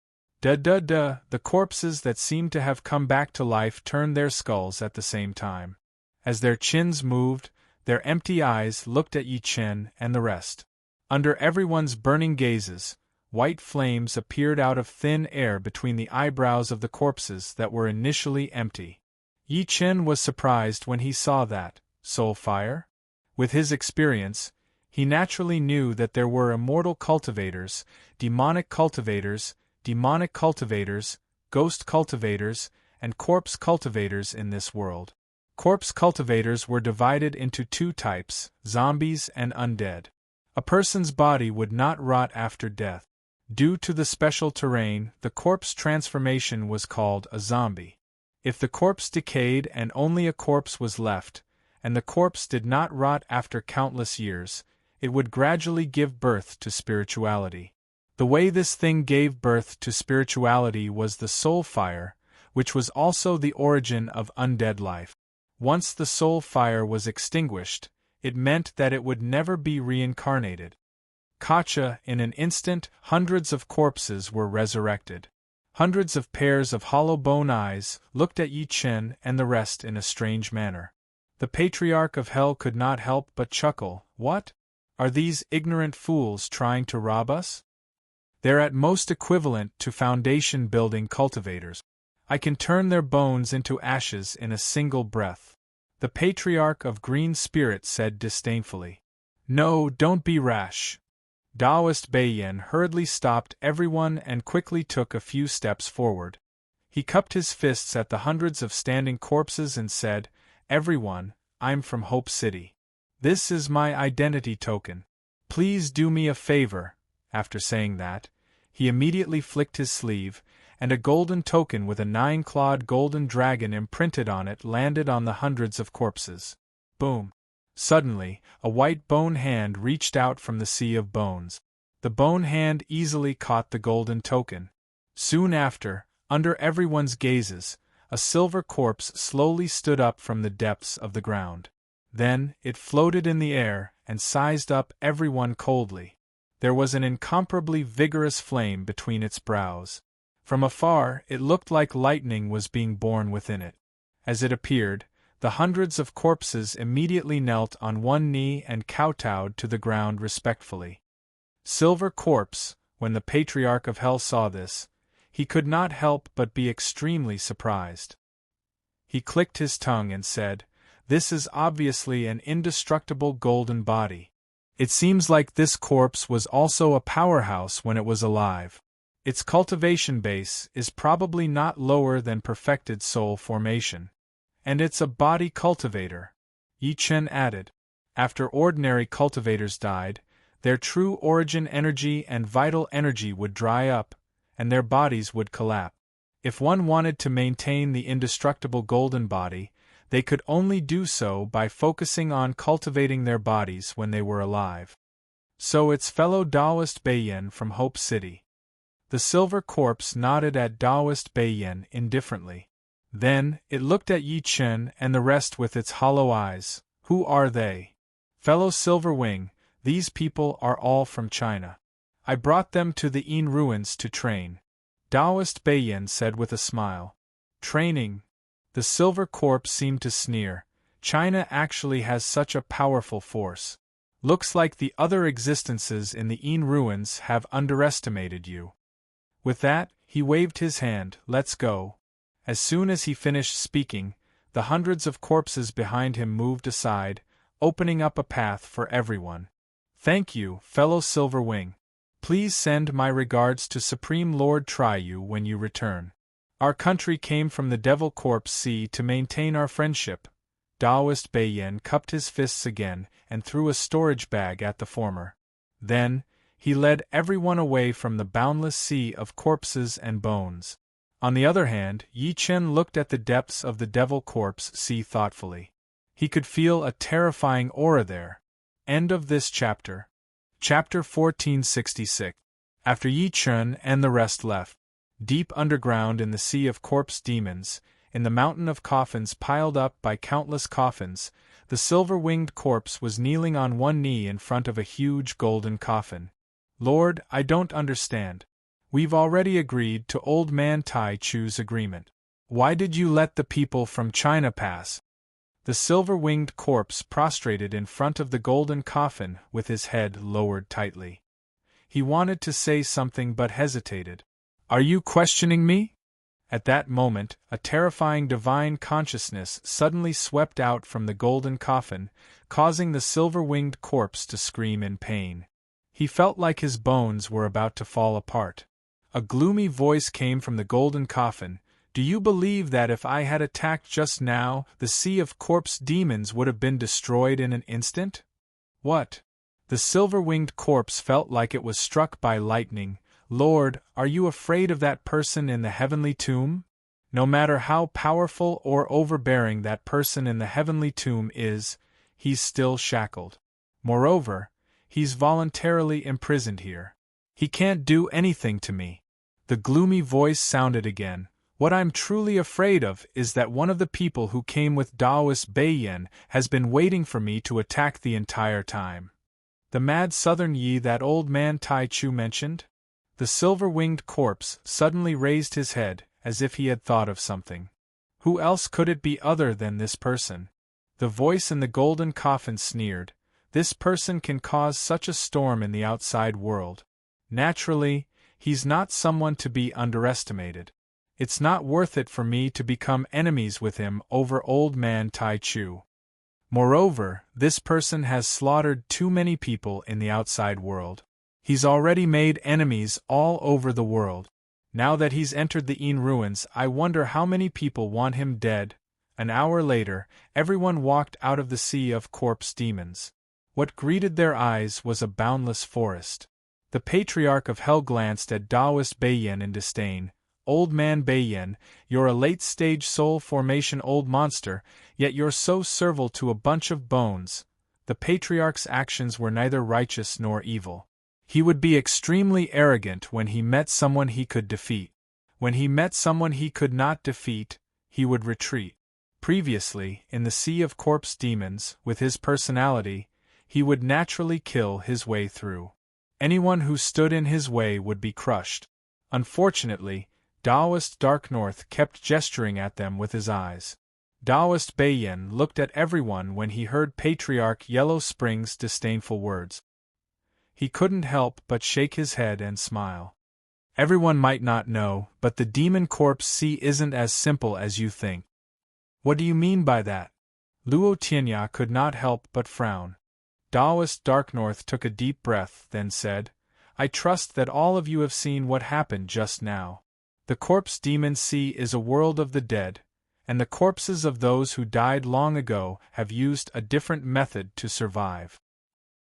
Da-da-da, the corpses that seemed to have come back to life turned their skulls at the same time. As their chins moved, their empty eyes looked at Yi Chen and the rest. Under everyone's burning gazes, white flames appeared out of thin air between the eyebrows of the corpses that were initially empty. Yi Chen was surprised when he saw that soul fire. With his experience, he naturally knew that there were immortal cultivators, demonic cultivators, ghost cultivators, and corpse cultivators in this world. Corpse cultivators were divided into two types, zombies and undead. A person's body would not rot after death. Due to the special terrain, the corpse transformation was called a zombie. If the corpse decayed and only a corpse was left, and the corpse did not rot after countless years, it would gradually give birth to spirituality. The way this thing gave birth to spirituality was the soul fire, which was also the origin of undead life. Once the soul fire was extinguished, it meant that it would never be reincarnated. Kacha, in an instant, hundreds of corpses were resurrected. Hundreds of pairs of hollow bone eyes looked at Yi Chen and the rest in a strange manner. The Patriarch of Hell could not help but chuckle. What? Are these ignorant fools trying to rob us? They're at most equivalent to foundation-building cultivators. I can turn their bones into ashes in a single breath. The Patriarch of Green Spirit said disdainfully. No, don't be rash. Taoist Beiyin hurriedly stopped everyone and quickly took a few steps forward. He cupped his fists at the hundreds of standing corpses and said, "Everyone, I'm from Hope City. This is my identity token. Please do me a favor." After saying that, he immediately flicked his sleeve, and a golden token with a 9-clawed golden dragon imprinted on it landed on the hundreds of corpses. Boom! Suddenly, a white bone hand reached out from the sea of bones. The bone hand easily caught the golden token. Soon after, under everyone's gazes, a silver corpse slowly stood up from the depths of the ground. Then, it floated in the air and sized up everyone coldly. There was an incomparably vigorous flame between its brows. From afar, it looked like lightning was being born within it. As it appeared, the hundreds of corpses immediately knelt on one knee and kowtowed to the ground respectfully. Silver Corpse, when the Patriarch of Hell saw this, he could not help but be extremely surprised. He clicked his tongue and said, "This is obviously an indestructible golden body. It seems like this corpse was also a powerhouse when it was alive. Its cultivation base is probably not lower than perfected soul formation. And it's a body cultivator," Yi Chen added. After ordinary cultivators died, their true origin energy and vital energy would dry up, and their bodies would collapse. If one wanted to maintain the indestructible golden body, they could only do so by focusing on cultivating their bodies when they were alive. So its fellow Taoist Beiyin from Hope City. The silver corpse nodded at Taoist Beiyin indifferently. Then, it looked at Yi Chen and the rest with its hollow eyes. Who are they? Fellow Silver Wing, these people are all from China. I brought them to the Yin ruins to train. Taoist Beiyin said with a smile. Training? The silver corpse seemed to sneer. China actually has such a powerful force. Looks like the other existences in the Yin ruins have underestimated you. With that, he waved his hand. Let's go. As soon as he finished speaking, the hundreds of corpses behind him moved aside, opening up a path for everyone. Thank you, fellow Silver Wing. Please send my regards to Supreme Lord Triyu when you return. Our country came from the Devil Corpse Sea to maintain our friendship. Taoist Beiyin cupped his fists again and threw a storage bag at the former. Then, he led everyone away from the boundless sea of corpses and bones. On the other hand, Yi Chen looked at the depths of the devil corpse sea thoughtfully. He could feel a terrifying aura there. End of this chapter. Chapter 1466. After Yi Chen and the rest left, deep underground in the sea of corpse demons, in the mountain of coffins piled up by countless coffins, the silver-winged corpse was kneeling on one knee in front of a huge golden coffin. Lord, I don't understand. We've already agreed to Old Man Tai Chu's agreement. Why did you let the people from China pass? The silver-winged corpse prostrated in front of the golden coffin with his head lowered tightly. He wanted to say something but hesitated. Are you questioning me? At that moment, a terrifying divine consciousness suddenly swept out from the golden coffin, causing the silver-winged corpse to scream in pain. He felt like his bones were about to fall apart. A gloomy voice came from the golden coffin. Do you believe that if I had attacked just now, the sea of corpse demons would have been destroyed in an instant? What? The silver-winged corpse felt like it was struck by lightning. Lord, are you afraid of that person in the heavenly tomb? No matter how powerful or overbearing that person in the heavenly tomb is, he's still shackled. Moreover, he's voluntarily imprisoned here. He can't do anything to me. The gloomy voice sounded again. What I'm truly afraid of is that one of the people who came with Taoist Beiyin has been waiting for me to attack the entire time. The mad southern Yi that Old Man Tai Chu mentioned? The silver-winged corpse suddenly raised his head, as if he had thought of something. Who else could it be other than this person? The voice in the golden coffin sneered. This person can cause such a storm in the outside world. Naturally, he's not someone to be underestimated. It's not worth it for me to become enemies with him over Old Man Tai Chu. Moreover, this person has slaughtered too many people in the outside world. He's already made enemies all over the world. Now that he's entered the Yin ruins, I wonder how many people want him dead. An hour later, everyone walked out of the sea of corpse demons. What greeted their eyes was a boundless forest. The Patriarch of Hell glanced at Taoist Beiyin in disdain. Old Man Beiyin, you're a late-stage soul formation old monster, yet you're so servile to a bunch of bones. The Patriarch's actions were neither righteous nor evil. He would be extremely arrogant when he met someone he could defeat. When he met someone he could not defeat, he would retreat. Previously, in the sea of corpse demons, with his personality, he would naturally kill his way through. Anyone who stood in his way would be crushed. Unfortunately, Taoist Dark North kept gesturing at them with his eyes. Taoist Beiyin looked at everyone when he heard Patriarch Yellow Spring's disdainful words. He couldn't help but shake his head and smile. Everyone might not know, but the demon corpse sea isn't as simple as you think. What do you mean by that? Luo Tianya could not help but frown. Taoist Dark North took a deep breath, then said, I trust that all of you have seen what happened just now. The corpse demon sea is a world of the dead, and the corpses of those who died long ago have used a different method to survive.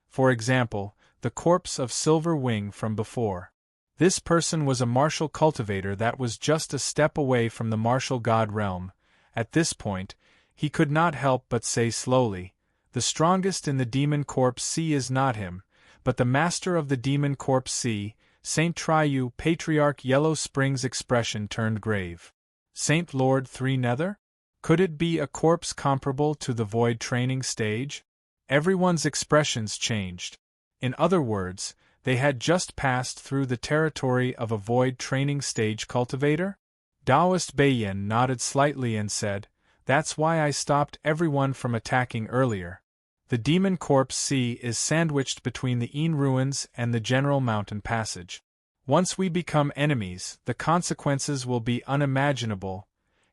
For example, the corpse of Silver Wing from before. This person was a martial cultivator that was just a step away from the martial god realm. At this point, he could not help but say slowly, the strongest in the demon corpse sea is not him, but the master of the demon corpse sea, Saint Triu. Patriarch Yellow Spring's expression turned grave. Saint Lord Three Nether? Could it be a corpse comparable to the void training stage? Everyone's expressions changed. In other words, they had just passed through the territory of a void training stage cultivator? Taoist Beiyin nodded slightly and said, That's why I stopped everyone from attacking earlier. The demon corpse sea is sandwiched between the Yin ruins and the general mountain passage. Once we become enemies, the consequences will be unimaginable.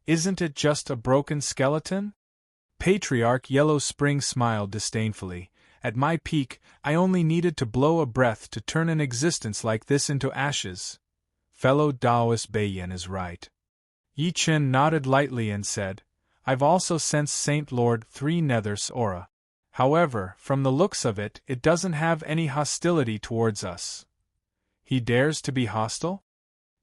Isn't it just a broken skeleton? Patriarch Yellow Spring smiled disdainfully. At my peak, I only needed to blow a breath to turn an existence like this into ashes. Fellow Taoist Beiyin is right. Yi Chen nodded lightly and said, I've also sensed Saint Lord 3 Nether's aura. However, from the looks of it, it doesn't have any hostility towards us. He dares to be hostile?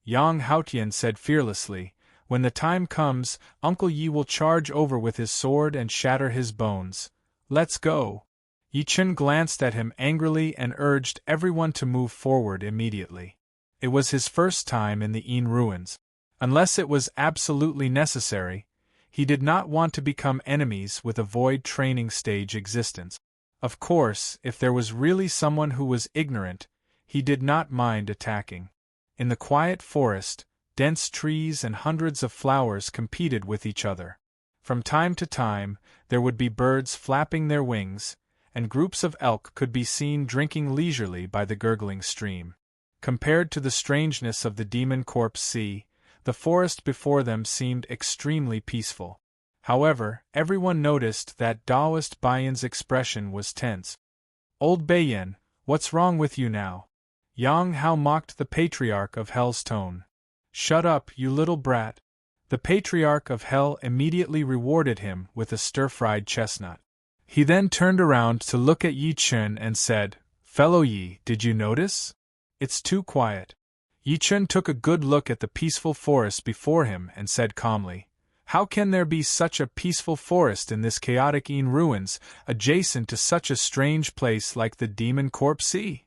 Yang Haotian said fearlessly, when the time comes, Uncle Yi will charge over with his sword and shatter his bones. Let's go. Yi Chen glanced at him angrily and urged everyone to move forward immediately. It was his first time in the Yin ruins. Unless it was absolutely necessary, he did not want to become enemies with a void training stage existence. Of course, if there was really someone who was ignorant, he did not mind attacking. In the quiet forest, dense trees and hundreds of flowers competed with each other. From time to time, there would be birds flapping their wings, and groups of elk could be seen drinking leisurely by the gurgling stream. Compared to the strangeness of the Demon Corpse Sea, the forest before them seemed extremely peaceful. However, everyone noticed that Taoist Baiyan's expression was tense. Old Baiyan, what's wrong with you now? Yang Hao mocked the Patriarch of Hell's tone. Shut up, you little brat. The Patriarch of Hell immediately rewarded him with a stir-fried chestnut. He then turned around to look at Yi Chen and said, Fellow Yi, did you notice? It's too quiet. Yi Chen took a good look at the peaceful forest before him and said calmly, How can there be such a peaceful forest in this chaotic Yin ruins, adjacent to such a strange place like the Demon Corpse Sea?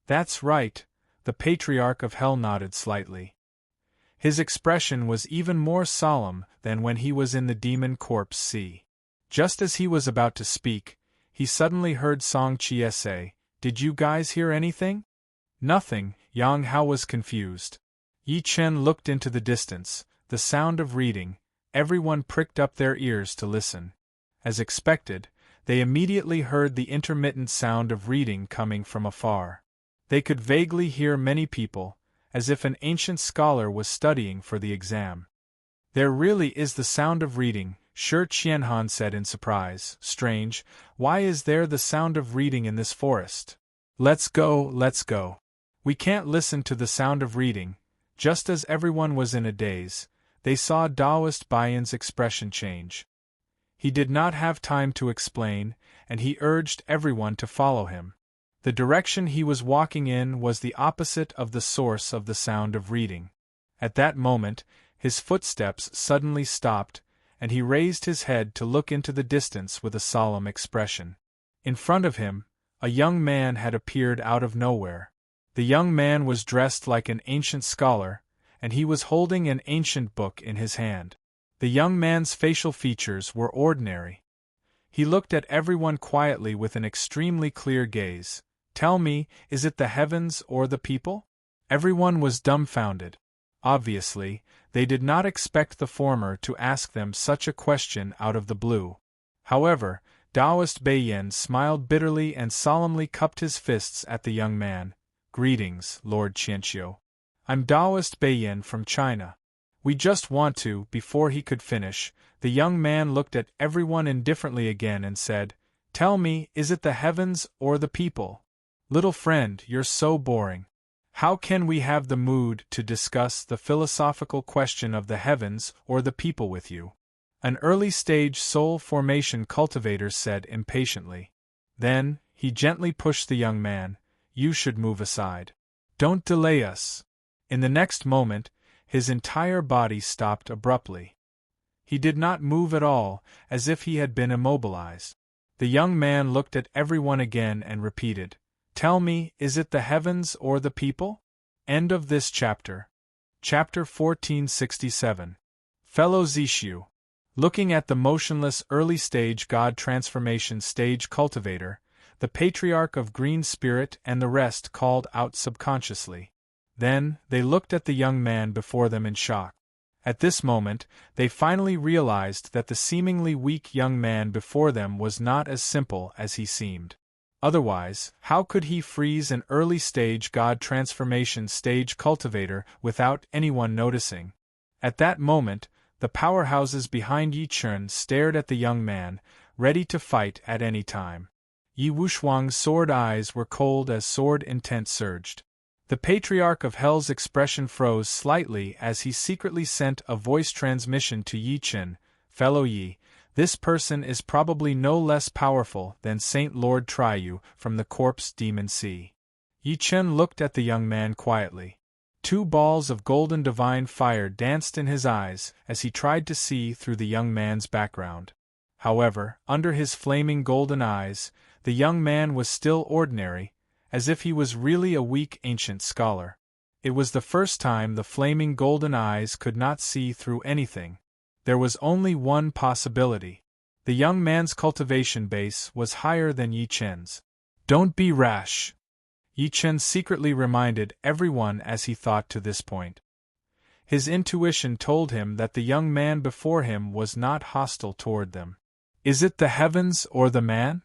That's right, the Patriarch of Hell nodded slightly. His expression was even more solemn than when he was in the Demon Corpse Sea. Just as he was about to speak, he suddenly heard Song Chie say, Did you guys hear anything? Nothing. Yang Hao was confused. Yi Chen looked into the distance, the sound of reading. Everyone pricked up their ears to listen. As expected, they immediately heard the intermittent sound of reading coming from afar. They could vaguely hear many people, as if an ancient scholar was studying for the exam. There really is the sound of reading, Shi Qianhan said in surprise. Strange, why is there the sound of reading in this forest? Let's go, let's go. We can't listen to the sound of reading. Just as everyone was in a daze, they saw Taoist Baiyan's expression change. He did not have time to explain, and he urged everyone to follow him. The direction he was walking in was the opposite of the source of the sound of reading. At that moment, his footsteps suddenly stopped, and he raised his head to look into the distance with a solemn expression. In front of him, a young man had appeared out of nowhere. The young man was dressed like an ancient scholar, and he was holding an ancient book in his hand. The young man's facial features were ordinary. He looked at everyone quietly with an extremely clear gaze. Tell me, is it the heavens or the people? Everyone was dumbfounded. Obviously, they did not expect the former to ask them such a question out of the blue. However, Taoist Baiyan smiled bitterly and solemnly cupped his fists at the young man. Greetings, Lord Qianqiu. I'm Taoist Baiyan from China. We just want to. Before he could finish, the young man looked at everyone indifferently again and said, Tell me, is it the heavens or the people? Little friend, you're so boring. How can we have the mood to discuss the philosophical question of the heavens or the people with you? An early-stage soul formation cultivator said impatiently. Then, he gently pushed the young man. You should move aside. Don't delay us. In the next moment, his entire body stopped abruptly. He did not move at all, as if he had been immobilized. The young man looked at everyone again and repeated, Tell me, is it the heavens or the people? End of this chapter. Chapter 1467. Fellow Zishu. Looking at the motionless early-stage God transformation stage cultivator, the Patriarch of Green Spirit and the rest called out subconsciously. Then, they looked at the young man before them in shock. At this moment, they finally realized that the seemingly weak young man before them was not as simple as he seemed. Otherwise, how could he freeze an early-stage God transformation stage cultivator without anyone noticing? At that moment, the powerhouses behind Yi Chen stared at the young man, ready to fight at any time. Yi Wushuang's sword eyes were cold as sword intent surged. The Patriarch of Hell's expression froze slightly as he secretly sent a voice transmission to Yi Chen. Fellow Yi, this person is probably no less powerful than Saint Lord Triu from the corpse demon sea. Yi Chen looked at the young man quietly. 2 balls of golden divine fire danced in his eyes as he tried to see through the young man's background. However, under his flaming golden eyes, the young man was still ordinary, as if he was really a weak ancient scholar. It was the first time the flaming golden eyes could not see through anything. There was only one possibility. The young man's cultivation base was higher than Yi Chen's. Don't be rash, Yi Chen secretly reminded everyone as he thought to this point. His intuition told him that the young man before him was not hostile toward them. Is it the heavens or the man?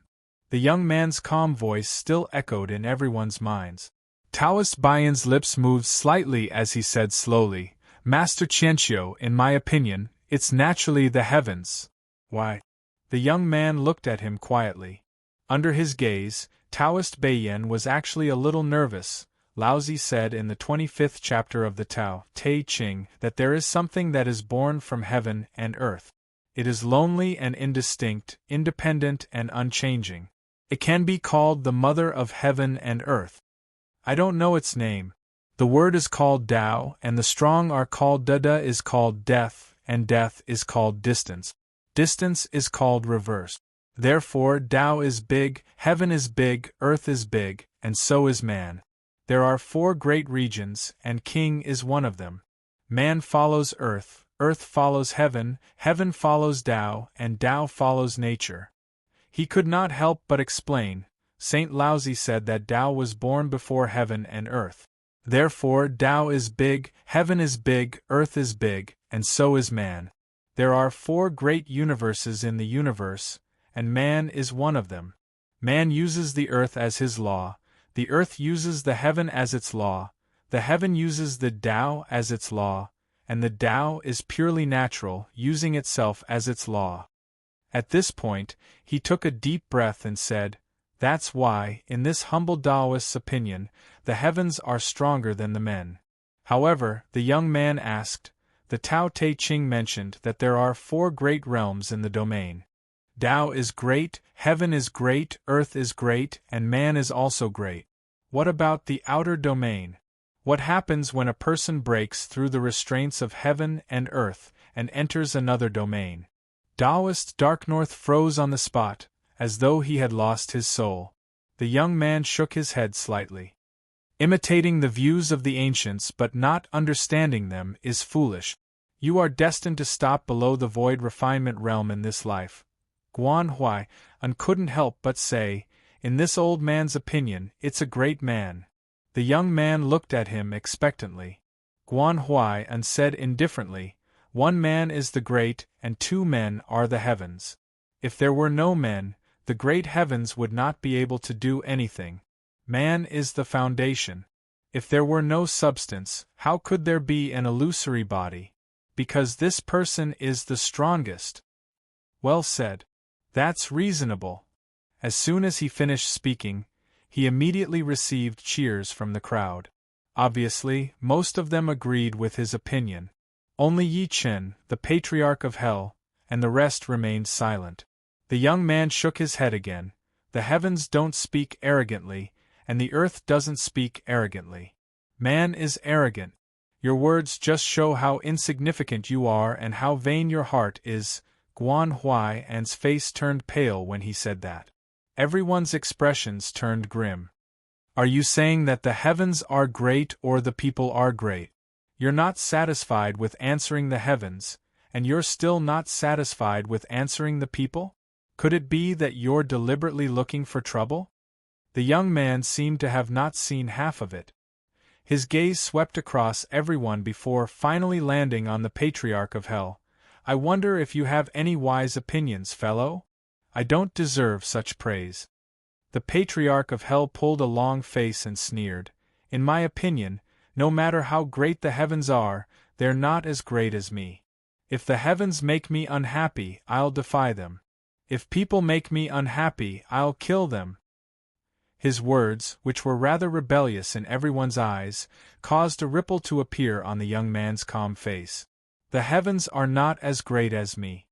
The young man's calm voice still echoed in everyone's minds. Taoist Baiyan's lips moved slightly as he said slowly, Master Qianqiu, in my opinion, it's naturally the heavens. Why? The young man looked at him quietly. Under his gaze, Taoist Baiyan was actually a little nervous. Laozi said in the 25th chapter of the Tao Te Ching that there is something that is born from heaven and earth. It is lonely and indistinct, independent and unchanging. It can be called the mother of heaven and earth. I don't know its name. The word is called Tao, and the strong are called Dada is called death, and death is called distance. Distance is called reverse. Therefore Tao is big, heaven is big, earth is big, and so is man. There are 4 great regions, and king is one of them. Man follows earth, earth follows heaven, heaven follows Tao, and Tao follows nature. He could not help but explain. Saint Laozi said that Tao was born before heaven and earth. Therefore Tao is big, heaven is big, earth is big, and so is man. There are 4 great universes in the universe, and man is one of them. Man uses the earth as his law, the earth uses the heaven as its law, the heaven uses the Tao as its law, and the Tao is purely natural, using itself as its law. At this point, he took a deep breath and said, That's why, in this humble Taoist's opinion, the heavens are stronger than the men. However, the young man asked, the Tao Te Ching mentioned that there are 4 great realms in the domain. Tao is great, heaven is great, earth is great, and man is also great. What about the outer domain? What happens when a person breaks through the restraints of heaven and earth and enters another domain? Taoist Dark North froze on the spot, as though he had lost his soul. The young man shook his head slightly. Imitating the views of the ancients but not understanding them is foolish. You are destined to stop below the void refinement realm in this life. Guan Huai couldn't help but say, in this old man's opinion, it's a great man. The young man looked at him expectantly. Guan Huai said indifferently, 1 man is the great, and 2 men are the heavens. If there were no men, the great heavens would not be able to do anything. Man is the foundation. If there were no substance, how could there be an illusory body? Because this person is the strongest. Well said. That's reasonable. As soon as he finished speaking, he immediately received cheers from the crowd. Obviously, most of them agreed with his opinion. Only Yi Chen, the patriarch of hell, and the rest remained silent. The young man shook his head again. The heavens don't speak arrogantly, and the earth doesn't speak arrogantly. Man is arrogant. Your words just show how insignificant you are and how vain your heart is. Guan Huai's face turned pale when he said that. Everyone's expressions turned grim. Are you saying that the heavens are great or the people are great? You're not satisfied with answering the heavens, and you're still not satisfied with answering the people? Could it be that you're deliberately looking for trouble? The young man seemed to have not seen half of it. His gaze swept across everyone before finally landing on the patriarch of hell. I wonder if you have any wise opinions, fellow? I don't deserve such praise. The patriarch of hell pulled a long face and sneered. In my opinion, no matter how great the heavens are, they're not as great as me. If the heavens make me unhappy, I'll defy them. If people make me unhappy, I'll kill them. His words, which were rather rebellious in everyone's eyes, caused a ripple to appear on the young man's calm face. The heavens are not as great as me.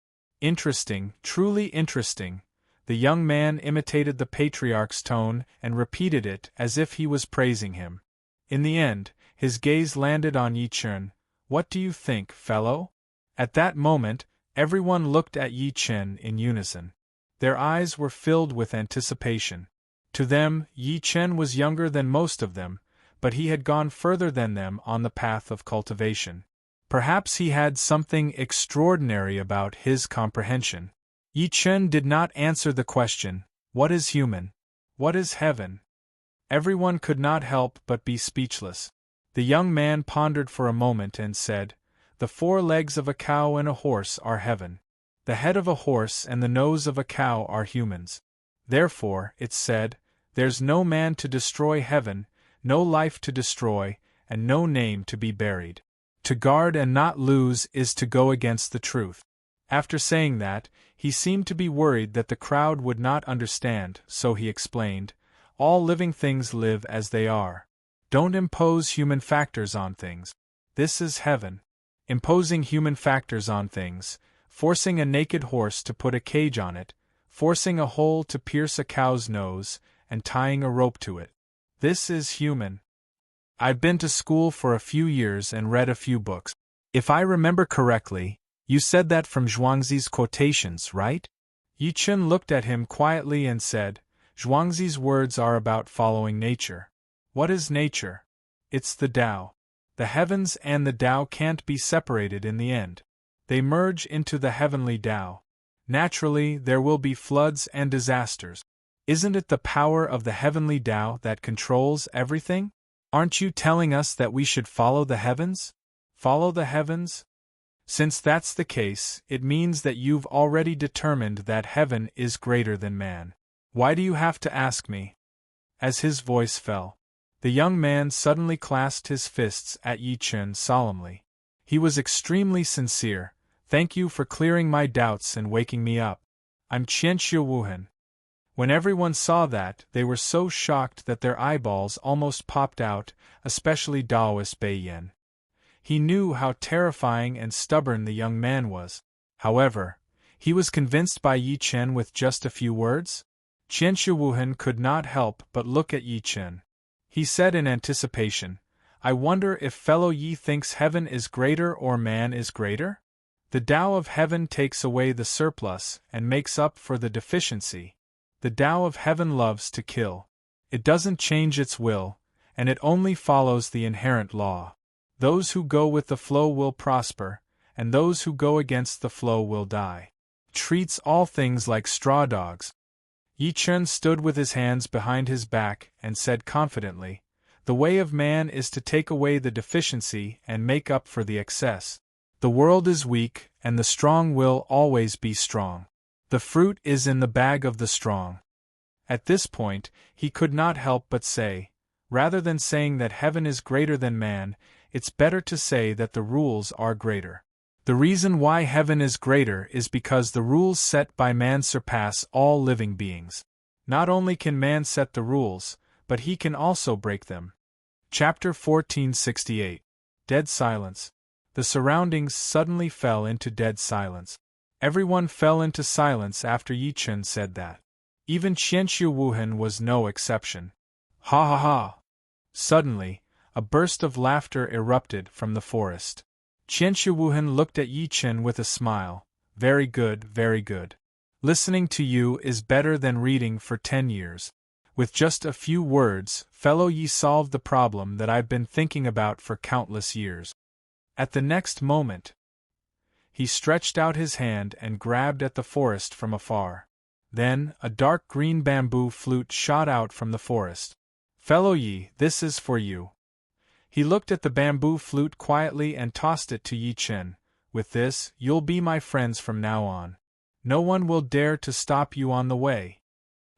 Interesting, truly interesting. The young man imitated the patriarch's tone and repeated it as if he was praising him. In the end, his gaze landed on Yi Chen. What do you think, fellow? At that moment, everyone looked at Yi Chen in unison. Their eyes were filled with anticipation. To them, Yi Chen was younger than most of them, but he had gone further than them on the path of cultivation. Perhaps he had something extraordinary about his comprehension. Yi Chen did not answer the question, "What is human? What is heaven?" Everyone could not help but be speechless. The young man pondered for a moment and said, "The 4 legs of a cow and a horse are heaven. The head of a horse and the nose of a cow are humans. Therefore, it's said, there's no man to destroy heaven, no life to destroy, and no name to be buried. To guard and not lose is to go against the truth." After saying that, he seemed to be worried that the crowd would not understand, so he explained, "All living things live as they are. Don't impose human factors on things. This is heaven. Imposing human factors on things, forcing a naked horse to put a cage on it, forcing a hole to pierce a cow's nose, and tying a rope to it. This is human. I've been to school for a few years and read a few books. If I remember correctly, you said that from Zhuangzi's quotations, right?" Yi Chen looked at him quietly and said, "Zhuangzi's words are about following nature." "What is nature?" "It's the Tao. The heavens and the Tao can't be separated in the end. They merge into the heavenly Tao. Naturally, there will be floods and disasters. Isn't it the power of the heavenly Tao that controls everything? Aren't you telling us that we should follow the heavens? Follow the heavens? Since that's the case, it means that you've already determined that heaven is greater than man. Why do you have to ask me?" As his voice fell, the young man suddenly clasped his fists at Yi Chen solemnly. He was extremely sincere. "Thank you for clearing my doubts and waking me up. I'm Qianxue Wuhan." When everyone saw that, they were so shocked that their eyeballs almost popped out, especially Daoist Bai Yen. He knew how terrifying and stubborn the young man was. However, he was convinced by Yi Chen with just a few words. Qianxue Wuhan could not help but look at Yi Chen. He said in anticipation, "I wonder if fellow Yi thinks heaven is greater or man is greater? The Tao of heaven takes away the surplus and makes up for the deficiency. The Tao of heaven loves to kill. It doesn't change its will, and it only follows the inherent law. Those who go with the flow will prosper, and those who go against the flow will die. Treats all things like straw dogs." Yi Chen stood with his hands behind his back and said confidently, "The way of man is to take away the deficiency and make up for the excess. The world is weak, and the strong will always be strong. The fruit is in the bag of the strong." At this point, he could not help but say, rather than saying that heaven is greater than man, it's better to say that the rules are greater. The reason why heaven is greater is because the rules set by man surpass all living beings. Not only can man set the rules, but he can also break them. Chapter 1468. Dead silence. The surroundings suddenly fell into dead silence. Everyone fell into silence after Yi Chen said that. Even Qianxue Wuhan was no exception. "Ha ha ha!" Suddenly, a burst of laughter erupted from the forest. Qianxue Wuhan looked at Yi Chen with a smile. "Very good, very good. Listening to you is better than reading for 10 years. With just a few words, fellow Yi solved the problem that I've been thinking about for countless years." At the next moment, he stretched out his hand and grabbed at the forest from afar. Then, a dark green bamboo flute shot out from the forest. "Fellow Yi, this is for you." He looked at the bamboo flute quietly and tossed it to Yi Chen. "With this, you'll be my friends from now on. No one will dare to stop you on the way."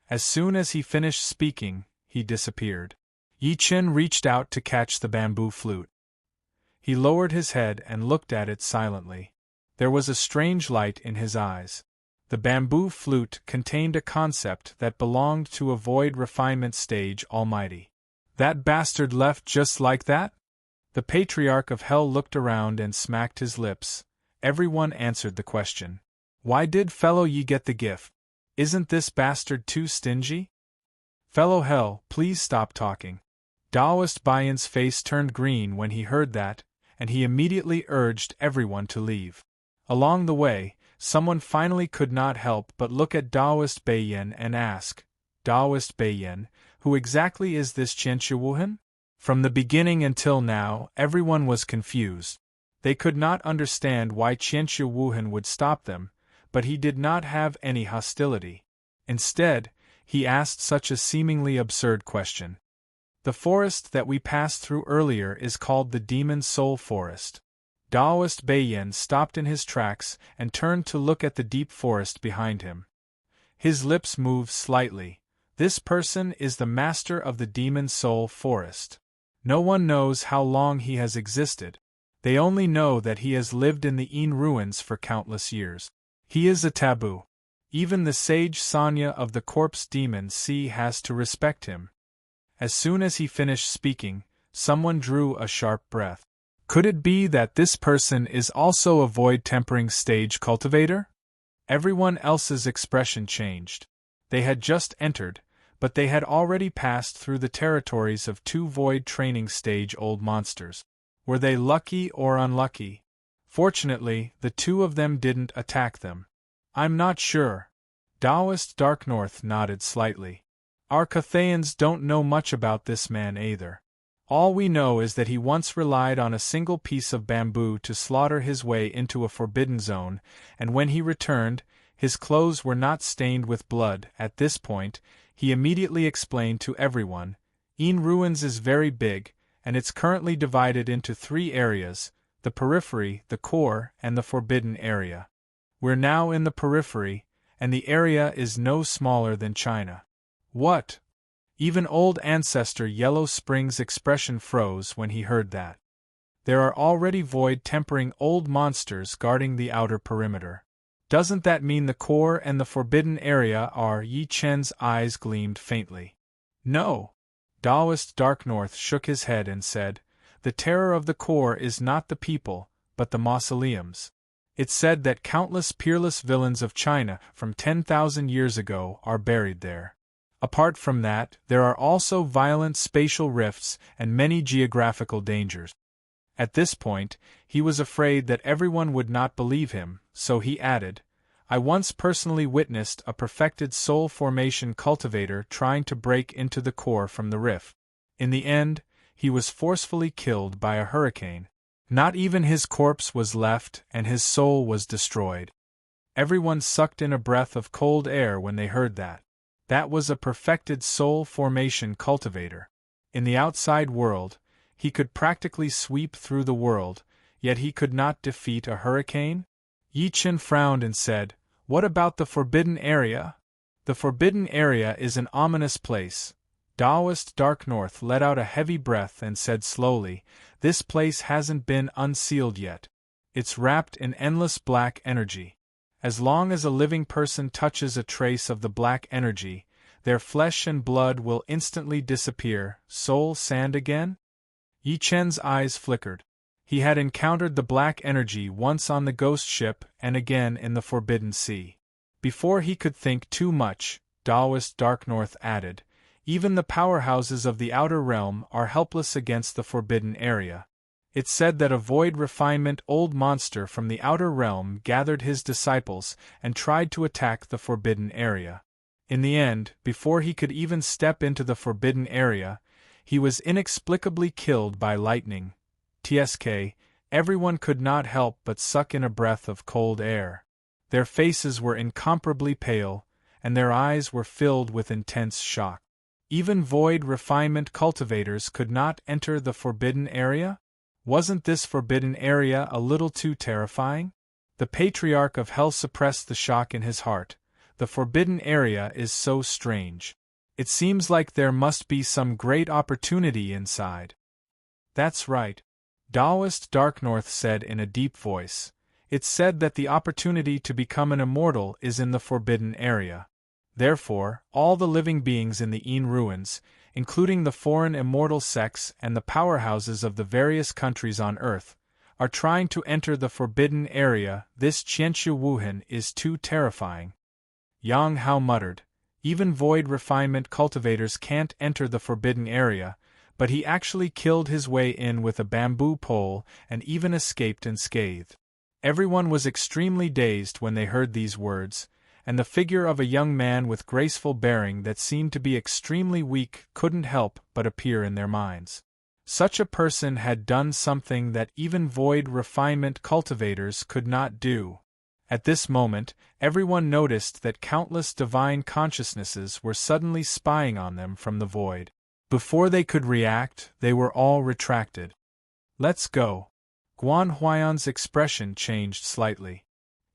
As soon as he finished speaking, he disappeared. Yi Chen reached out to catch the bamboo flute. He lowered his head and looked at it silently. There was a strange light in his eyes. The bamboo flute contained a concept that belonged to a void refinement stage almighty. "That bastard left just like that?" The Patriarch of Hell looked around and smacked his lips. Everyone answered the question. Why did fellow ye get the gift? Isn't this bastard too stingy? Fellow hell, please stop talking. Taoist Bayan's face turned green when he heard that, and he immediately urged everyone to leave. Along the way, someone finally could not help but look at Taoist Bayan and ask, Taoist Bayan, who exactly is this Qianxia Wuhan? From the beginning until now, everyone was confused. They could not understand why Qianxia Wuhan would stop them, but he did not have any hostility. Instead, he asked such a seemingly absurd question. The forest that we passed through earlier is called the Demon Soul Forest. Taoist Bayan stopped in his tracks and turned to look at the deep forest behind him. His lips moved slightly. This person is the master of the Demon Soul Forest. No one knows how long he has existed. They only know that he has lived in the Yin ruins for countless years. He is a taboo. Even the sage Sanya of the Corpse Demon Sea has to respect him. As soon as he finished speaking, someone drew a sharp breath. Could it be that this person is also a void-tempering stage cultivator? Everyone else's expression changed. They had just entered, but they had already passed through the territories of 2 void training stage old monsters. Were they lucky or unlucky? Fortunately, the 2 of them didn't attack them. I'm not sure. Taoist Dark North nodded slightly. Our Cathayans don't know much about this man either. All we know is that he once relied on a single piece of bamboo to slaughter his way into a forbidden zone, and when he returned, his clothes were not stained with blood. At this point, he immediately explained to everyone, Yin Ruins is very big, and it's currently divided into 3 areas, the periphery, the core, and the forbidden area. We're now in the periphery, and the area is no smaller than China. What? Even old ancestor Yellow Spring's expression froze when he heard that. There are already void-tempering old monsters guarding the outer perimeter. Doesn't that mean the core and the forbidden area are? Yi Chen's eyes gleamed faintly. No. Taoist Dark North shook his head and said, the terror of the core is not the people, but the mausoleums. It's said that countless peerless villains of China from 10,000 years ago are buried there. Apart from that, there are also violent spatial rifts and many geographical dangers. At this point, he was afraid that everyone would not believe him, so he added, I once personally witnessed a perfected soul formation cultivator trying to break into the core from the rift. In the end, he was forcefully killed by a hurricane. Not even his corpse was left, and his soul was destroyed. Everyone sucked in a breath of cold air when they heard that. That was a perfected soul formation cultivator. In the outside world, he could practically sweep through the world, yet he could not defeat a hurricane? Yi Chen frowned and said, what about the forbidden area? The forbidden area is an ominous place. Taoist Dark North let out a heavy breath and said slowly, this place hasn't been unsealed yet. It's wrapped in endless black energy. As long as a living person touches a trace of the black energy, their flesh and blood will instantly disappear. Soul sand again? Yi Chen's eyes flickered. He had encountered the black energy once on the ghost ship and again in the Forbidden Sea. Before he could think too much, Taoist Dark North added, even the powerhouses of the outer realm are helpless against the forbidden area. It's said that a void refinement old monster from the outer realm gathered his disciples and tried to attack the forbidden area. In the end, before he could even step into the forbidden area, he was inexplicably killed by lightning. TSK, everyone could not help but suck in a breath of cold air. Their faces were incomparably pale, and their eyes were filled with intense shock. Even void refinement cultivators could not enter the forbidden area? Wasn't this forbidden area a little too terrifying? The Patriarch of Hell suppressed the shock in his heart. The forbidden area is so strange. It seems like there must be some great opportunity inside. That's right. Taoist Dark North said in a deep voice. It's said that the opportunity to become an immortal is in the forbidden area. Therefore, all the living beings in the Yin ruins, including the foreign immortal sects and the powerhouses of the various countries on Earth, are trying to enter the forbidden area. This Qianxu Wuhan is too terrifying. Yang Hao muttered. Even void refinement cultivators can't enter the forbidden area, but he actually killed his way in with a bamboo pole and even escaped unscathed. Everyone was extremely dazed when they heard these words, and the figure of a young man with graceful bearing that seemed to be extremely weak couldn't help but appear in their minds. Such a person had done something that even void refinement cultivators could not do. At this moment, everyone noticed that countless divine consciousnesses were suddenly spying on them from the void. Before they could react, they were all retracted. "Let's go." Guan Huayan's expression changed slightly.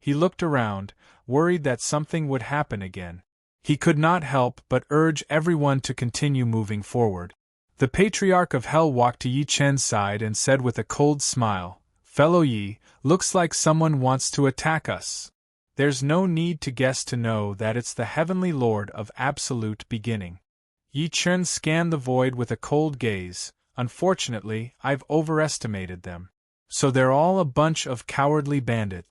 He looked around, worried that something would happen again. He could not help but urge everyone to continue moving forward. The Patriarch of Hell walked to Yi Chen's side and said with a cold smile, "Fellow Yi, looks like someone wants to attack us. There's no need to guess to know that it's the Heavenly Lord of Absolute Beginning." Yi Chen scanned the void with a cold gaze. "Unfortunately, I've overestimated them. So they're all a bunch of cowardly bandits."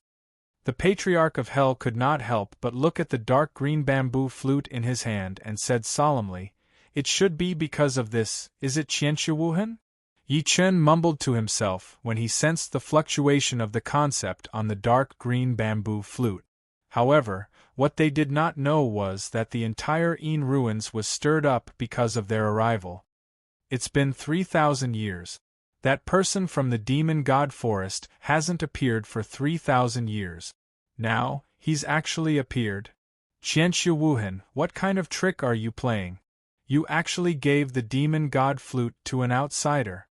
The Patriarch of Hell could not help but look at the dark green bamboo flute in his hand and said solemnly, "It should be because of this, is it Qianxu Wuhan?" Yi Chen mumbled to himself when he sensed the fluctuation of the concept on the dark green bamboo flute. However, what they did not know was that the entire Yin ruins was stirred up because of their arrival. It's been 3,000 years. That person from the demon god forest hasn't appeared for 3,000 years. Now, he's actually appeared. Qianxu Wuhan, what kind of trick are you playing? You actually gave the demon god flute to an outsider.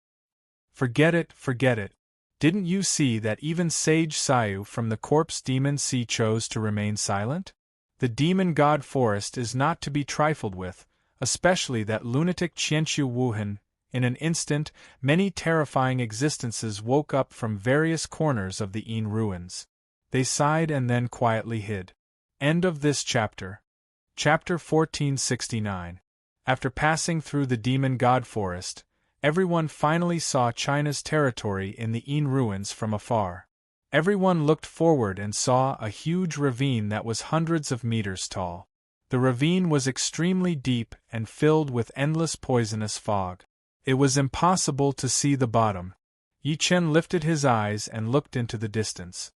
Forget it, forget it. Didn't you see that even Sage Sayu from the corpse demon sea chose to remain silent? The demon god forest is not to be trifled with, especially that lunatic Qianxu Wuhan. In an instant, many terrifying existences woke up from various corners of the Yin ruins. They sighed and then quietly hid. End of this chapter. Chapter 1469. After passing through the demon god forest, everyone finally saw China's territory in the Yin ruins from afar. Everyone looked forward and saw a huge ravine that was hundreds of meters tall. The ravine was extremely deep and filled with endless poisonous fog. It was impossible to see the bottom. Yi Chen lifted his eyes and looked into the distance.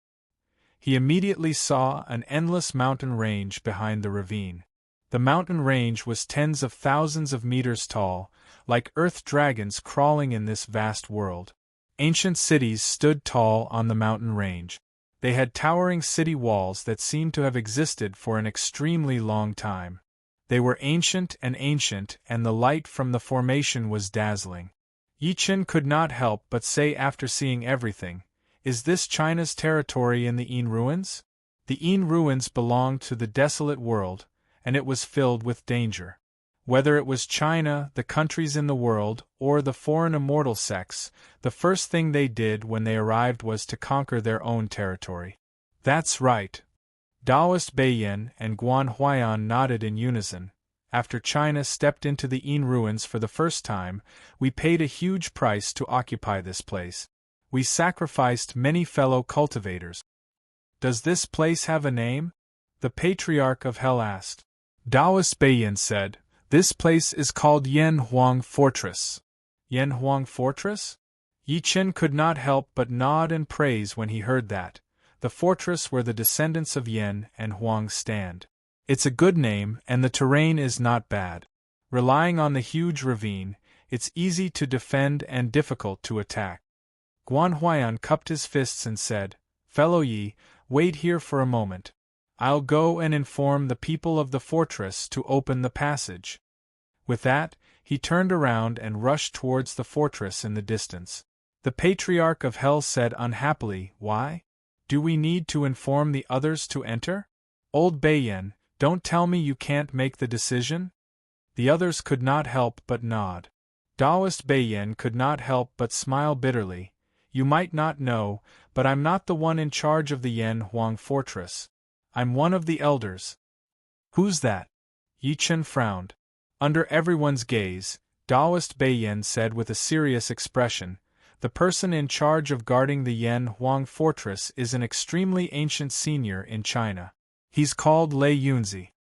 He immediately saw an endless mountain range behind the ravine. The mountain range was tens of thousands of meters tall, like earth dragons crawling in this vast world. Ancient cities stood tall on the mountain range. They had towering city walls that seemed to have existed for an extremely long time. They were ancient, and the light from the formation was dazzling. Yi Chen could not help but say after seeing everything, "Is this China's territory in the Yin ruins?" The Yin ruins belonged to the desolate world, and it was filled with danger. Whether it was China, the countries in the world, or the foreign immortal sects, the first thing they did when they arrived was to conquer their own territory. "That's right." Taoist Beiyan and Guan Huayan nodded in unison. "After China stepped into the Yin ruins for the first time, we paid a huge price to occupy this place. We sacrificed many fellow cultivators." "Does this place have a name?" the Patriarch of Hell asked. Taoist Beiyan said, "This place is called Yan Huang Fortress." Yan Huang Fortress? Yi Chen could not help but nod and praise when he heard that. The fortress where the descendants of Yan and Huang stand. It's a good name, and the terrain is not bad. Relying on the huge ravine, it's easy to defend and difficult to attack. Guan Huayan cupped his fists and said, "Fellow Yi, wait here for a moment. I'll go and inform the people of the fortress to open the passage." With that, he turned around and rushed towards the fortress in the distance. The Patriarch of Hell said unhappily, "Why? Do we need to inform the others to enter? Old Beiyan, don't tell me you can't make the decision?" The others could not help but nod. Taoist Beiyan could not help but smile bitterly. "You might not know, but I'm not the one in charge of the Yan Huang Fortress. I'm one of the elders." "Who's that?" Yi Chen frowned. Under everyone's gaze, Taoist Beiyan said with a serious expression, The person in charge of guarding the Yan Huang fortress is an extremely ancient senior in China. He's called Lei Yunzi.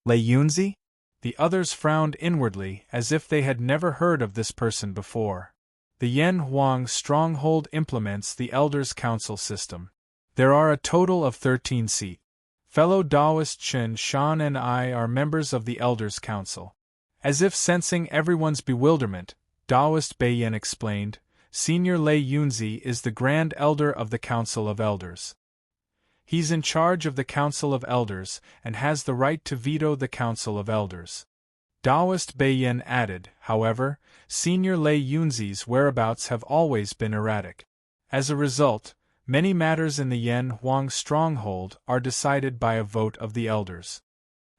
Lei Yunzi? The others frowned inwardly as if they had never heard of this person before. The Yan Huang stronghold implements the Elders' Council system. There are a total of 13 seats. Fellow Taoist Chen Shan and I are members of the Elders' Council. As if sensing everyone's bewilderment, Taoist Beiyan explained, Senior Lei Yunzi is the Grand Elder of the Council of Elders. He's in charge of the Council of Elders and has the right to veto the Council of Elders. Taoist Beiyan added, however, Senior Lei Yunzi's whereabouts have always been erratic. As a result, many matters in the Yan Huang stronghold are decided by a vote of the elders.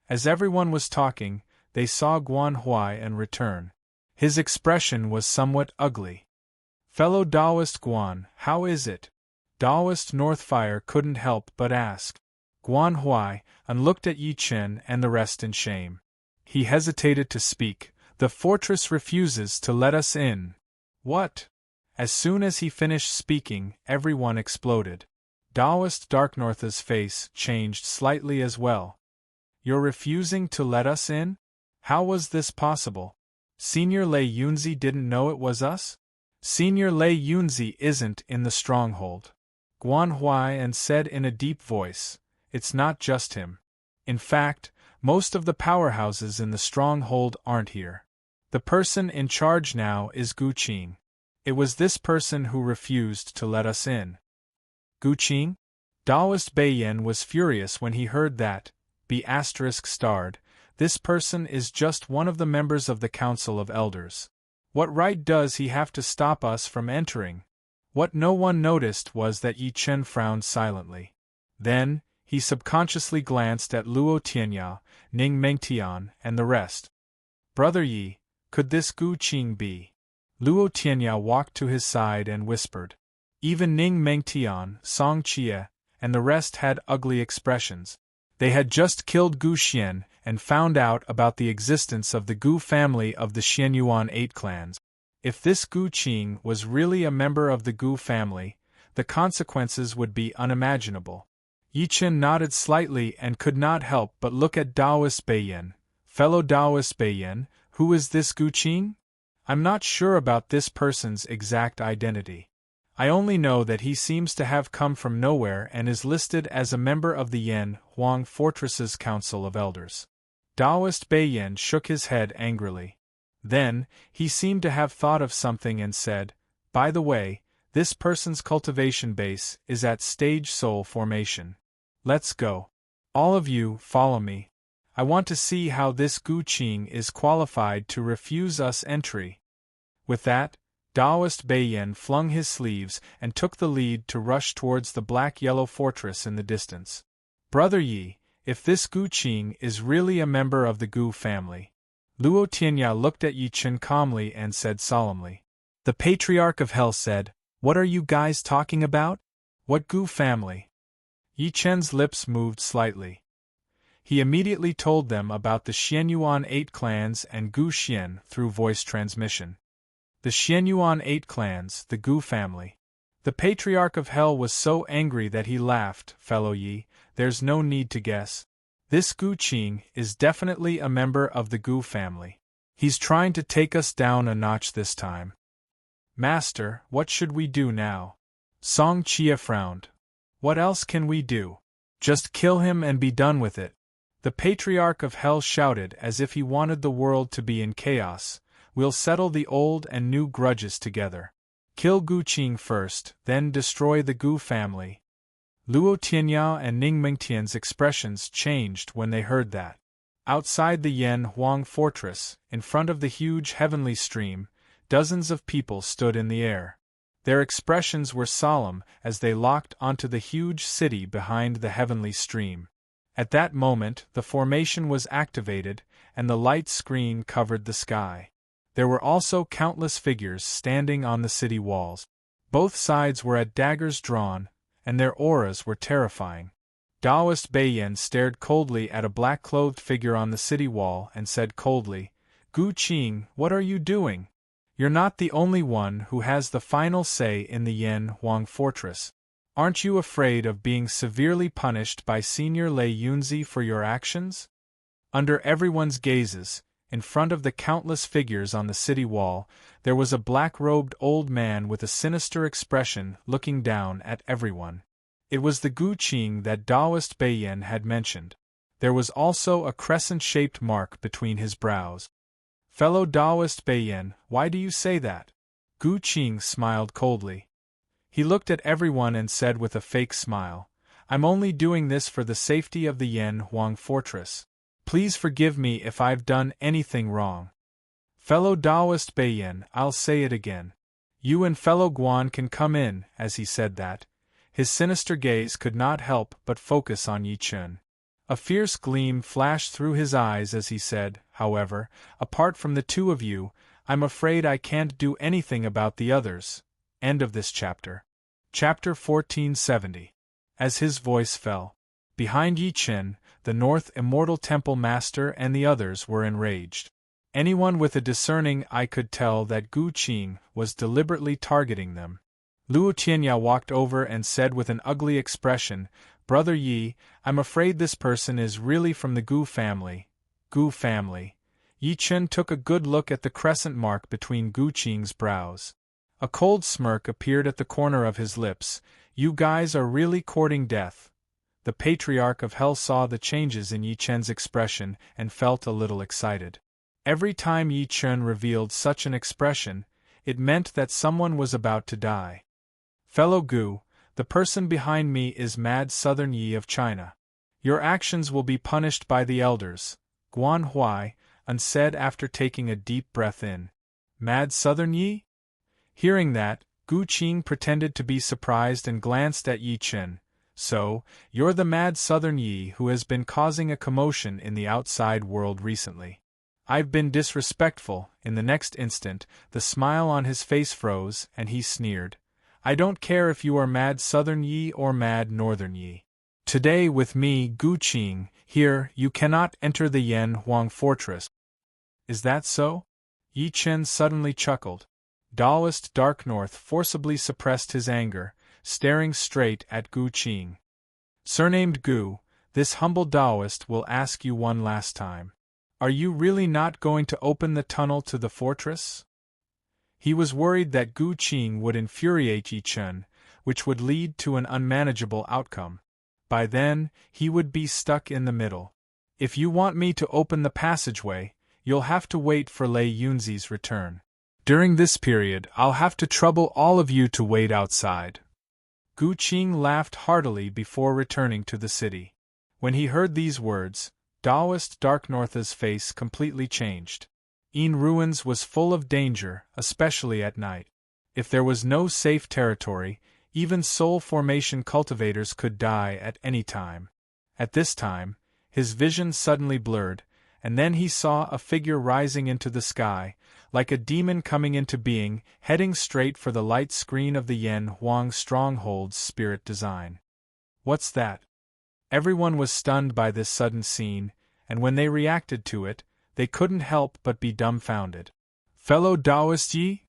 As everyone was talking, they saw Guan Huai return. His expression was somewhat ugly. Fellow Taoist Guan, how is it? Taoist Northfire couldn't help but ask. Guan Huai looked at Yi Chen and the rest in shame. He hesitated to speak. The fortress refuses to let us in. What? As soon as he finished speaking, everyone exploded. Taoist Darknorth's face changed slightly as well. You're refusing to let us in? How was this possible? Senior Lei Yunzi didn't know it was us? Senior Lei Yunzi isn't in the stronghold. Guan Huai said in a deep voice, it's not just him. In fact, most of the powerhouses in the stronghold aren't here. The person in charge now is Gu Qing. It was this person who refused to let us in. Gu Qing? Taoist Beiyan was furious when he heard that, ****, this person is just one of the members of the Council of Elders. What right does he have to stop us from entering? What no one noticed was that Yi Chen frowned silently. Then, he subconsciously glanced at Luo Tianya, Ning Mengtian, and the rest. Brother Yi, could this Gu Qing be? Luo Tianya walked to his side and whispered. Even Ning Mengtian, Song Chia, and the rest had ugly expressions. They had just killed Gu Xian and found out about the existence of the Gu family of the Xianyuan 8 clans. If this Gu Qing was really a member of the Gu family, the consequences would be unimaginable. Yi Chen nodded slightly and could not help but look at Taoist Beiyan. Fellow Taoist Beiyan, who is this Gu Qing? I'm not sure about this person's exact identity. I only know that he seems to have come from nowhere and is listed as a member of the Yan Huang Fortress's Council of Elders. Taoist Beiyan shook his head angrily. Then, he seemed to have thought of something and said, by the way, this person's cultivation base is at stage soul formation. Let's go. All of you, follow me. I want to see how this Gu Qing is qualified to refuse us entry. With that, Taoist Beiyan flung his sleeves and took the lead to rush towards the black-yellow fortress in the distance. Brother Yi, if this Gu Qing is really a member of the Gu family. Luo Tianya looked at Yi Chen calmly and said solemnly. The Patriarch of Hell said, what are you guys talking about? What Gu family? Yi Chen's lips moved slightly. He immediately told them about the Xianyuan 8 clans and Gu Xian through voice transmission. The Xianyuan 8 clans, the Gu family. The Patriarch of Hell was so angry that he laughed. Fellow Yi, there's no need to guess. This Gu Qing is definitely a member of the Gu family. He's trying to take us down a notch this time. Master, what should we do now? Song Chia frowned. What else can we do? Just kill him and be done with it. The Patriarch of Hell shouted as if he wanted the world to be in chaos. We'll settle the old and new grudges together. Kill Gu Qing first, then destroy the Gu family. Luo Tianya and Ning Mengtian's expressions changed when they heard that. Outside the Yan Huang fortress, in front of the huge heavenly stream, dozens of people stood in the air. Their expressions were solemn as they locked onto the huge city behind the heavenly stream. At that moment, the formation was activated, and the light screen covered the sky. There were also countless figures standing on the city walls. Both sides were at daggers drawn, and their auras were terrifying. Taoist Beiyan stared coldly at a black-clothed figure on the city wall and said coldly, Gu Qing, what are you doing? You're not the only one who has the final say in the Yan Huang fortress. Aren't you afraid of being severely punished by Senior Lei Yunzi for your actions? Under everyone's gazes, in front of the countless figures on the city wall, there was a black-robed old man with a sinister expression looking down at everyone. It was the Gu Qing that Taoist Beiyan had mentioned. There was also a crescent-shaped mark between his brows. Fellow Taoist Beiyan, why do you say that? Gu Qing smiled coldly. He looked at everyone and said with a fake smile, I'm only doing this for the safety of the Yan Huang fortress. Please forgive me if I've done anything wrong. Fellow Taoist Beiyan, I'll say it again. You and fellow Guan can come in. As he said that, his sinister gaze could not help but focus on Yi Chen. A fierce gleam flashed through his eyes as he said, however, apart from the two of you, I'm afraid I can't do anything about the others. End of this chapter. Chapter 1470. As his voice fell, behind Yi Chen, the North Immortal Temple Master and the others were enraged. Anyone with a discerning eye could tell that Gu Qing was deliberately targeting them. Luo Tianya walked over and said with an ugly expression, Brother Yi, I'm afraid this person is really from the Gu family. Gu family. Yi Chen took a good look at the crescent mark between Gu Qing's brows. A cold smirk appeared at the corner of his lips. You guys are really courting death. The Patriarch of Hell saw the changes in Yi Chen's expression and felt a little excited. Every time Yi Chen revealed such an expression, it meant that someone was about to die. Fellow Gu, the person behind me is Mad Southern Yi of China. Your actions will be punished by the elders, Guan Huai, said after taking a deep breath in. Mad Southern Yi? Hearing that, Gu Qing pretended to be surprised and glanced at Yi Chen. So, you're the Mad Southern Yi who has been causing a commotion in the outside world recently. I've been disrespectful. In the next instant, the smile on his face froze, and he sneered. I don't care if you are Mad Southern Yi or Mad Northern Yi. Today with me, Gu Qing, here, you cannot enter the Yan Huang fortress. Is that so? Yi Chen suddenly chuckled. Taoist Dark North forcibly suppressed his anger, staring straight at Gu Qing. Surnamed Gu, this humble Taoist will ask you one last time. Are you really not going to open the tunnel to the fortress? He was worried that Gu Qing would infuriate Yi Chen, which would lead to an unmanageable outcome. By then, he would be stuck in the middle. If you want me to open the passageway, you'll have to wait for Lei Yunzi's return. During this period, I'll have to trouble all of you to wait outside. Gu Qing laughed heartily before returning to the city. When he heard these words, Taoist Dark North's face completely changed. Yin Ruins was full of danger, especially at night. If there was no safe territory, even soul formation cultivators could die at any time. At this time, his vision suddenly blurred, and then he saw a figure rising into the sky, like a demon coming into being, heading straight for the light screen of the Yan Huang stronghold's spirit design. What's that? Everyone was stunned by this sudden scene, and when they reacted to it, they couldn't help but be dumbfounded. Fellow Taoist Yi?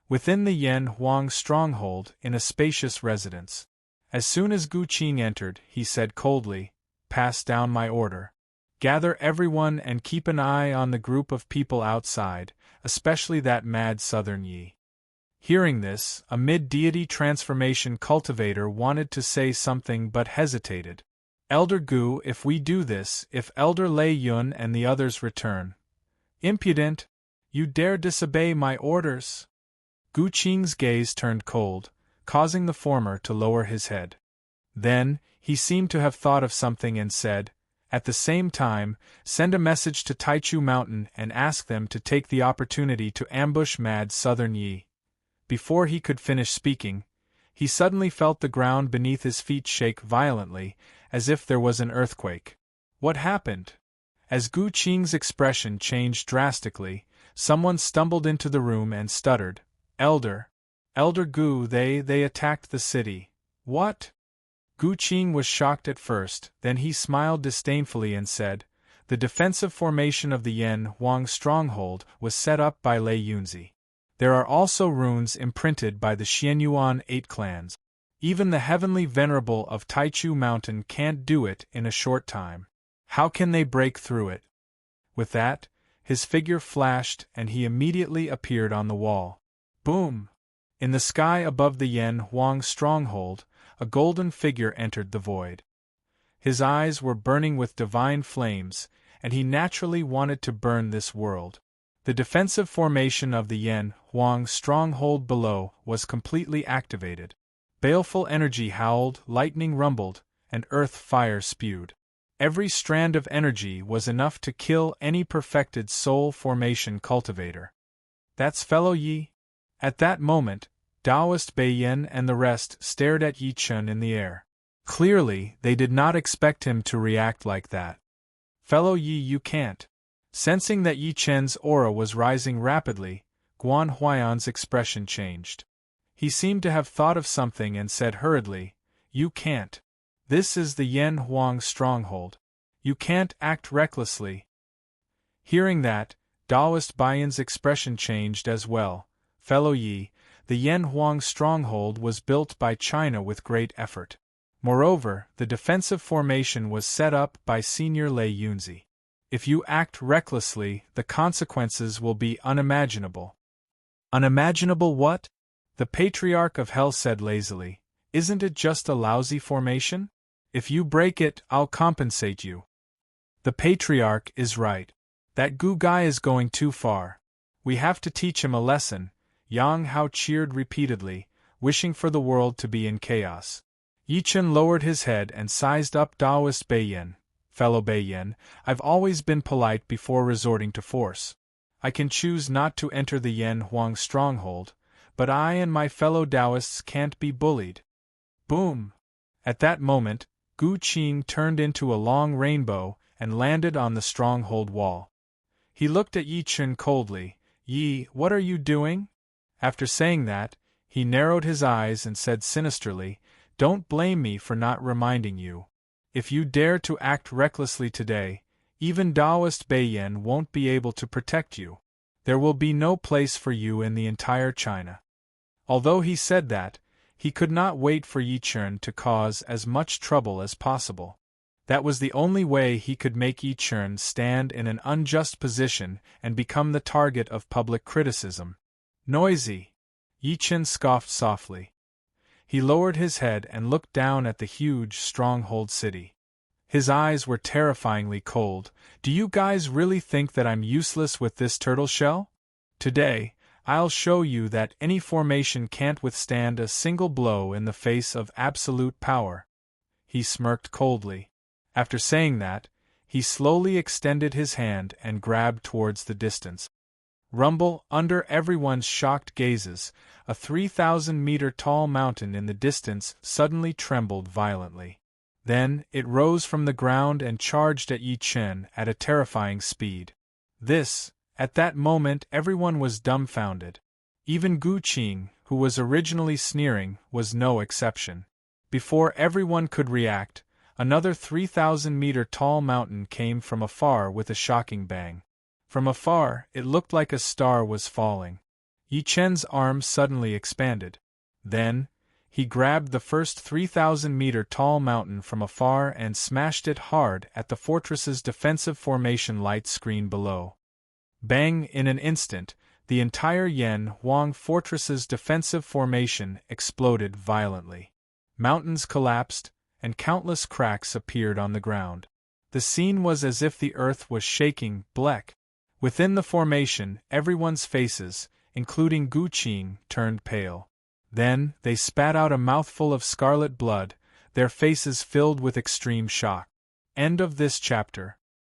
Within the Yan Huang stronghold, in a spacious residence. As soon as Gu Qing entered, he said coldly, Pass down my order. Gather everyone and keep an eye on the group of people outside, especially that Mad Southern Yi. Hearing this, a mid-deity transformation cultivator wanted to say something but hesitated. Elder Gu, if we do this, if Elder Lei Yun and the others return. Impudent! You dare disobey my orders? Gu Qing's gaze turned cold, causing the former to lower his head. Then, he seemed to have thought of something and said, at the same time, send a message to Taichu Mountain and ask them to take the opportunity to ambush Mad Southern Yi. Before he could finish speaking, he suddenly felt the ground beneath his feet shake violently, as if there was an earthquake. What happened? As Gu Qing's expression changed drastically, someone stumbled into the room and stuttered, Elder Gu, they attacked the city. What? Gu Qing was shocked at first, then he smiled disdainfully and said, The defensive formation of the Yan Huang stronghold was set up by Lei Yunzi. There are also runes imprinted by the Xianyuan 8 clans. Even the heavenly venerable of Taichu Mountain can't do it in a short time. How can they break through it? With that, his figure flashed and he immediately appeared on the wall. Boom! In the sky above the Yan Huang stronghold, a golden figure entered the void. His eyes were burning with divine flames, and he naturally wanted to burn this world. The defensive formation of the Yan Huang stronghold below was completely activated. Baleful energy howled, lightning rumbled, and earth fire spewed. Every strand of energy was enough to kill any perfected soul formation cultivator. That's fellow Yi? At that moment, Taoist Beiyan and the rest stared at Yi Chen in the air. Clearly, they did not expect him to react like that. Fellow Yi, you can't. Sensing that Yi Chen's aura was rising rapidly, Guan Huayan's expression changed. He seemed to have thought of something and said hurriedly, "You can't. This is the Yan Huang stronghold. You can't act recklessly." Hearing that, Taoist Beiyan's expression changed as well. Fellow Yi, the Yan Huang stronghold was built by China with great effort. Moreover, the defensive formation was set up by Senior Lei Yunzi. If you act recklessly, the consequences will be unimaginable. Unimaginable what? The Patriarch of Hell said lazily. Isn't it just a lousy formation? If you break it, I'll compensate you. The Patriarch is right. That Gu guy is going too far. We have to teach him a lesson. Yang Hao cheered repeatedly, wishing for the world to be in chaos. Yi Chen lowered his head and sized up Taoist Beiyan. Fellow Beiyan, I've always been polite before resorting to force. I can choose not to enter the Yan Huang stronghold, but I and my fellow Taoists can't be bullied. Boom! At that moment, Gu Qing turned into a long rainbow and landed on the stronghold wall. He looked at Yi Chen coldly. Yi, what are you doing? After saying that, he narrowed his eyes and said sinisterly, Don't blame me for not reminding you. If you dare to act recklessly today, even Taoist Beiyan won't be able to protect you. There will be no place for you in the entire China. Although he said that, he could not wait for Yi Chen to cause as much trouble as possible. That was the only way he could make Yi Chen stand in an unjust position and become the target of public criticism. Noisy! Yi Chen scoffed softly. He lowered his head and looked down at the huge stronghold city. His eyes were terrifyingly cold. Do you guys really think that I'm useless with this turtle shell? Today, I'll show you that any formation can't withstand a single blow in the face of absolute power. He smirked coldly. After saying that, he slowly extended his hand and grabbed towards the distance. Rumble, under everyone's shocked gazes, a 3,000-meter-tall mountain in the distance suddenly trembled violently. Then, it rose from the ground and charged at Yi Chen at a terrifying speed. At that moment everyone was dumbfounded. Even Gu Qing, who was originally sneering, was no exception. Before everyone could react, another 3,000-meter-tall mountain came from afar with a shocking bang. From afar, it looked like a star was falling. Yi Chen's arm suddenly expanded. Then, he grabbed the first 3,000-meter-tall mountain from afar and smashed it hard at the fortress's defensive formation light screen below. Bang! In an instant, the entire Yan Huang fortress's defensive formation exploded violently. Mountains collapsed, and countless cracks appeared on the ground. The scene was as if the earth was shaking, black. Within the formation, everyone's faces, including Gu Qing, turned pale. Then, they spat out a mouthful of scarlet blood, their faces filled with extreme shock. End of this chapter.